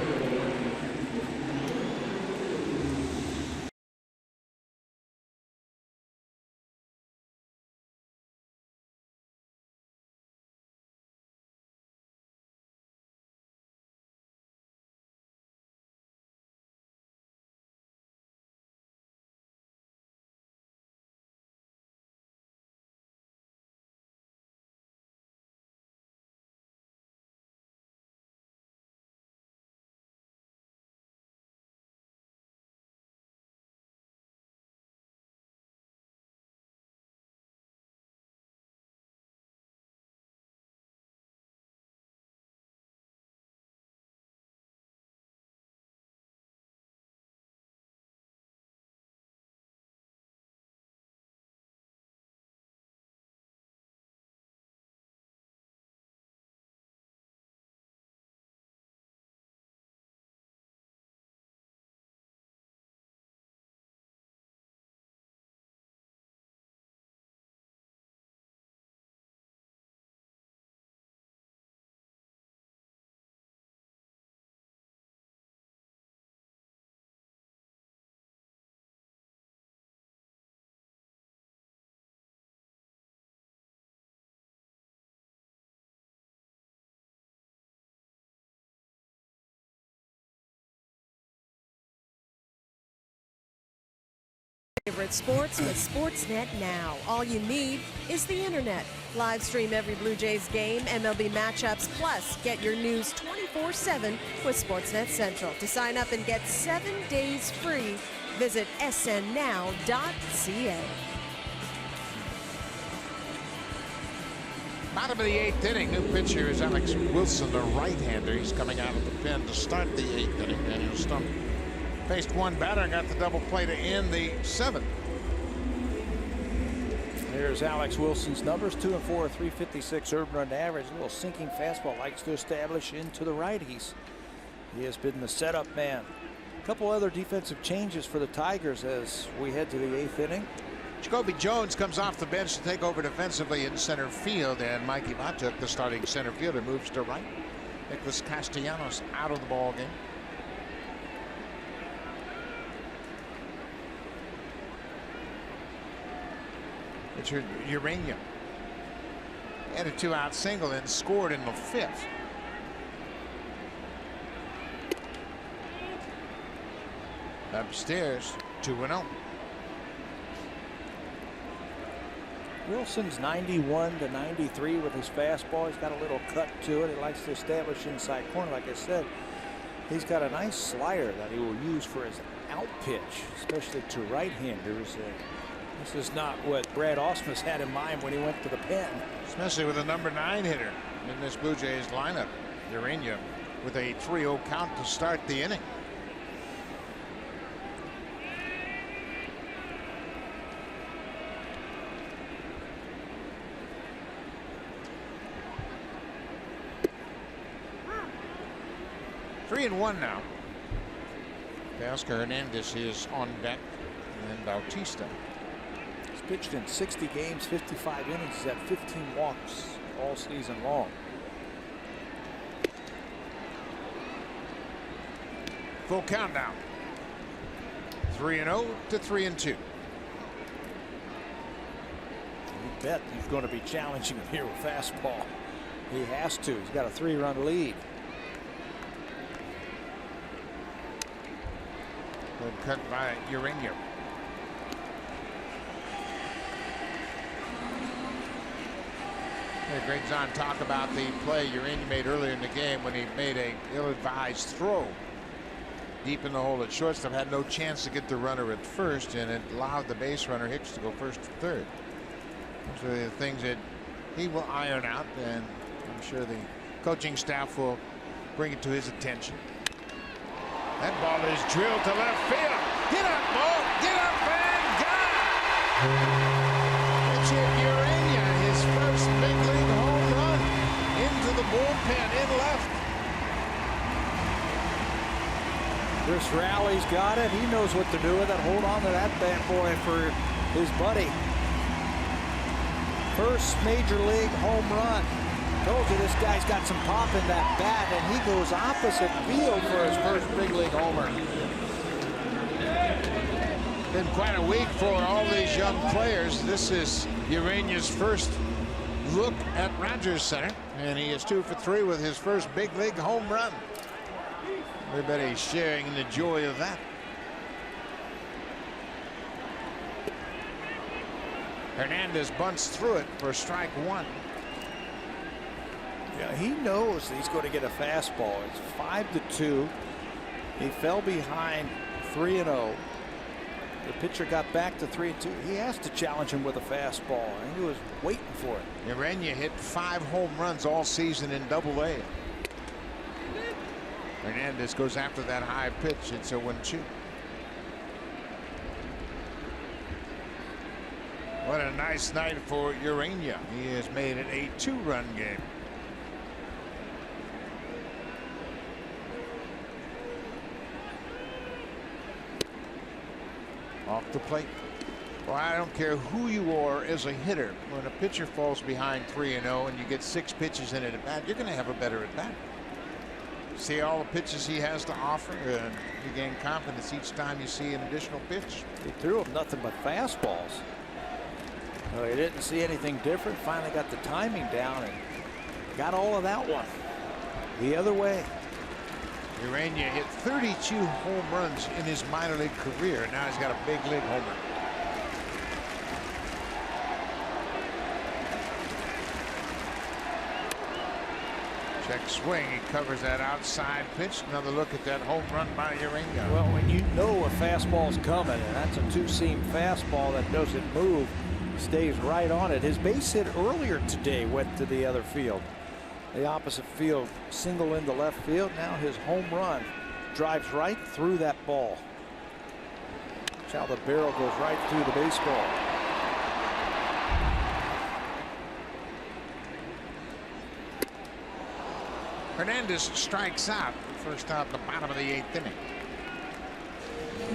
Favorite sports with Sportsnet Now. All you need is the internet. Live stream every Blue Jays game, MLB matchups, plus get your news 24/7 with Sportsnet Central. To sign up and get 7 days free, visit snnow.ca. Bottom of the 8th inning. New pitcher is Alex Wilson, the right-hander. He's coming out of the pen to start the 8th inning. Daniel Stump faced one batter and got the double play to end the 7th. Here's Alex Wilson's numbers: 2 and 4, 356 earned run average. A little sinking fastball, likes to establish into the righties. He has been the setup man. A couple other defensive changes for the Tigers as we head to the 8th inning. Jacoby Jones comes off the bench to take over defensively in center field, and Mikey Matuk, the starting center fielder, moves to right. Nicholas Castellanos out of the ball game. Richard Urania had a 2-out single and scored in the 5th. Upstairs, 2-0. Wilson's 91 to 93 with his fastball. He's got a little cut to it. He likes to establish inside corner. Like I said, he's got a nice slider that he will use for his out pitch, especially to right-handers. This is not what Brad Ausmus had in mind when he went to the pen. Especially with a number 9 hitter in this Blue Jays lineup. Urania with a 3-0 count to start the inning. Three and one now. Oscar Hernandez is on deck, and then Bautista. He's pitched in 60 games, 55 innings. He's had 15 walks all season long. Full count now. 3-0 to 3-2. You bet he's going to be challenging him here with fastball. He has to. He's got a 3-run lead. Good cut by Urania. Greg Zahn talk about the play Urania made earlier in the game when he made a ill-advised throw deep in the hole at shortstop. Had no chance to get the runner at first, and it allowed the base runner Hicks to go first to third. Those are the things that he will iron out, and I'm sure the coaching staff will bring it to his attention. That ball is drilled to left field. Get up, Mo! Get up, and gone! Pitch hit Urania, his first big league home run into the bullpen in left. Chris Rowley's got it. He knows what to do with it. Hold on to that bad boy for his buddy. First major league home run. Told you this guy's got some pop in that bat, and he goes opposite field for his first big league homer. Been quite a week for all these young players. This is Urania's first look at Rogers Center, and he is 2 for 3 with his first big league home run. Everybody's sharing in the joy of that. Hernandez bunts through it for strike 1. Yeah, he knows that he's going to get a fastball. It's 5-2. He fell behind 3-0. The pitcher got back to 3-2. He has to challenge him with a fastball, and he was waiting for it. Urania hit 5 home runs all season in Double-A. Hernandez goes after that high pitch. It's a 1-2. What a nice night for Urania. He has made it a 2-run game. Off the plate. Well, I don't care who you are as a hitter. When a pitcher falls behind 3-0 and you get 6 pitches in it at bat, you're going to have a better at bat. See all the pitches he has to offer, and you gain confidence each time you see an additional pitch. He threw him nothing but fastballs. Well, he didn't see anything different. Finally got the timing down and got all of that one the other way. Urania hit 32 home runs in his minor league career. Now he's got a big league homer. Check swing. He covers that outside pitch. Another look at that home run by Urania. Well, when you know a fastball's coming, and that's a 2-seam fastball that doesn't move, stays right on it. His base hit earlier today went to the other field. The opposite field, single into left field. Now his home run drives right through that ball. That's how the barrel goes right through the baseball. Hernandez strikes out. First out in the bottom of the 8th inning.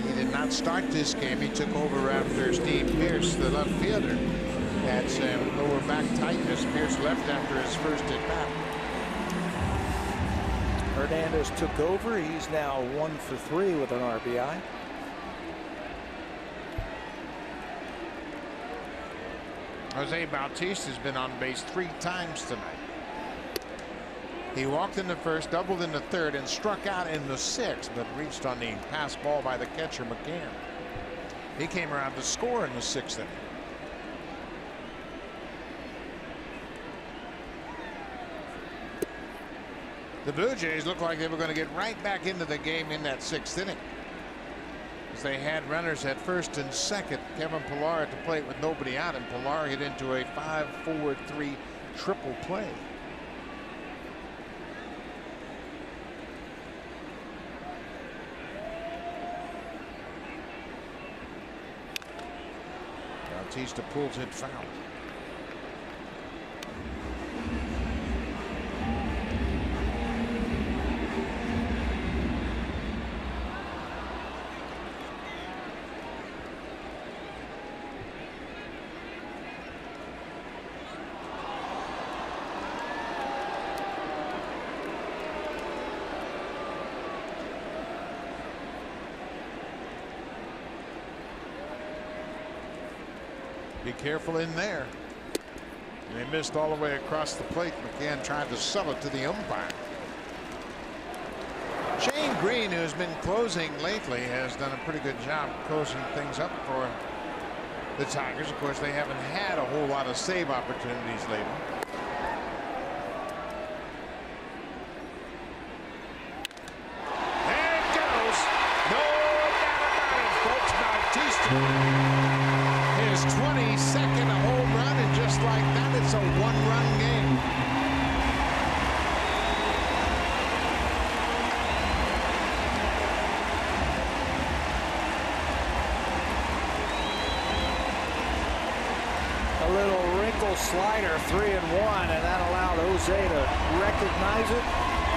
He did not start this game. He took over after Steve Pearce, the left fielder, had some lower back tightness. Pearce left after his first at bat. Hernandez took over. He's now 1 for 3 with an RBI. Jose Bautista has been on base 3 times tonight. He walked in the first, doubled in the third, and struck out in the 6th, but reached on the pass ball by the catcher McCann. He came around to score in the 6th inning. The Blue Jays looked like they were going to get right back into the game in that 6th inning. As they had runners at first and second. Kevin Pillar at the plate with nobody out, and Pillar hit into a 5-4-3 triple play. Bautista pulls it foul. Be careful in there. And they missed all the way across the plate. McCann tried to sell it to the umpire. Shane Green, who's been closing lately, has done a pretty good job closing things up for the Tigers. Of course, they haven't had a whole lot of save opportunities lately. There it goes. No doubt about it, folks. Bautista. His 22nd home run, and just like that, it's a one-run game. A little wrinkle slider, 3-1, and that allowed Jose to recognize it.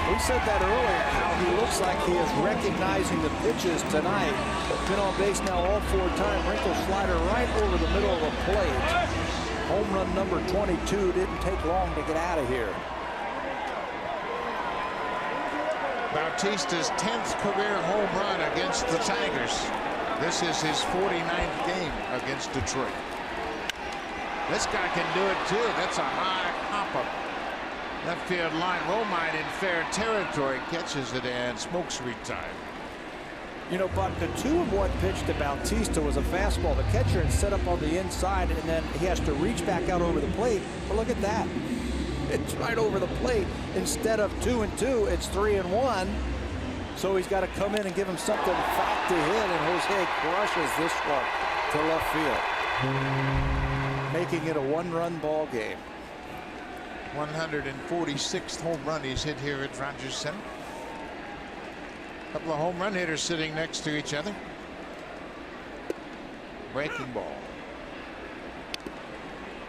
We said that earlier, how he looks like he is recognizing the pitches tonight. Been on base now all 4 times. Wrinkle slider right over the middle of the plate. Home run number 22. Didn't take long to get out of here. Bautista's 10th career home run against the Tigers. This is his 49th game against Detroit. This guy can do it too. That's a high hopper. Left field line. Romine in fair territory, catches it, and Smokes retired. You know, Buck, the 2-1 pitch to Bautista was a fastball. The catcher had set up on the inside, and then he has to reach back out over the plate. But look at that. It's right over the plate. Instead of 2-2, it's 3-1. So he's got to come in and give him something fat to hit, and Jose crushes this one to left field, making it a 1-run ball game. 146th home run he's hit here at Rogers Center. A couple of home run hitters sitting next to each other. Breaking ball.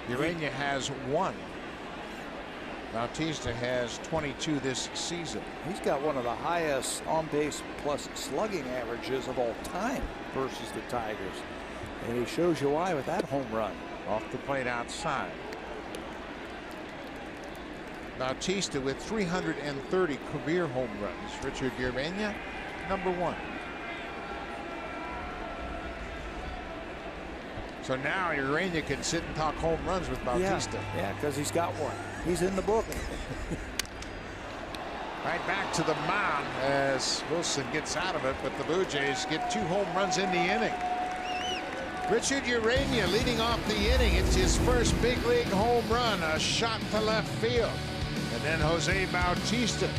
Urania has 1. Bautista has 22 this season. He's got one of the highest on-base plus slugging averages of all time versus the Tigers. And he shows you why with that home run. Off the plate outside. Bautista with 330 career home runs. Richard Urania, number 1. So now Urania can sit and talk home runs with Bautista. Yeah, because he's got one. He's in the book. Right back to the mound as Wilson gets out of it, but the Blue Jays get 2 home runs in the inning. Richard Urania leading off the inning. It's his first big league home run, a shot to left field. And then Jose Bautista,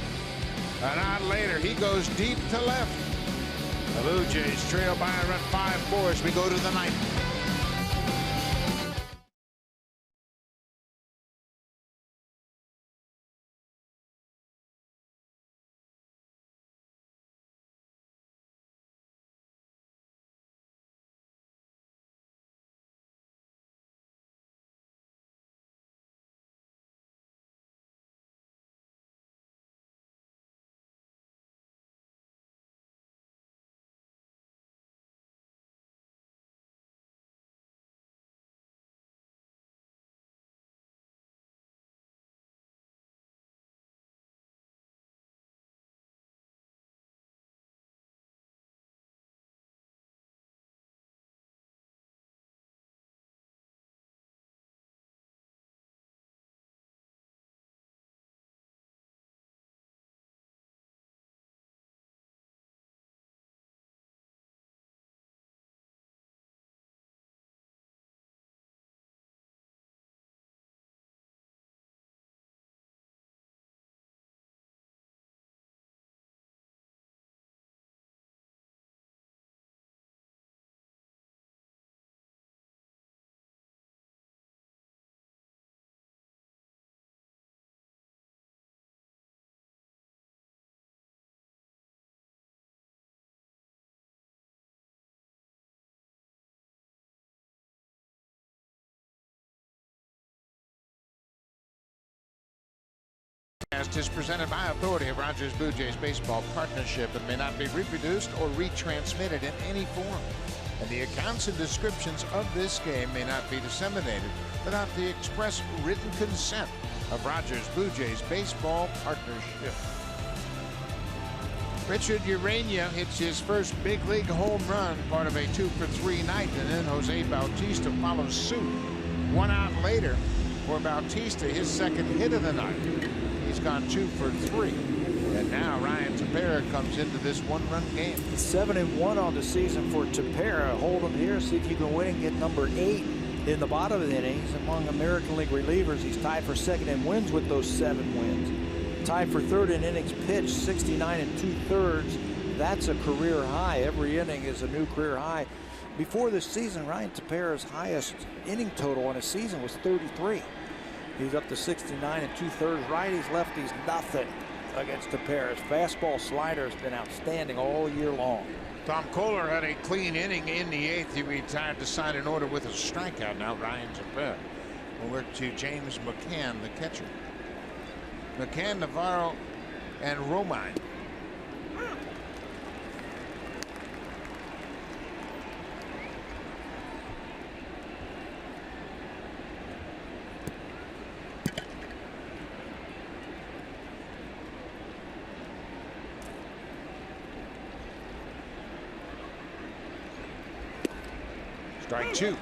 an hour later, he goes deep to left. The Blue Jays trail by a run 5-4 as we go to the 9th. broadcast is presented by authority of Rogers Blue Jays Baseball Partnership and may not be reproduced or retransmitted in any form. And the accounts and descriptions of this game may not be disseminated without the express written consent of Rogers Blue Jays Baseball Partnership. Richard Urania hits his first big league home run, part of a 2-for-3 night, and then Jose Bautista follows suit. 1 out later for Bautista, his second hit of the night. He's gone 2 for 3. And now Ryan Tepera comes into this 1-run game. 7-1 on the season for Tepera. Hold him here, see if you can win and get number 8 in the bottom of the inning. He's among American League relievers. He's tied for second in wins with those 7 wins. Tied for third in innings pitched, 69 2/3. That's a career high. Every inning is a new career high. Before this season, Ryan Tepera's highest inning total in a season was 33. He's up to 69 2/3. Righties, lefties, nothing against Tepera's fastball slider has been outstanding all year long. Tom Kohler had a clean inning in the 8th. He retired to sign an order with a strikeout. Now Ryan Tepera will work to James McCann, the catcher. McCann, Navarro, and Romine. Strike 2.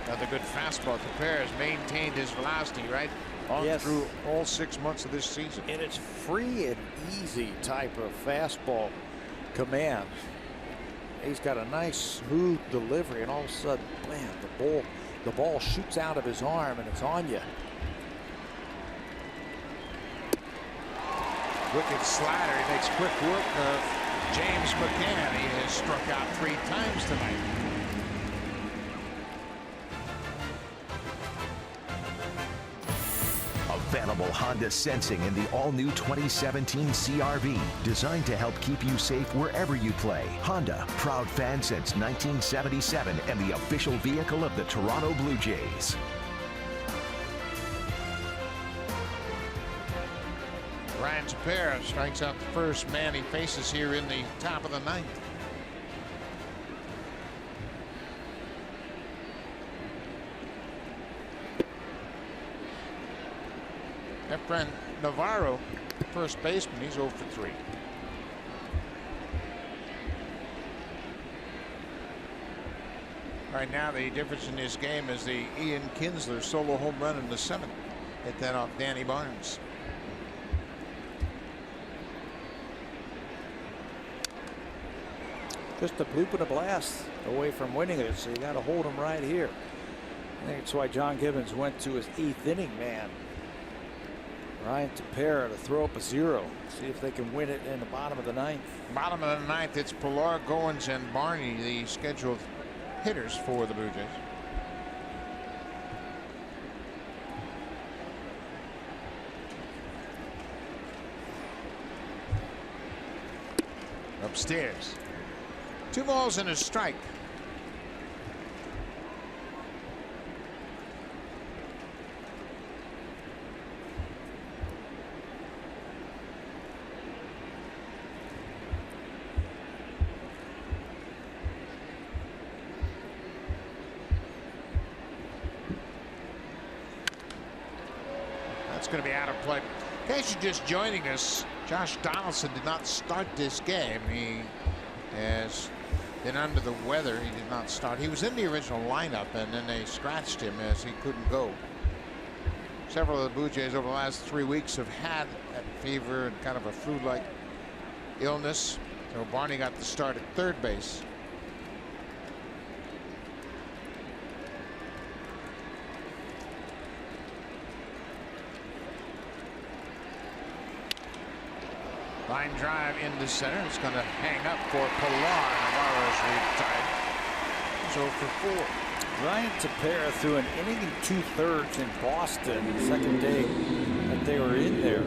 Another good fastball. Tepera has maintained his velocity right on through all 6 months of this season. And it's free and easy type of fastball command. He's got a nice smooth delivery, and all of a sudden, man, the ball shoots out of his arm and it's on you. Wicked slider. He makes quick work of James McCann. He has struck out 3 times tonight. Available Honda sensing in the all-new 2017 CR-V, designed to help keep you safe wherever you play. Honda, proud fan since 1977 and the official vehicle of the Toronto Blue Jays. Ryan Tepera strikes out the first man he faces here in the top of the 9th. Efren Navarro, first baseman, he's 0 for 3. Right now, the difference in this game is the Ian Kinsler solo home run in the 7th. Hit that off Danny Barnes. Just a bloop and a blast away from winning it, so you got to hold him right here. I think that's why John Gibbons went to his 8th inning man. Ryan Tepera to throw up a 0. See if they can win it in the bottom of the 9th. Bottom of the 9th, it's Pilar, Goins, and Barney, the scheduled hitters for the Blue Jays. Upstairs. 2 balls and a strike. Going to be out of play. In case you're just joining us, Josh Donaldson did not start this game. He has been under the weather. He did not start. He was in the original lineup, and then they scratched him as he couldn't go. Several of the Blue Jays over the last 3 weeks have had that fever and kind of a flu-like illness. So Barney got the start at third base. Line drive into center. It's going to hang up for Pilar. Navarro's retired. He's 0 for 4. Ryan Tepera threw an inning and 2/3 in Boston the second day that they were in there.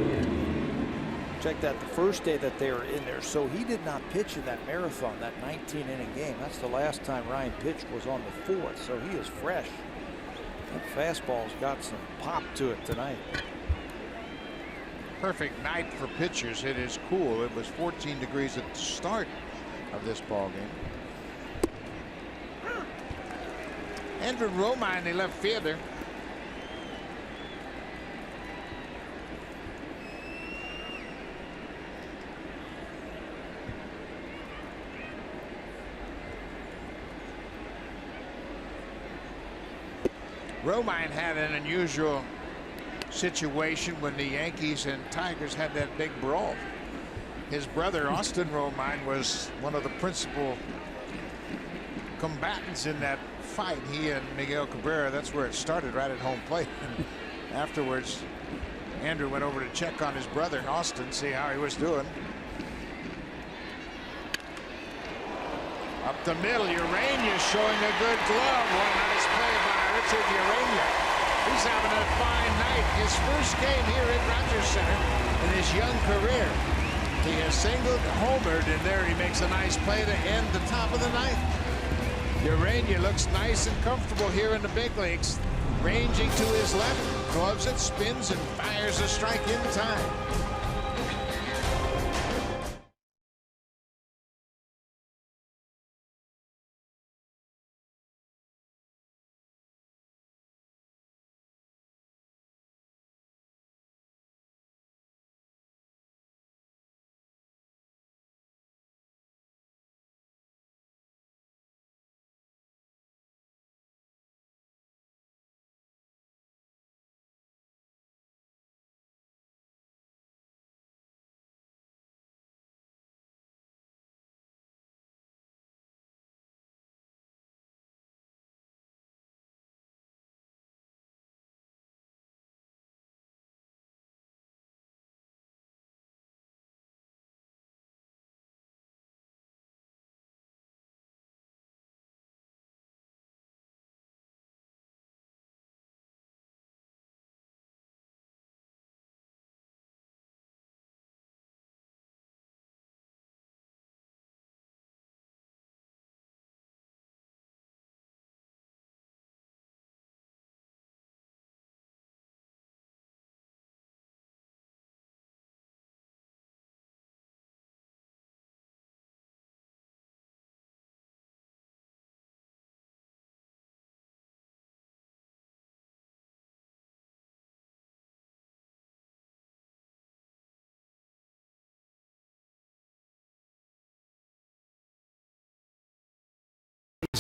Check that, the first day that they were in there. So he did not pitch in that marathon, that 19-inning game. That's the last time Ryan pitched was on the 4th. So he is fresh. That fastball's got some pop to it tonight. perfect night for pitchers. It is cool. It was 14 degrees at the start of this ball game. Andrew Romine, the left fielder. Romine had an unusual situation when the Yankees and Tigers had that big brawl. His brother Austin Romine was one of the principal combatants in that fight. He and Miguel Cabrera, that's where it started, right at home plate. And afterwards, Andrew went over to check on his brother Austin, see how he was doing. Up the middle, Urania showing a good glove. One nice play by Richard Urania. He's having a fine night. His first game here at Rogers Center in his young career. He has singled, homered, and there he makes a nice play to end the top of the ninth. Urania looks nice and comfortable here in the big leagues. Ranging to his left, gloves it, spins, and fires a strike in time.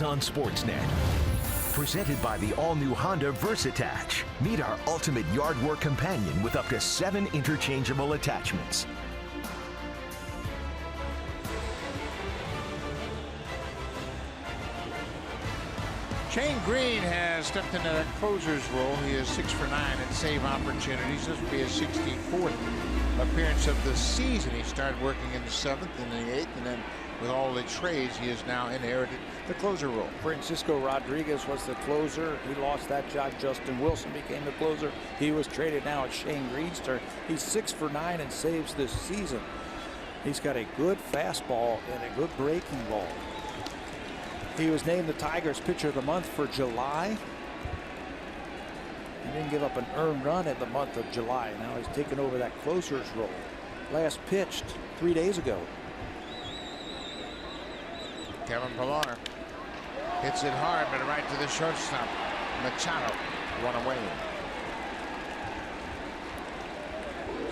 On Sportsnet. Presented by the all-new Honda VersaTach. Meet our ultimate yard work companion with up to 7 interchangeable attachments. Shane Green has stepped into that closer's role. He is 6 for 9 in save opportunities. This will be his 64th appearance of the season. He started working in the 7th and the 8th, and then with all the trades, he has now inherited the closer role. Francisco Rodriguez was the closer. He lost that job. Justin Wilson became the closer. He was traded. Now it's Shane Green's turn. He's 6 for 9 in saves this season. He's got a good fastball and a good breaking ball. He was named the Tigers Pitcher of the Month for July. He didn't give up an earned run in the month of July. Now he's taken over that closer's role. Last pitched 3 days ago. Kevin Pillar hits it hard, but right to the shortstop. Machado, one away.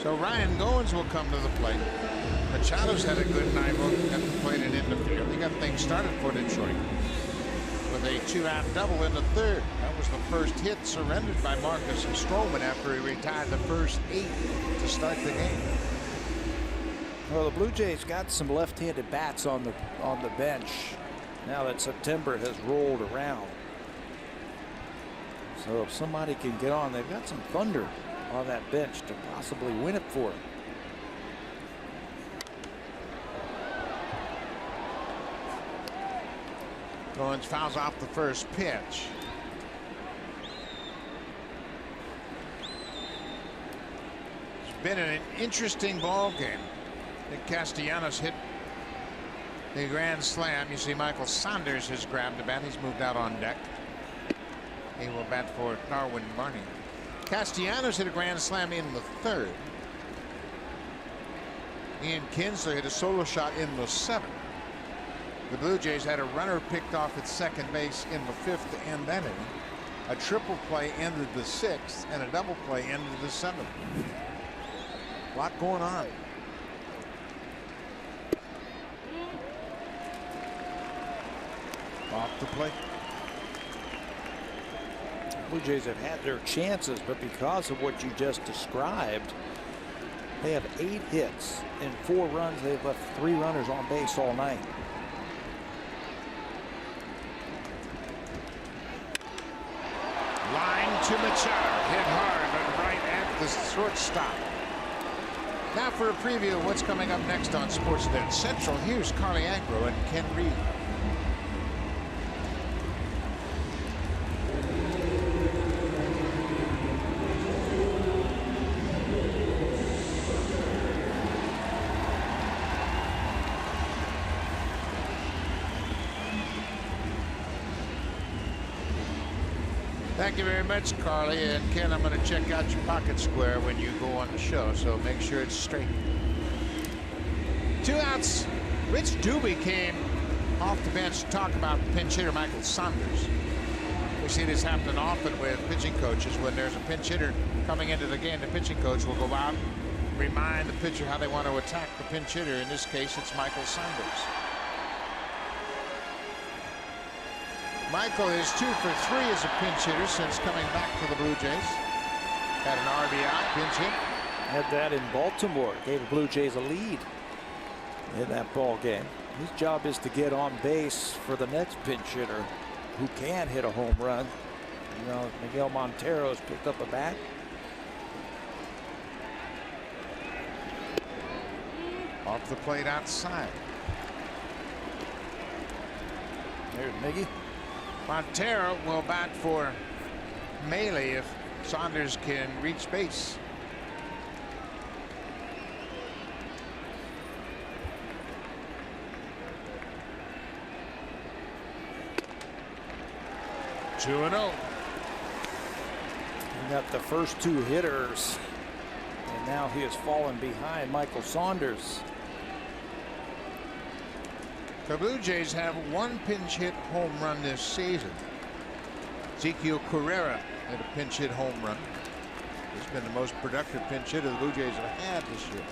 So Ryan Goins will come to the plate. Machado's had a good night looking at the plate and in the field. He got things started for Detroit with a 2-out double in the 3rd. That was the first hit surrendered by Marcus Stroman after he retired the first 8 to start the game. Well, the Blue Jays got some left-handed bats on the bench now that September has rolled around. So if somebody can get on, they've got some thunder on that bench to possibly win it for them. Goins fouls off the first pitch. It's been an interesting ball game. Nick Castellanos hit the grand slam. You see Michael Saunders has grabbed the bat. He's moved out on deck. He will bat for Darwin Barney. Castellanos hit a grand slam in the 3rd. Ian Kinsler hit a solo shot in the 7th. The Blue Jays had a runner picked off at second base in the 5th to end that inning. A triple play ended the 6th, and a double play ended the 7th. A lot going on. Off the plate. Blue Jays have had their chances, but because of what you just described, they have 8 hits and 4 runs. They've left 3 runners on base all night. Line to Machado, hit hard but right at the shortstop. Now for a preview of what's coming up next on Sportsnet Central. Here's Carly Agro and Ken Reed. Thank you very much, Carly. And Ken, I'm going to check out your pocket square when you go on the show, so make sure it's straight. 2 outs. Rich Doobie came off the bench to talk about pinch hitter Michael Saunders. We see this happen often with pitching coaches. When there's a pinch hitter coming into the game, the pitching coach will go out and remind the pitcher how they want to attack the pinch hitter. In this case, it's Michael Saunders. Michael is 2 for 3 as a pinch hitter since coming back to the Blue Jays. Had an RBI pinch hit. Had that in Baltimore. Gave the Blue Jays a lead in that ball game. His job is to get on base for the next pinch hitter who can hit a home run. You know, Miguel Montero's picked up a bat. Off the plate outside. There's Miggy. Montero will bat for Mealy if Saunders can reach base. Two and 0. He got the first 2 hitters, and now he has fallen behind Michael Saunders. The Blue Jays have 1 pinch hit home run this season. Ezequiel Carrera had a pinch hit home run. He's been the most productive pinch hitter the Blue Jays have had this year.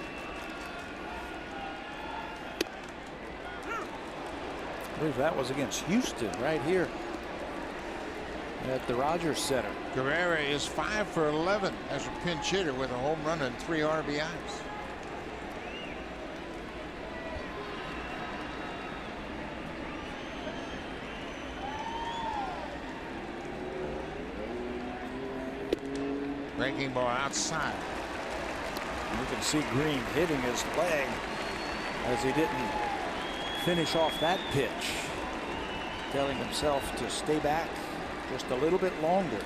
I believe that was against Houston right here at the Rogers Center. Carrera is 5 for 11 as a pinch hitter with a home run and 3 RBIs. Breaking ball outside. You can see Green hitting his leg as he didn't finish off that pitch, telling himself to stay back just a little bit longer.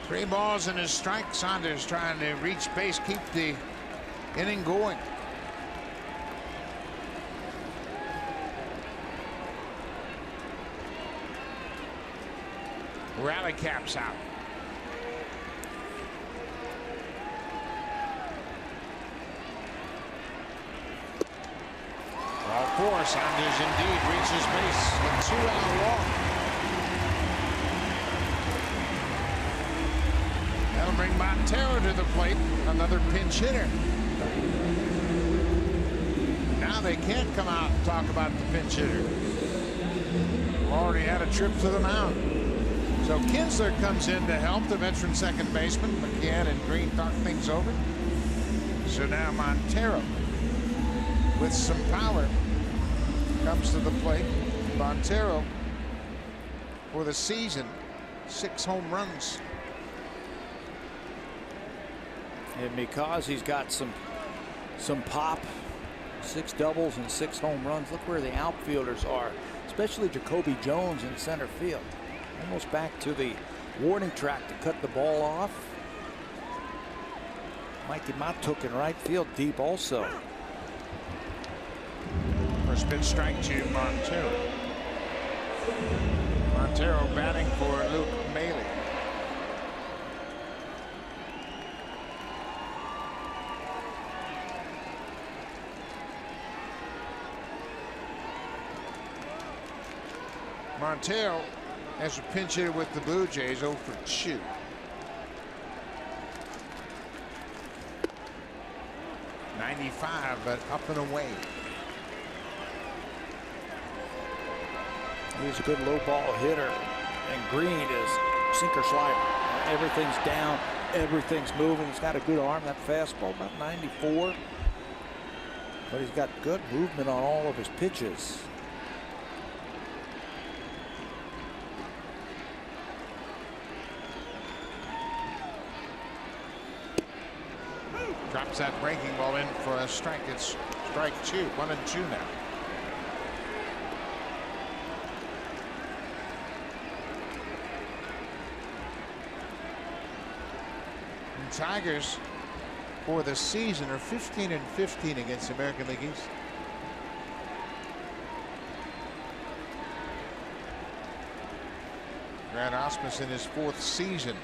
Three balls and a strike. Saunders trying to reach base, keep the inning going. Rally caps out. All 4. Saunders indeed reaches base. A 2-out walk. That'll bring Montero to the plate. Another pinch hitter. Now they can't come out and talk about the pinch hitter. Already had a trip to the mound. So Kinsler comes in to help the veteran second baseman. McCann and Green talk things over. So now Montero, with some power, comes to the plate. Montero, for the season, 6 home runs. And because he's got some pop, 6 doubles and 6 home runs, look where the outfielders are, especially Jacoby Jones in center field. Almost back to the warning track to cut the ball off. Mikey Matuk in right field deep also. First pitch strike to Montero. Montero batting for Luke Maile. Montero as a pinch hitter with the Blue Jays, 0 for 2. .95, but up and away. He's a good low ball hitter, and Green is sinker slider. Everything's down, everything's moving. He's got a good arm. That fastball about 94, but he's got good movement on all of his pitches. Drops that breaking ball in for a strike. It's strike 2, 1-2 now. And Tigers for the season are 15-15 against the American League East. Grant Osmus in his 4th season.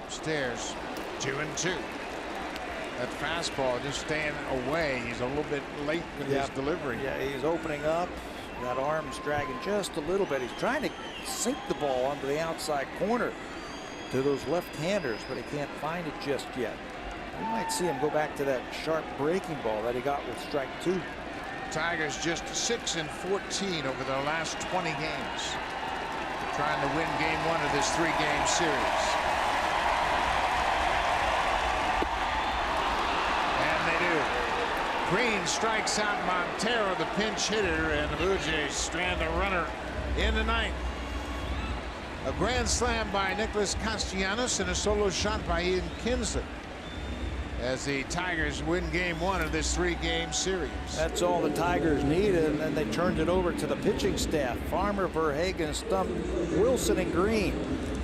Upstairs, 2-2. That fastball just staying away. He's a little bit late in his delivery. Yeah, he's opening up. That arm's dragging just a little bit. He's trying to sink the ball onto the outside corner to those left-handers, but he can't find it just yet. We might see him go back to that sharp breaking ball that he got with strike 2. Tigers just 6-14 over their last 20 games. Trying to win game 1 of this 3-game series. And they do. Green strikes out Montero, the pinch hitter, and the Blue Jays strand a runner in the 9th. A grand slam by Nicholas Castellanos and a solo shot by Ian Kinsler as the Tigers win game 1 of this 3-game series. That's all the Tigers needed, and then they turned it over to the pitching staff. Farmer, Verhagen, Stump, Wilson, and Green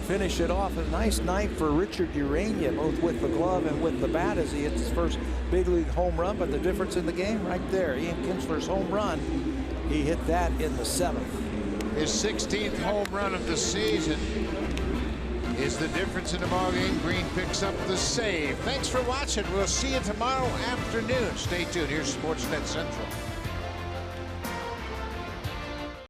finish it off. A nice night for Richard Urania, both with the glove and with the bat, as he hits his first big league home run. But the difference in the game right there, Ian Kinsler's home run, he hit that in the 7th. His 16th home run of the season is the difference in the ballgame. Green picks up the save. Thanks for watching. We'll see you tomorrow afternoon. Stay tuned. Here's Sportsnet Central.